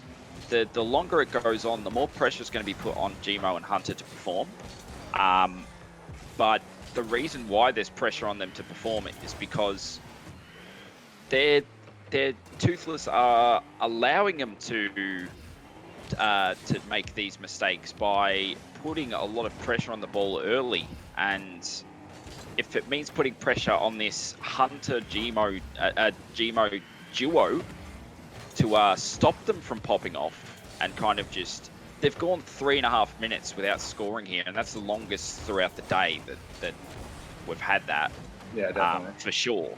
the longer it goes on, the more pressure is going to be put on Gmo and Hunter to perform. But the reason why there's pressure on them to perform is because their Toothless are allowing them to make these mistakes by putting a lot of pressure on the ball early. And if it means putting pressure on this Hunter Gmo duo to stop them from popping off and kind of just, they've gone 3.5 minutes without scoring here, and that's the longest throughout the day that we've had that. Yeah, definitely. For sure.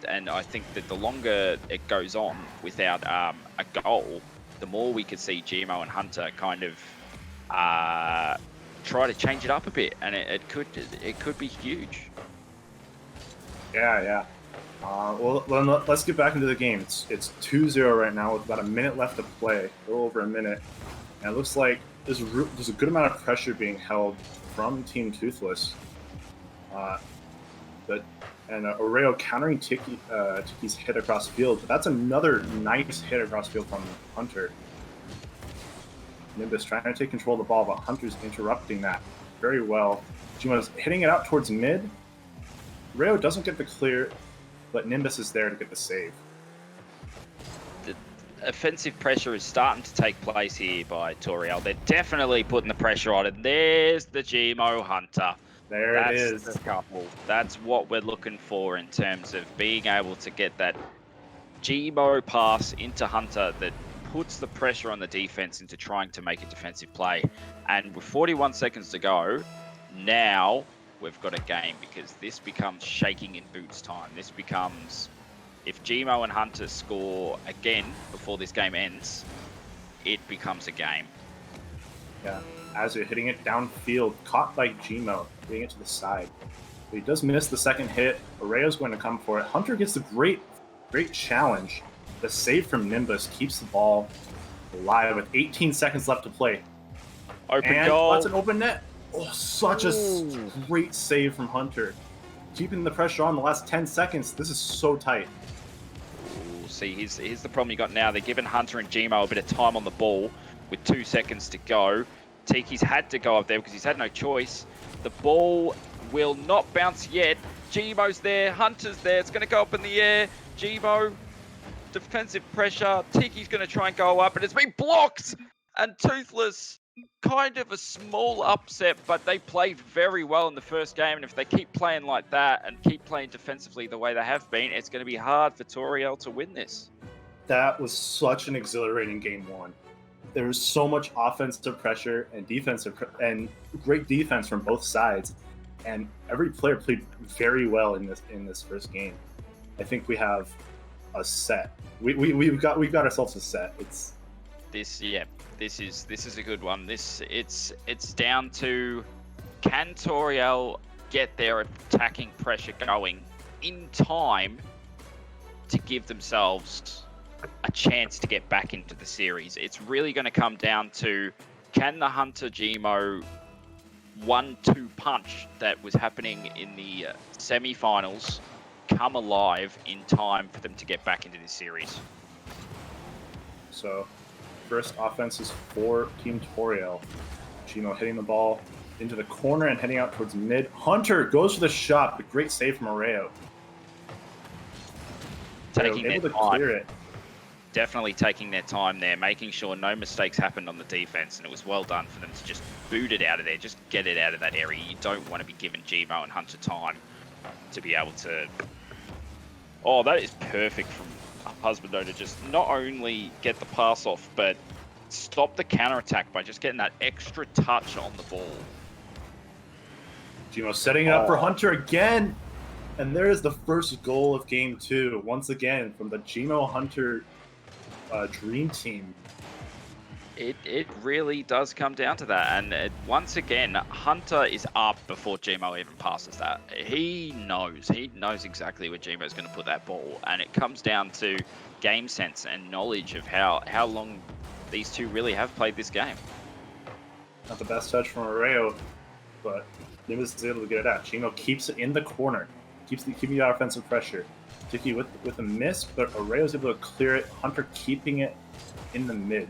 And I think that the longer it goes on without a goal, the more we could see Gmo and Hunter kind of try to change it up a bit, and it could be huge. Yeah. Well, let's get back into the game. It's 2-0 right now with about a minute left to play, a little over a minute. And it looks like there's a good amount of pressure being held from Team Toothless. And Oreo countering Tiki's hit across the field. But that's another nice hit across the field from Hunter. Nimbus trying to take control of the ball, but Hunter's interrupting that very well. Gmo's hitting it out towards mid. Oreo doesn't get the clear, but Nimbus is there to get the save. Offensive pressure is starting to take place here by Toriel. They're definitely putting the pressure on it. There's the Gmo Hunter. It is. The couple. That's what we're looking for in terms of being able to get that Gmo pass into Hunter that puts the pressure on the defense into trying to make a defensive play. And with 41 seconds to go, now we've got a game, because this becomes shaking in boots time. This becomes, if Gmo and Hunter score again before this game ends, it becomes a game. Yeah, as you're hitting it downfield, caught by Gmo, hitting it to the side. But he does miss the second hit. Oreo's going to come for it. Hunter gets a great challenge. The save from Nimbus keeps the ball alive with 18 seconds left to play. Open goal. That's an open net. Oh, such a great save from Hunter. Keeping the pressure on the last 10 seconds. This is so tight. Ooh, see, here's the problem you got now. They're giving Hunter and Gmo a bit of time on the ball with 2 seconds to go. Tiki's had to go up there because he's had no choice. The ball will not bounce yet. Gmo's there. Hunter's there. It's going to go up in the air. Gmo, defensive pressure. Tiki's going to try and go up, and it's been blocked. And Toothless, kind of a small upset, but they played very well in the first game, and if they keep playing like that and keep playing defensively the way they have been, it's going to be hard for Toriel to win this. That was such an exhilarating game one. There was so much offensive pressure and and great defense from both sides, and every player played very well in this first game. I think we have a set. We've got ourselves a set. This is a good one. It's down to, can Toriel get their attacking pressure going in time to give themselves a chance to get back into the series. It's really going to come down to, can the Hunter Gmo 1-2 punch that was happening in the semi-finals come alive in time for them to get back into this series? So, first offense is for Team Toriel. Gmo hitting the ball into the corner and heading out towards mid. Hunter goes for the shot, but great save from Oreo. Taking able their to time. clear it. Definitely taking their time there, making sure no mistakes happened on the defense, and it was well done for them to just boot it out of there, just get it out of that area. You don't want to be giving Gmo and Hunter time to be able to... Oh, that is perfect from Husbando to just not only get the pass off, but stop the counterattack by just getting that extra touch on the ball. Gmo setting it up for Hunter again. And there is the first goal of game two, once again, from the Gmo Hunter Dream Team. It really does come down to that, and once again, Hunter is up before Gmo even passes that. He knows exactly where Gmo is going to put that ball, and it comes down to game sense and knowledge of how long these two really have played this game. Not the best touch from Arreo, but Nimbus is able to get it out. Gmo keeps it in the corner, keeping that offensive pressure. Tiki with a miss, but Arreo's able to clear it. Hunter keeping it in the mid.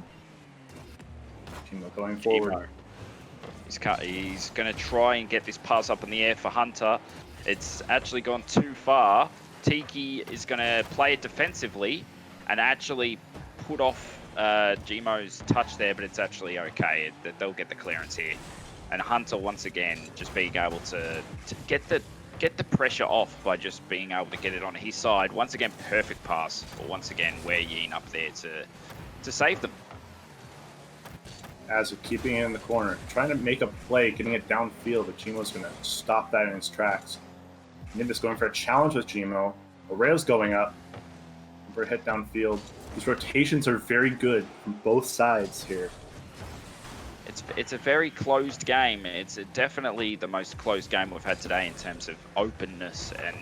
Going forward. He's going to try and get this pass up in the air for Hunter. It's actually gone too far. Tiki is going to play it defensively and actually put off Gmo's touch there, but it's actually okay. They'll get the clearance here. And Hunter, once again, just being able to get the pressure off by just being able to get it on his side. Once again, perfect pass. But once again, we're Yin up there to save them. As we're keeping it in the corner, trying to make a play, getting it downfield, but Gmo's going to stop that in its tracks. Nimbus going for a challenge with Gmo. Arreo's going up. For a hit downfield. These rotations are very good from both sides here. It's a very closed game. It's definitely the most closed game we've had today in terms of openness, and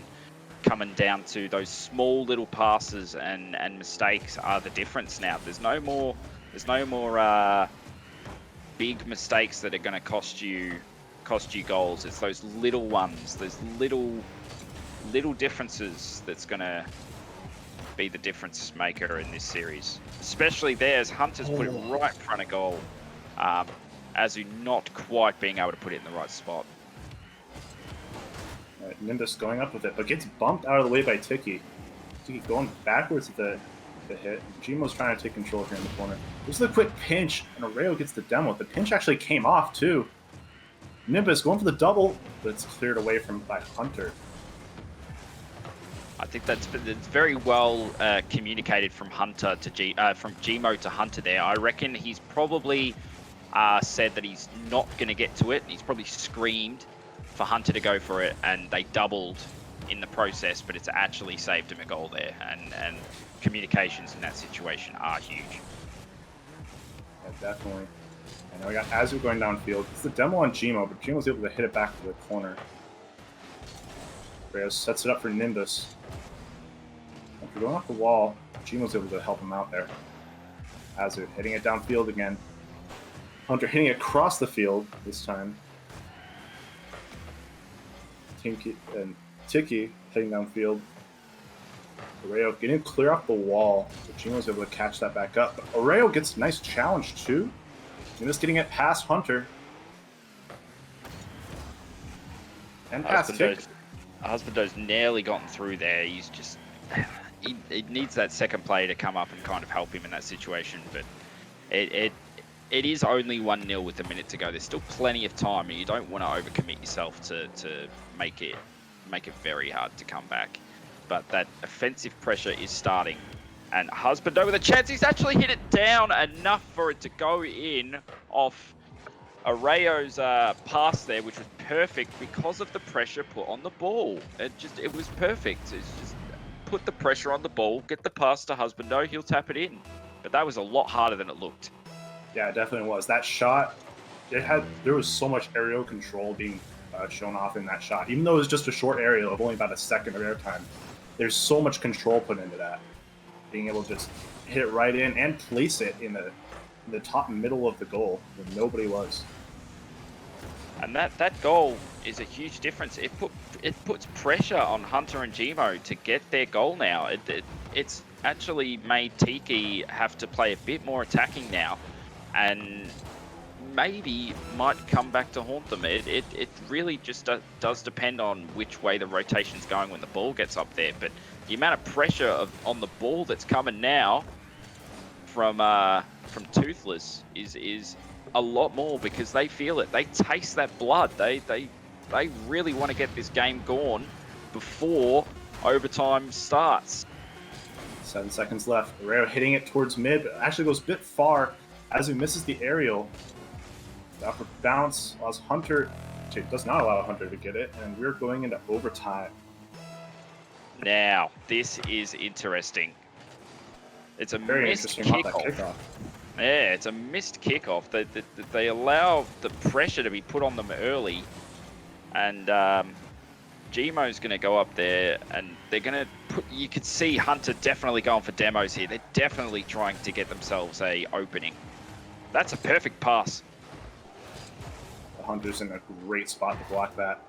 coming down to those small little passes and mistakes are the difference now. There's no more big mistakes that are going to cost you goals. It's those little ones, those little differences that's going to be the difference maker in this series. Especially there, as Hunter's put it right in front of goal. Azu not quite being able to put it in the right spot. Right, Nimbus going up with it, but gets bumped out of the way by Tiki. Tiki going backwards with the hit. Gmo's trying to take control here in the corner. This is a quick pinch, and Arreo gets the demo. The pinch actually came off, too. Nimbus going for the double, but it's cleared away by Hunter. I think it's very well communicated from Hunter to from Gmo to Hunter there. I reckon he's probably said that he's not going to get to it. He's probably screamed for Hunter to go for it, and they doubled in the process, but it's actually saved him a goal there. And communications in that situation are huge. Yeah, definitely. And now we got Azu going downfield. It's the demo on Gmo, but Gmo's able to hit it back to the corner. Reyes sets it up for Nimbus. After going off the wall, Gmo's able to help him out there. Azu hitting it downfield again. Hunter hitting it across the field this time. Tiki hitting downfield. Arreo getting clear off the wall, but Gmo's able to catch that back up. But Arreo gets a nice challenge too. Nimbus getting it past Hunter. And past Tiki. Husbando's nearly gotten through there. He's just... He needs that second player to come up and kind of help him in that situation, but it is only 1-0 with a minute to go. There's still plenty of time, and you don't want to overcommit yourself to make it very hard to come back. But that offensive pressure is starting, and Husbando with a chance. He's actually hit it down enough for it to go in off Arreo's pass there, which was perfect because of the pressure put on the ball. It was perfect. It's just put the pressure on the ball, get the pass to Husbando, he'll tap it in. But that was a lot harder than it looked. Yeah, it definitely was. That shot, there was so much aerial control being shown off in that shot. Even though it was just a short aerial of only about a second of airtime, there's so much control put into that. Being able to just hit it right in and place it in the top middle of the goal where nobody was. And that goal is a huge difference. It puts pressure on Hunter and Gmo to get their goal now. It's actually made Tiki have to play a bit more attacking now, and maybe might come back to haunt them. It really just does depend on which way the rotation's going when the ball gets up there. But the amount of pressure on the ball that's coming now from Toothless is a lot more, because they feel it. They taste that blood. They really want to get this game gone before overtime starts. 7 seconds left. Arreo hitting it towards mid, but actually goes a bit far as he misses the aerial. The upper bounce allows Hunter does not allow Hunter to get it, and we're going into overtime. Now, this is interesting. It's a Very missed interesting. Not that kickoff. kickoff. Yeah, it's a missed kickoff. They allow the pressure to be put on them early, and Gmo's going to go up there, and they're going to put. You could see Hunter definitely going for demos here. They're definitely trying to get themselves a opening. That's a perfect pass. The Hunter's in a great spot to block that.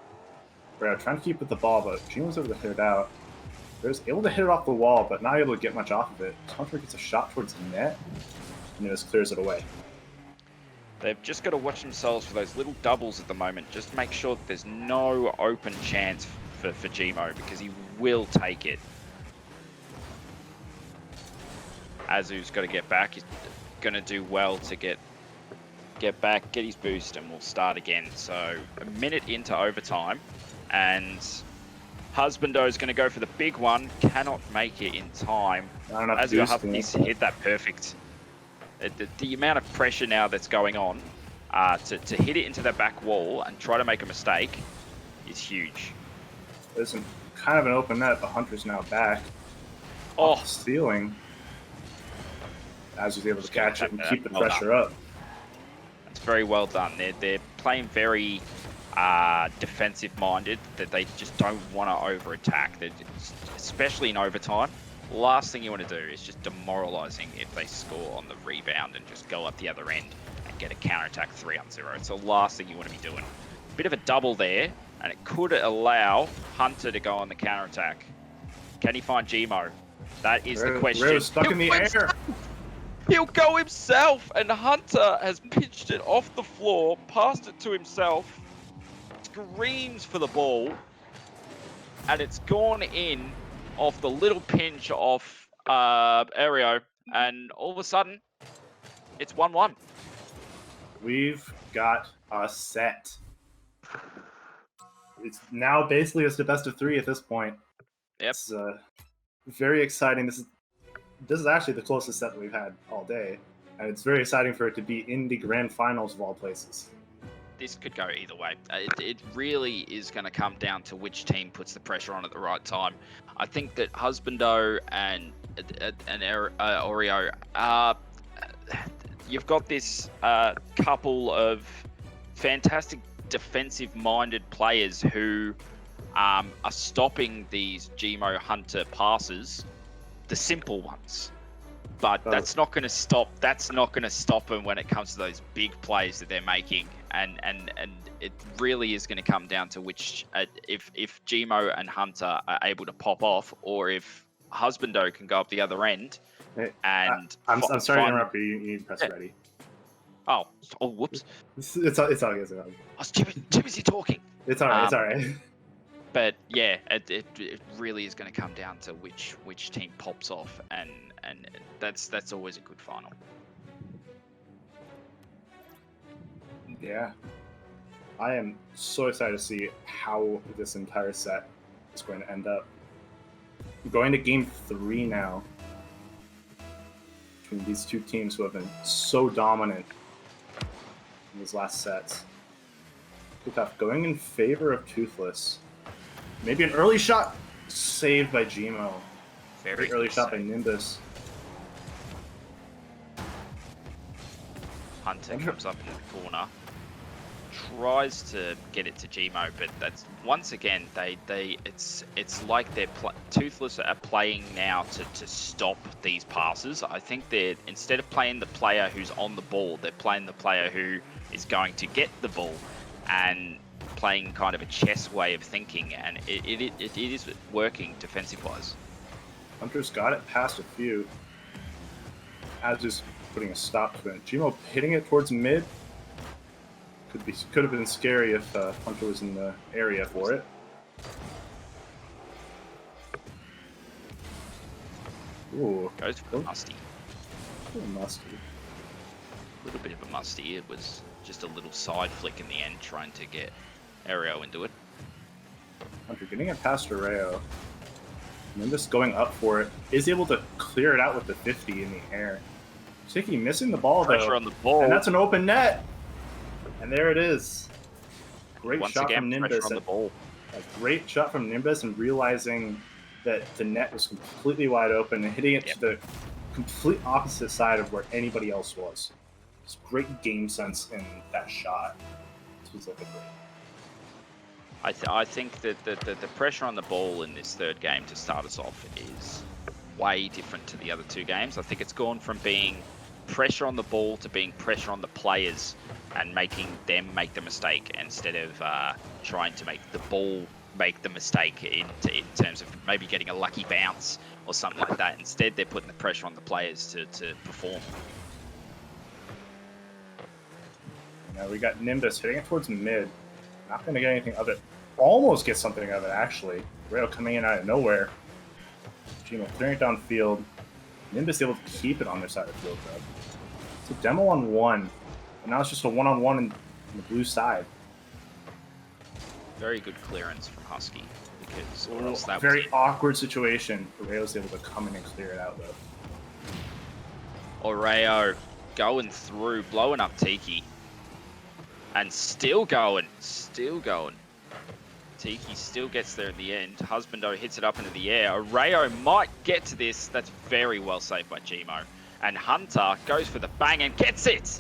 We're trying to keep with the ball, but Gmo's able to hit it out. They're able to hit it off the wall, but not able to get much off of it. Hunter gets a shot towards the net, and Nimbus clears it away. They've just got to watch themselves for those little doubles at the moment. Just make sure that there's no open chance for Gmo, because he will take it. Azu's got to get back. He's going to do well to get back, get his boost, and we'll start again. So a minute into overtime, and Husbando is going to go for the big one. Cannot make it in time. Azu he's hit that perfect. The amount of pressure now that's going on to hit it into that back wall and try to make a mistake is huge. There's kind of an open net, but Hunter's now back. Oh, stealing. Azu's able to catch it and keep the pressure up. That's very well done. They're playing very defensive-minded, that they just don't want to over-attack. Especially in overtime. Last thing you want to do is just demoralizing if they score on the rebound and just go up the other end and get a counter-attack 3-on-0. It's the last thing you want to be doing. Bit of a double there, and it could allow Hunter to go on the counter-attack. Can he find Gmo? That is the question. Rio's stuck in the air. He'll go himself, and Hunter has pitched it off the floor, passed it to himself, screams for the ball, and it's gone in off the little pinch off Aereo, and all of a sudden, it's 1-1. We've got a set. It's now basically just a best of 3 at this point. Yep. It's very exciting. This is actually the closest set that we've had all day, and it's very exciting for it to be in the grand finals of all places. This could go either way. It really is going to come down to which team puts the pressure on at the right time. I think that Husbando and Oreo, you've got this couple of fantastic defensive-minded players who are stopping these Gmo Hunter passes, the simple ones. But that's not going to stop. That's not going to stop them when it comes to those big plays that they're making, and it really is going to come down to which if Gmo and Hunter are able to pop off, or if Husbando can go up the other end. And I'm sorry to interrupt you. You need to press ready. Oh, whoops! It's all good. I was too busy talking. It's all right. It's all right. But yeah, it really is going to come down to which team pops off, and that's always a good final. Yeah, I am so excited to see how this entire set is going to end up. Going to game 3 now between these two teams who have been so dominant in these last sets. Kickoff going in favor of Toothless. Maybe an early shot saved by Gmo. Very early shot by Nimbus. Hunter comes up into the corner, tries to get it to Gmo, but that's once again it's like they're Toothless are playing now to stop these passes. I think they're, instead of playing the player who's on the ball, they're playing the player who is going to get the ball, and playing kind of a chess way of thinking, and it is working defensive wise. Hunter's got it past a few. Azu's putting a stop to it. Gmo hitting it towards mid. Could have been scary if Hunter was in the area for it. Ooh, Goes for the musty. A little musty. A little bit of a musty. It was just a little side flick in the end, trying to get Aereo into it. Hunter getting it past Areo. Nimbus going up for it. Is able to clear it out with the 50 in the air. Tiki missing the ball though. Pressure on the ball. And that's an open net. And there it is. Great Once shot again, from Nimbus. pressure on the ball. A great shot from Nimbus, and realizing that the net was completely wide open and hitting it to the complete opposite side of where anybody else was. It's great game sense in that shot, specifically. I think that the pressure on the ball in this third game to start us off is way different to the other two games. I think it's gone from being pressure on the ball to being pressure on the players and making them make the mistake instead of trying to make the ball make the mistake in terms of maybe getting a lucky bounce or something like that. Instead, they're putting the pressure on the players to perform. Now we got Nimbus hitting it towards mid. Not going to get anything of it. Almost get something of it, actually. Rail coming in out of nowhere. Gino clearing it downfield. Nimbus able to keep it on their side of the field, though. It's a demo on one. And now it's just a one-on-one in the blue side. Very good clearance from Husky. Because or else A very awkward situation. Rail was able to come in and clear it out, though. Oreo going through, blowing up Tiki. And still going. Tiki still gets there in the end. Husbando hits it up into the air. Oreo might get to this. That's very well saved by Gmo. And Hunter goes for the bang and gets it!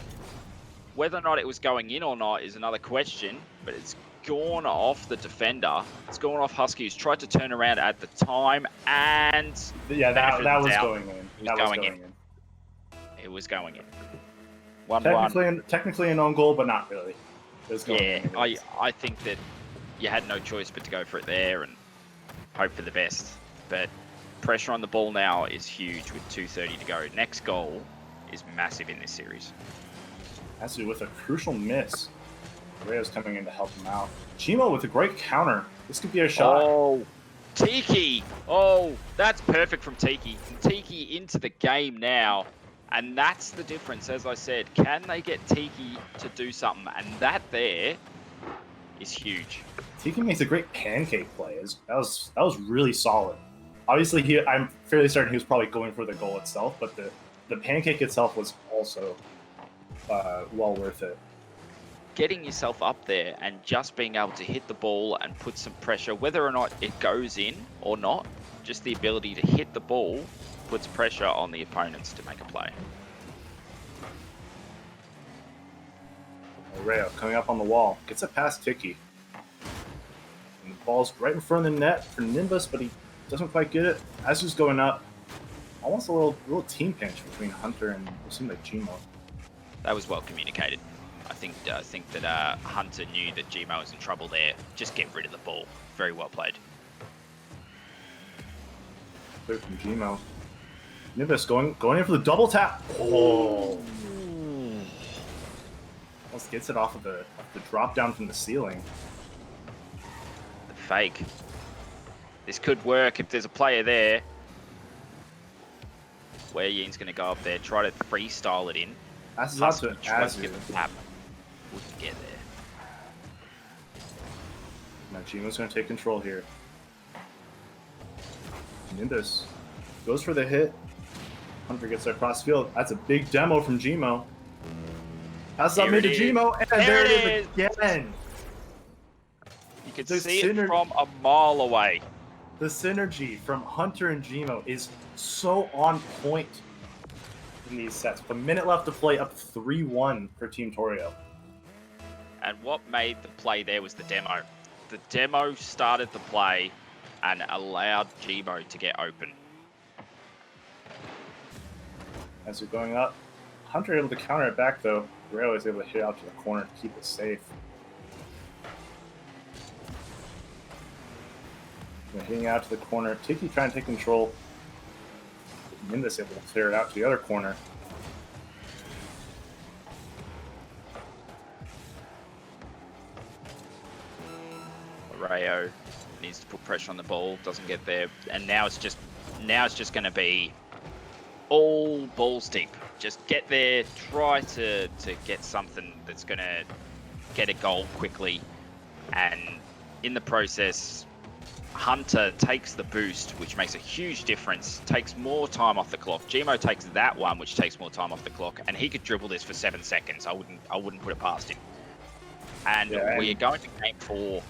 Whether or not it was going in or not is another question, but it's gone off the defender. It's gone off Husky, who's tried to turn around at the time, and... Yeah, that was going in. That was going in. It was going in. 1-1. Technically an own goal, but not really. Yeah, I think that you had no choice but to go for it there and hope for the best. But pressure on the ball now is huge with 2:30 to go. Next goal is massive in this series. Has to do with a crucial miss. Rayo's coming in to help him out. Chimo with a great counter. This could be a shot. Oh, Tiki. Oh, that's perfect from Tiki. Tiki into the game now. And that's the difference, as I said. Can they get Tiki to do something? And that there is huge. Tiki makes a great pancake play. That was really solid. Obviously, I'm fairly certain he was probably going for the goal itself, but the pancake itself was also well worth it. Getting yourself up there and just being able to hit the ball and put some pressure, whether or not it goes in or not, just the ability to hit the ball puts pressure on the opponents to make a play. Rayo coming up on the wall, gets it past Tiki. And the ball's right in front of the net for Nimbus, but he doesn't quite get it. As he's going up, almost a little team pinch between Hunter and it seemed like Gmo. That was well communicated. I think that Hunter knew that Gmo was in trouble there. Just get rid of the ball. Very well played. Clear from Gmo. Nimbus going in for the double tap. Oh! Almost gets it off of the drop down from the ceiling. The fake. This could work if there's a player there. Where Yin's going to go up there, try to freestyle it in. That's not to Azu. Wouldn't get there. Now Gmo's going to take control here. Nimbus goes for the hit. Hunter gets there across the field. That's a big demo from Gmo. Passes up mid to Gmo, and there it is again. You can see it from a mile away. The synergy from Hunter and Gmo is so on point in these sets. With a minute left to play, up 3-1 for Team Torio. And what made the play there was the demo. The demo started the play and allowed Gmo to get open. As we're going up, Hunter able to counter it back though. Rayo is able to hit out to the corner to keep it safe. They're hitting out to the corner. Tiki trying to take control. Nimbus able to clear it out to the other corner. Rayo needs to put pressure on the ball, doesn't get there, and now it's just going to be all balls deep. Just get there, try to get something that's going to get a goal quickly, and in the process, Hunter takes the boost, which makes a huge difference, takes more time off the clock. Gmo takes that one, which takes more time off the clock, and he could dribble this for 7 seconds. I wouldn't put it past him. And we are going to game 4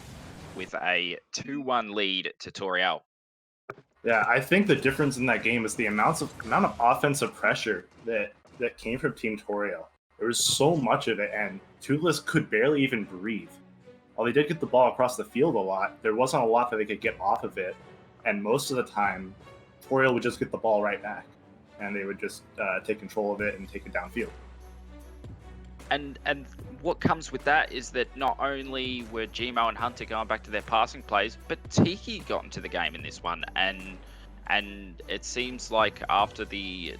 with a 2-1 lead to Toriel. Yeah, I think the difference in that game is the amount of offensive pressure that came from Team Toriel. There was so much of it, and Toothless could barely even breathe. While they did get the ball across the field a lot, there wasn't a lot that they could get off of it, and most of the time, Toriel would just get the ball right back, and they would just take control of it and take it downfield. And what comes with that is that not only were Gmo and Hunter going back to their passing plays, but Tiki got into the game in this one, and it seems like after the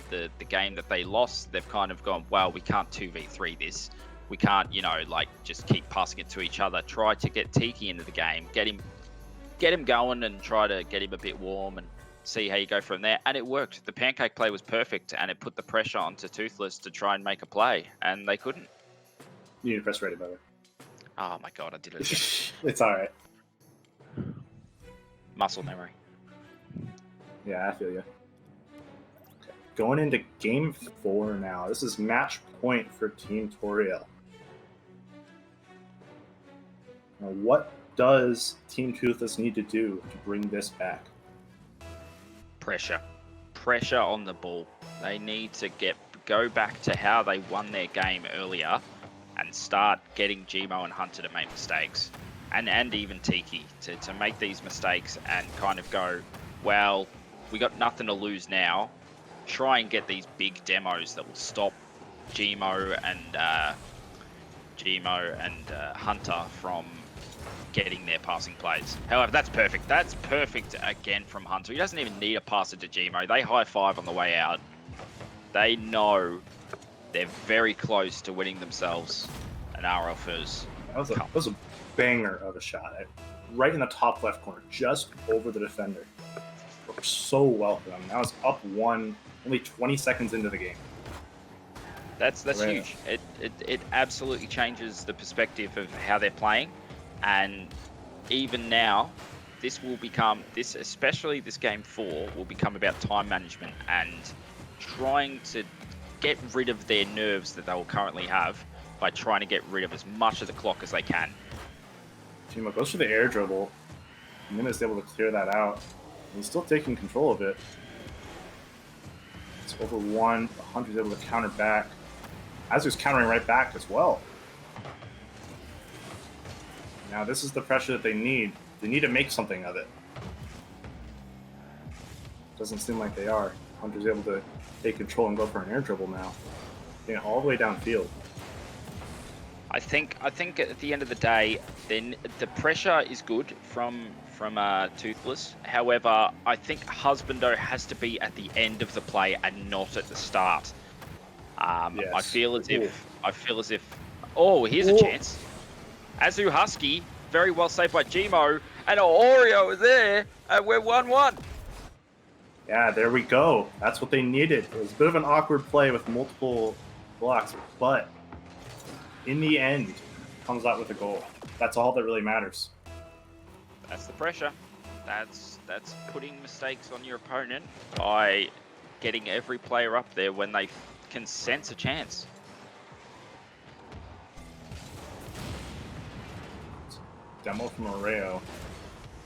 game that they lost, they've kind of gone, well, we can't 2v3 this. We can't, like just keep passing it to each other. Try to get Tiki into the game, get him going, and try to get him a bit warm and see how you go from there. And it worked. The pancake play was perfect, and it put the pressure onto Toothless to try and make a play, and they couldn't. You need to press ready, brother. Oh my god, I did it again. It's all right. Muscle memory. Yeah, I feel you. Okay. Going into Game 4 now. This is match point for Team Toriel. Now, what does Team Toothless need to do to bring this back? Pressure on the ball. They need to go back to how they won their game earlier and start getting Gmo and Hunter to make mistakes, and even Tiki to make these mistakes and kind of go, well, we got nothing to lose now. Try and get these big demos that will stop Gmo and Hunter from getting their passing plays. However, that's perfect. That's perfect again from Hunter. He doesn't even need a pass it to Gmo. They high five on the way out. They know they're very close to winning themselves an RLFurs. That was a banger of a shot. Right in the top left corner, just over the defender. Worked so well for them. Now it's up 1, only 20 seconds into the game. That's huge. It absolutely changes the perspective of how they're playing. And even now, especially this game 4, will become about time management and trying to get rid of their nerves that they will currently have by trying to get rid of as much of the clock as they can. Gmo goes for the air dribble. Min is able to clear that out. He's still taking control of it. It's over 1. Hunter's able to counter back. Azur's countering right back as well. Now this is the pressure that they need. They need to make something of it. Doesn't seem like they are. Hunter's able to take control and go for an air dribble now. Getting all the way downfield. I think at the end of the day, then the pressure is good from Toothless. However, I think Husbando has to be at the end of the play and not at the start. Yes. I feel as if. Oh, here's a chance. Azu Husky, very well saved by Gmo, and Oreo is there, and we're 1-1. Yeah, there we go. That's what they needed. It was a bit of an awkward play with multiple blocks, but in the end, comes out with a goal. That's all that really matters. That's the pressure. That's putting mistakes on your opponent by getting every player up there when they can sense a chance. Demo from Oreo.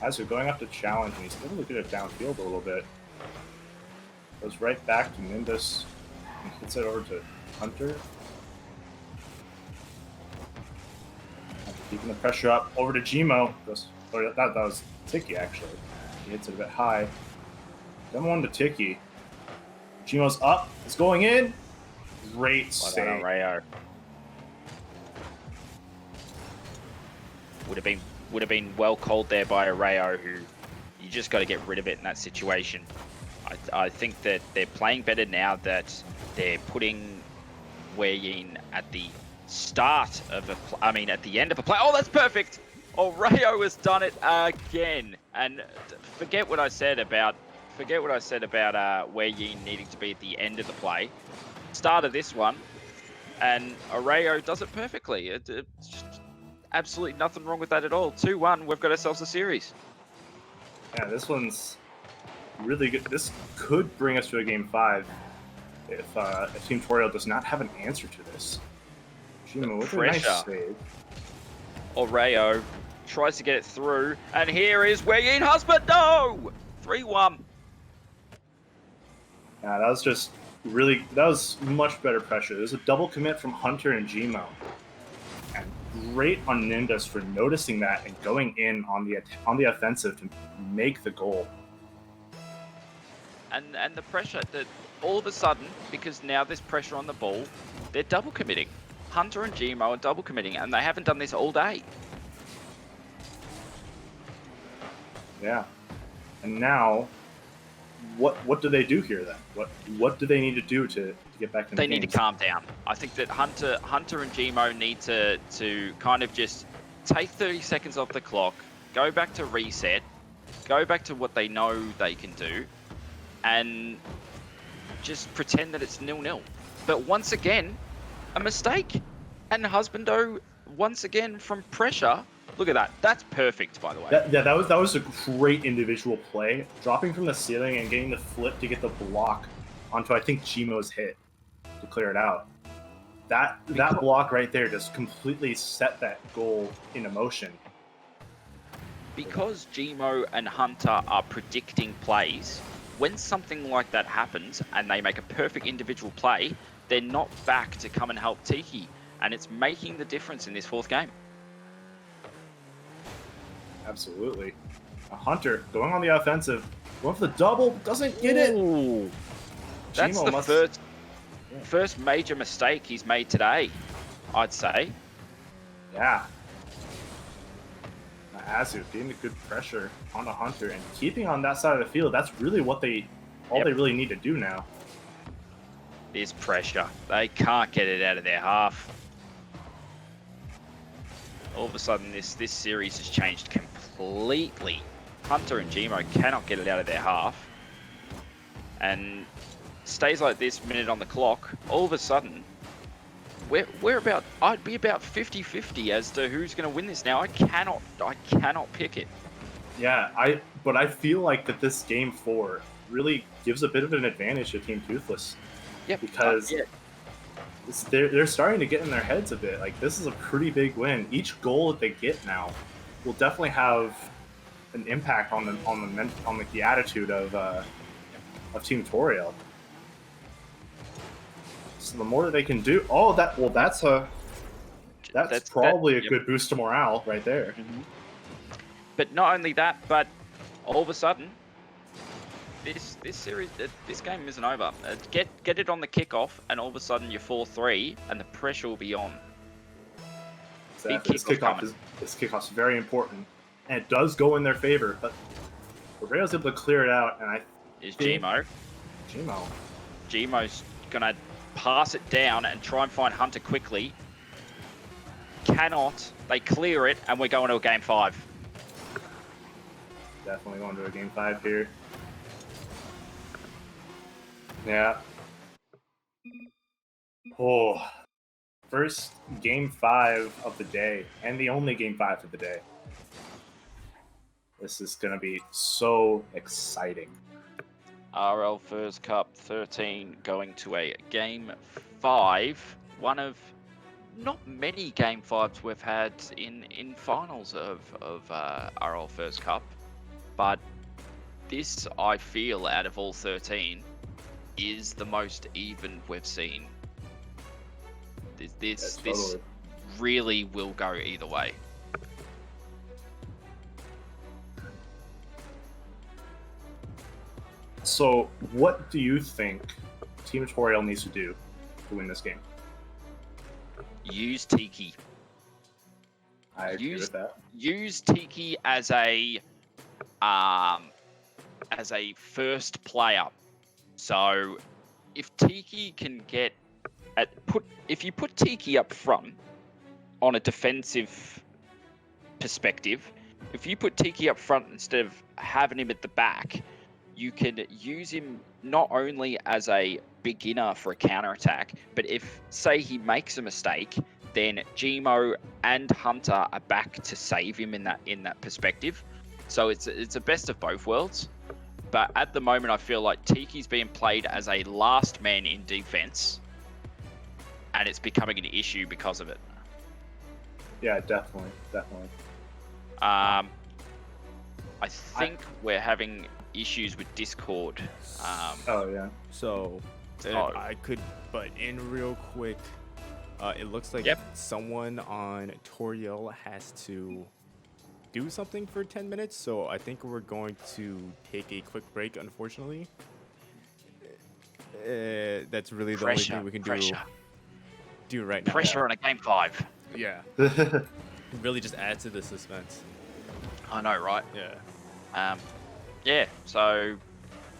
As you're going up to challenge, and he's able to get it downfield a little bit. Goes right back to Nimbus and hits it over to Hunter. Keeping the pressure up over to Gmo. That was Tiki actually. He hits it a bit high. Demo one to Tiki. Gmo's up. It's going in. Great save. Would have been well called there by Areo, who you just got to get rid of it in that situation. I think that they're playing better now that they're putting Wei Yin at the start of at the end of a play. Oh, that's perfect. Areo has done it again. And forget what I said about Wei Yin needing to be at the end of the play. Start of this one, and Areo does it perfectly. It's just absolutely nothing wrong with that at all. 2-1, we've got ourselves a series. Yeah, this one's really good. This could bring us to a game 5 if Team Toriel does not have an answer to this. Gmo with a nice save. Oreo tries to get it through, and here is Wei Yin Husband. No! 3-1. Yeah, that was just that was much better pressure. There's a double commit from Hunter and Gmo. And great on Nindas for noticing that and going in on the offensive to make the goal. And the pressure that all of a sudden, because now there's pressure on the ball, they're double committing. Hunter and Gmo are double committing, and they haven't done this all day. Yeah. And now, what do they do here then? What do they need to do to get back in the They game? need to calm down. I think that Hunter and Gmo need to kind of just take 30 seconds off the clock, go back to reset, go back to what they know they can do, and just pretend that it's 0-0. But once again, a mistake. And Husbando, once again, from pressure. Look at that. That's perfect, by the way. That was a great individual play. Dropping from the ceiling and getting the flip to get the block onto, I think, Gmo's hit to clear it out. That block right there just completely set that goal into motion. Because Gmo and Hunter are predicting plays, when something like that happens and they make a perfect individual play, they're not back to come and help Tiki. And it's making the difference in this fourth game. Absolutely. Hunter going on the offensive, going for the double, doesn't get it. Ooh. That's the first major mistake he's made today, I'd say. Yeah. Azu getting the good pressure on the Hunter and keeping on that side of the field. That's really what they really need to do now. Is pressure. They can't get it out of their half. All of a sudden, this series has changed completely. Hunter and Gmo cannot get it out of their half. And stays like this, minute on the clock, all of a sudden, I'd be about 50-50 as to who's going to win this now. I cannot pick it. Yeah, but I feel like that this game 4 really gives a bit of an advantage to Team Toothless. Yep. Because they're starting to get in their heads a bit. Like, this is a pretty big win. Each goal that they get now will definitely have an impact on the attitude of Team Toriel. So the more that they can do, that's probably a good boost to morale right there. Mm-hmm. But not only that, but all of a sudden, this series, this game isn't over. Get it on the kickoff, and all of a sudden you're 4-3, and the pressure will be on. Exactly. This kickoff's very important, and it does go in their favor. But Rayo's able to clear it out, and Gmo's gonna pass it down and try and find Hunter quickly. Cannot. They clear it, and we're going to a game 5. Definitely going to a game 5 here. Yeah. Oh. First game 5 of the day, and the only game 5 of the day. This is going to be so exciting. RLFurs Cup 13 going to a game 5. One of not many game 5s we've had in finals of RLFurs Cup, but this, I feel, out of all 13, is the most even we've seen. This really will go either way. So, what do you think Team Toriel needs to do to win this game? Use Tiki. I agree with that. Use Tiki as a first player. So, if Tiki can if you put Tiki up front on a defensive perspective, if you put Tiki up front instead of having him at the back, you can use him not only as a beginner for a counter-attack, but if, say, he makes a mistake, then Gmo and Hunter are back to save him in that perspective. So it's a best of both worlds. But at the moment, I feel like Tiki's being played as a last man in defense, and it's becoming an issue because of it. Yeah, definitely. I think we're having issues with Discord. Oh yeah. So, if Oh. I could butt in real quick. It looks like Yep. someone on Toriel has to do something for 10 minutes, so I think we're going to take a quick break, unfortunately. That's really the only thing we can do right now. Pressure on a game 5. Yeah. Really just adds to the suspense. I know, right? Yeah. Yeah. So,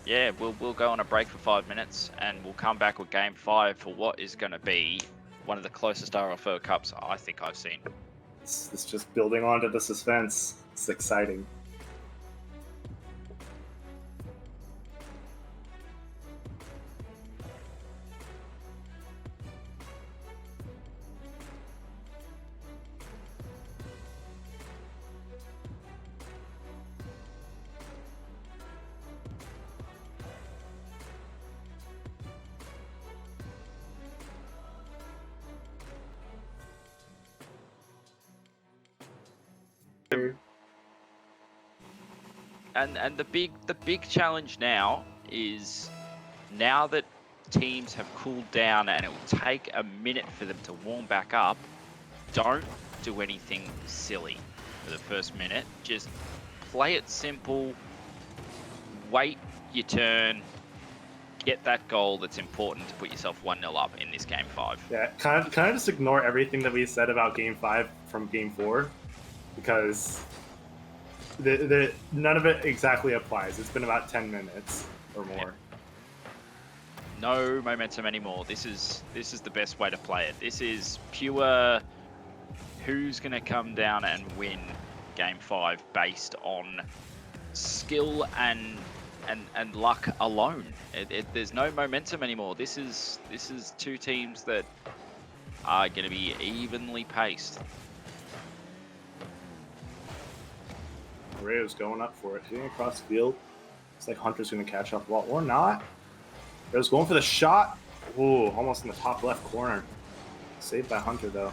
yeah, we'll go on a break for 5 minutes, and we'll come back with game 5 for what is going to be one of the closest RLFur Cups I think I've seen. It's just building onto the suspense. It's exciting. And the big challenge now is, now that teams have cooled down and it will take a minute for them to warm back up, don't do anything silly for the first minute. Just play it simple, wait your turn, get that goal that's important to put yourself 1-0 up in this game 5. Yeah, kind of just ignore everything that we said about game 5 from game 4, because none of it exactly applies. It's been about 10 minutes or more. No momentum anymore. This is the best way to play it. This is pure who's going to come down and win game 5 based on skill and luck alone. There's no momentum anymore. This is two teams that are going to be evenly paced. Rayo's going up for it. Getting across the field. It's like Hunter's going to catch up the ball. Or not. Rayo's going for the shot. Ooh, almost in the top left corner. Saved by Hunter, though.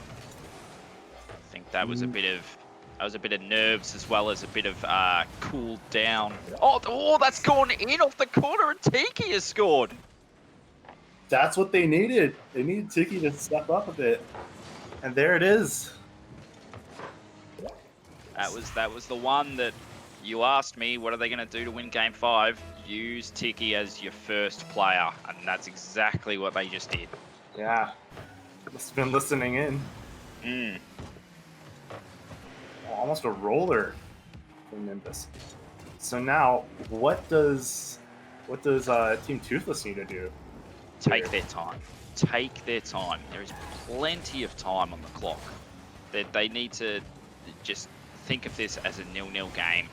I think that was a bit of nerves as well as a bit of cool down. Oh, that's gone in off the corner, and Tiki has scored. That's what they needed. They needed Tiki to step up a bit. And there it is. That was the one that you asked me, what are they going to do to win game 5? Use Tiki as your first player, and that's exactly what they just did. Yeah. Must have been listening in. Almost a roller from Nimbus. So now, what does Team Toothless need to do? Take their time. Take their time. There is plenty of time on the clock. They need to just think of this as a 0-0 game.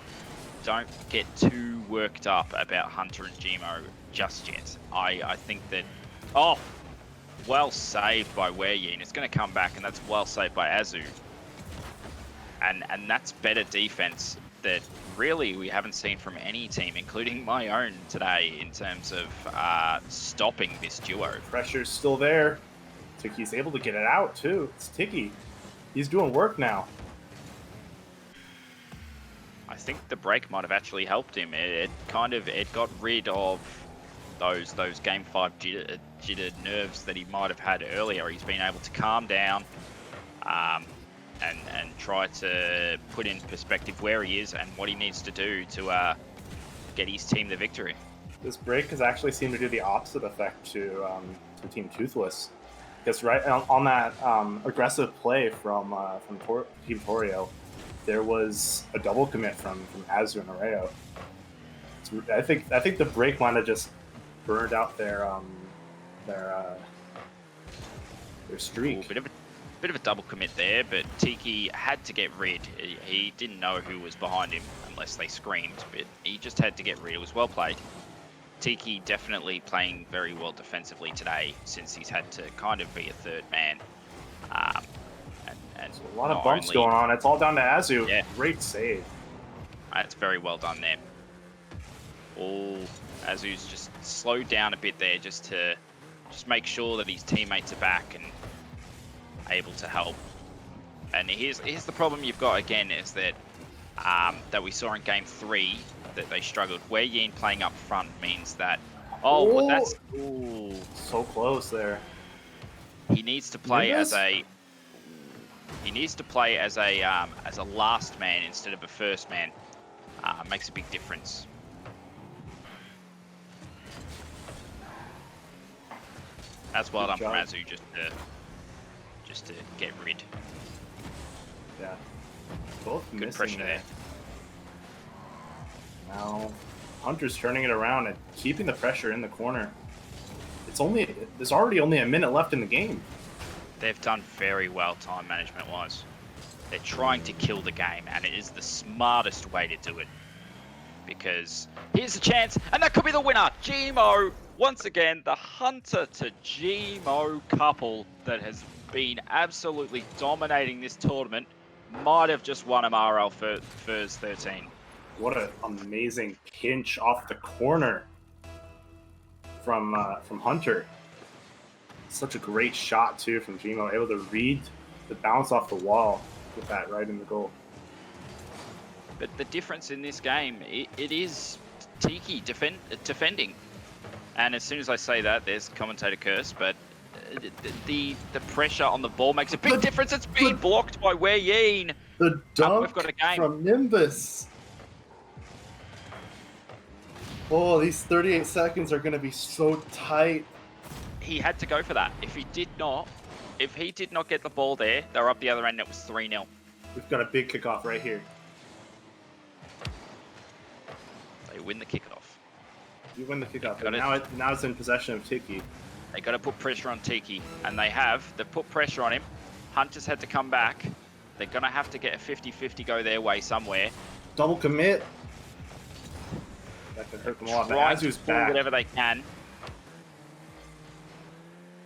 Don't get too worked up about Hunter and Gmo just yet. I think that... Oh! Well saved by Wereyin. It's going to come back, and that's well saved by Azu. And that's better defense that really we haven't seen from any team, including my own today, in terms of stopping this duo. Pressure's still there. Tiki's able to get it out, too. It's Tiki. He's doing work now. I think the break might have actually helped him. It got rid of those game 5 jittered nerves that he might have had earlier. He's been able to calm down and try to put in perspective where he is and what he needs to do to get his team the victory. This break has actually seemed to do the opposite effect to Team Toothless. Because right on that aggressive play from Team Torio, there was a double commit from Azu and Areo. I think the break might have just burned out their streak. Ooh, bit of a double commit there, but Tiki had to get rid. He didn't know who was behind him unless they screamed, but he just had to get rid. It was well played. Tiki definitely playing very well defensively today, since he's had to kind of be a third man. And a lot of bumps going on. It's all down to Azu. Yeah. Great save. That's very well done there. Azu's just slowed down a bit there just to make sure that his teammates are back and able to help. And here's the problem you've got again, is that that we saw in game 3, that they struggled. Where Yin playing up front means that. Oh, well, that's. Ooh, so close there. He needs to play as Nimbus? a. He needs to play as a last man instead of a first man. Makes a big difference. That's well Good done from job. Azu just to get rid. Yeah. Both Good missing pressure there. Now, Hunter's turning it around and keeping the pressure in the corner. There's already only a minute left in the game. They've done very well time management wise. They're trying to kill the game, and it is the smartest way to do it. Because here's a chance, and that could be the winner. Gmo, once again, the Hunter to Gmo couple that has been absolutely dominating this tournament might have just won him RLFurs 13. What an amazing pinch off the corner from Hunter. Such a great shot too from Gmo, able to read the bounce off the wall with that right in the goal. But the difference in this game, it is Tiki defending. And as soon as I say that, there's commentator curse, but the pressure on the ball makes a big difference. It's being blocked by Wei Yin. The dunk we've got a game. from Nimbus. Oh, these 38 seconds are going to be so tight. He had to go for that. If he did not get the ball there, they were up the other end. It was 3-0. We've got a big kickoff right here. They win the kickoff. You win the kickoff. Got And it. now it's in possession of Tiki. They got to put pressure on Tiki, and they have. They've put pressure on him. Hunter's had to come back. They're going to have to get a 50-50 go their way somewhere. Double commit. That could hurt them a lot. But Try to Azu's pull back. whatever they can.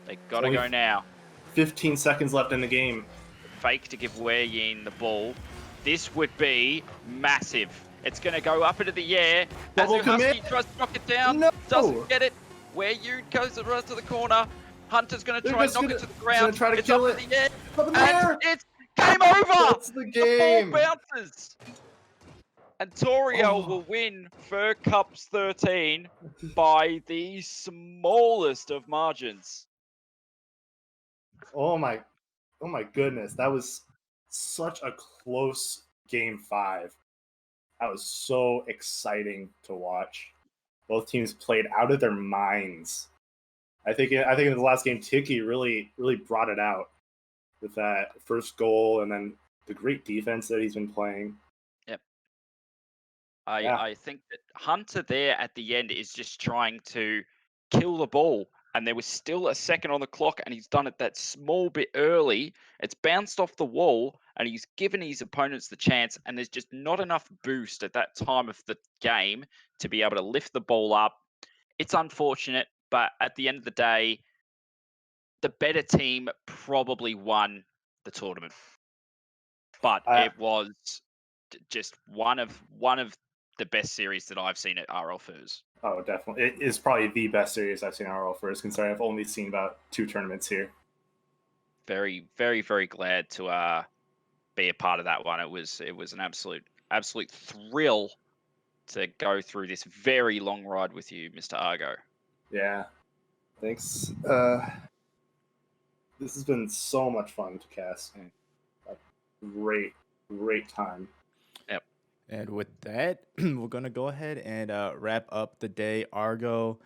They got to Only go now. 15 seconds left in the game. Fake to give Wei Yin the ball. This would be massive. It's going to go up into the air. Double Azu Husky commit. tries to knock it down. No. Doesn't get it. Wei Yin goes the rest to the corner. Hunter's going to They're try and just knock gonna- it to the ground. gonna try to It's kill up it. in the air. Up in the air. And it's game over. That's the game. The ball bounces. And Torio Oh. will win Fur Cups 13 by the smallest of margins. Oh my goodness. That was such a close game 5. That was so exciting to watch. Both teams played out of their minds. I think in the last game, Tiki really brought it out with that first goal and then the great defense that he's been playing. I think that Hunter there at the end is just trying to kill the ball. And there was still a second on the clock, and he's done it that small bit early. It's bounced off the wall, and he's given his opponents the chance. And there's just not enough boost at that time of the game to be able to lift the ball up. It's unfortunate, but at the end of the day, the better team probably won the tournament. But it was just one of the best series that I've seen at RLFurs. Oh, definitely. It is probably the best series I've seen RLFurs, considering I've only seen about 2 tournaments here. Very, very, very glad to be a part of that one. It was an absolute thrill to go through this very long ride with you, Mr. Argo. Yeah. Thanks. This has been so much fun to cast. A great time. And with that, we're going to go ahead and wrap up the day. Argo,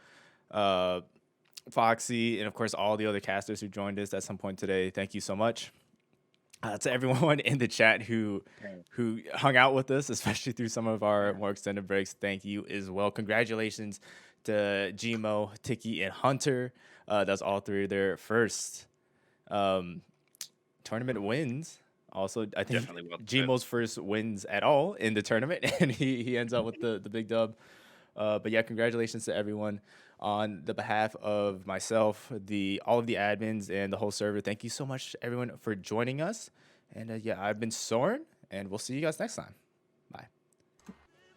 Foxy, and of course, all the other casters who joined us at some point today. Thank you so much. To everyone in the chat who hung out with us, especially through some of our more extended breaks. Thank you as well. Congratulations to Gmo, Tiki, and Hunter. That's all 3 of their first tournament wins. Also, I think Gmo's first wins at all in the tournament, and he ends up with the big dub. But yeah, congratulations to everyone on the behalf of myself, all of the admins, and the whole server. Thank you so much, everyone, for joining us. And yeah, I've been Soren, and we'll see you guys next time.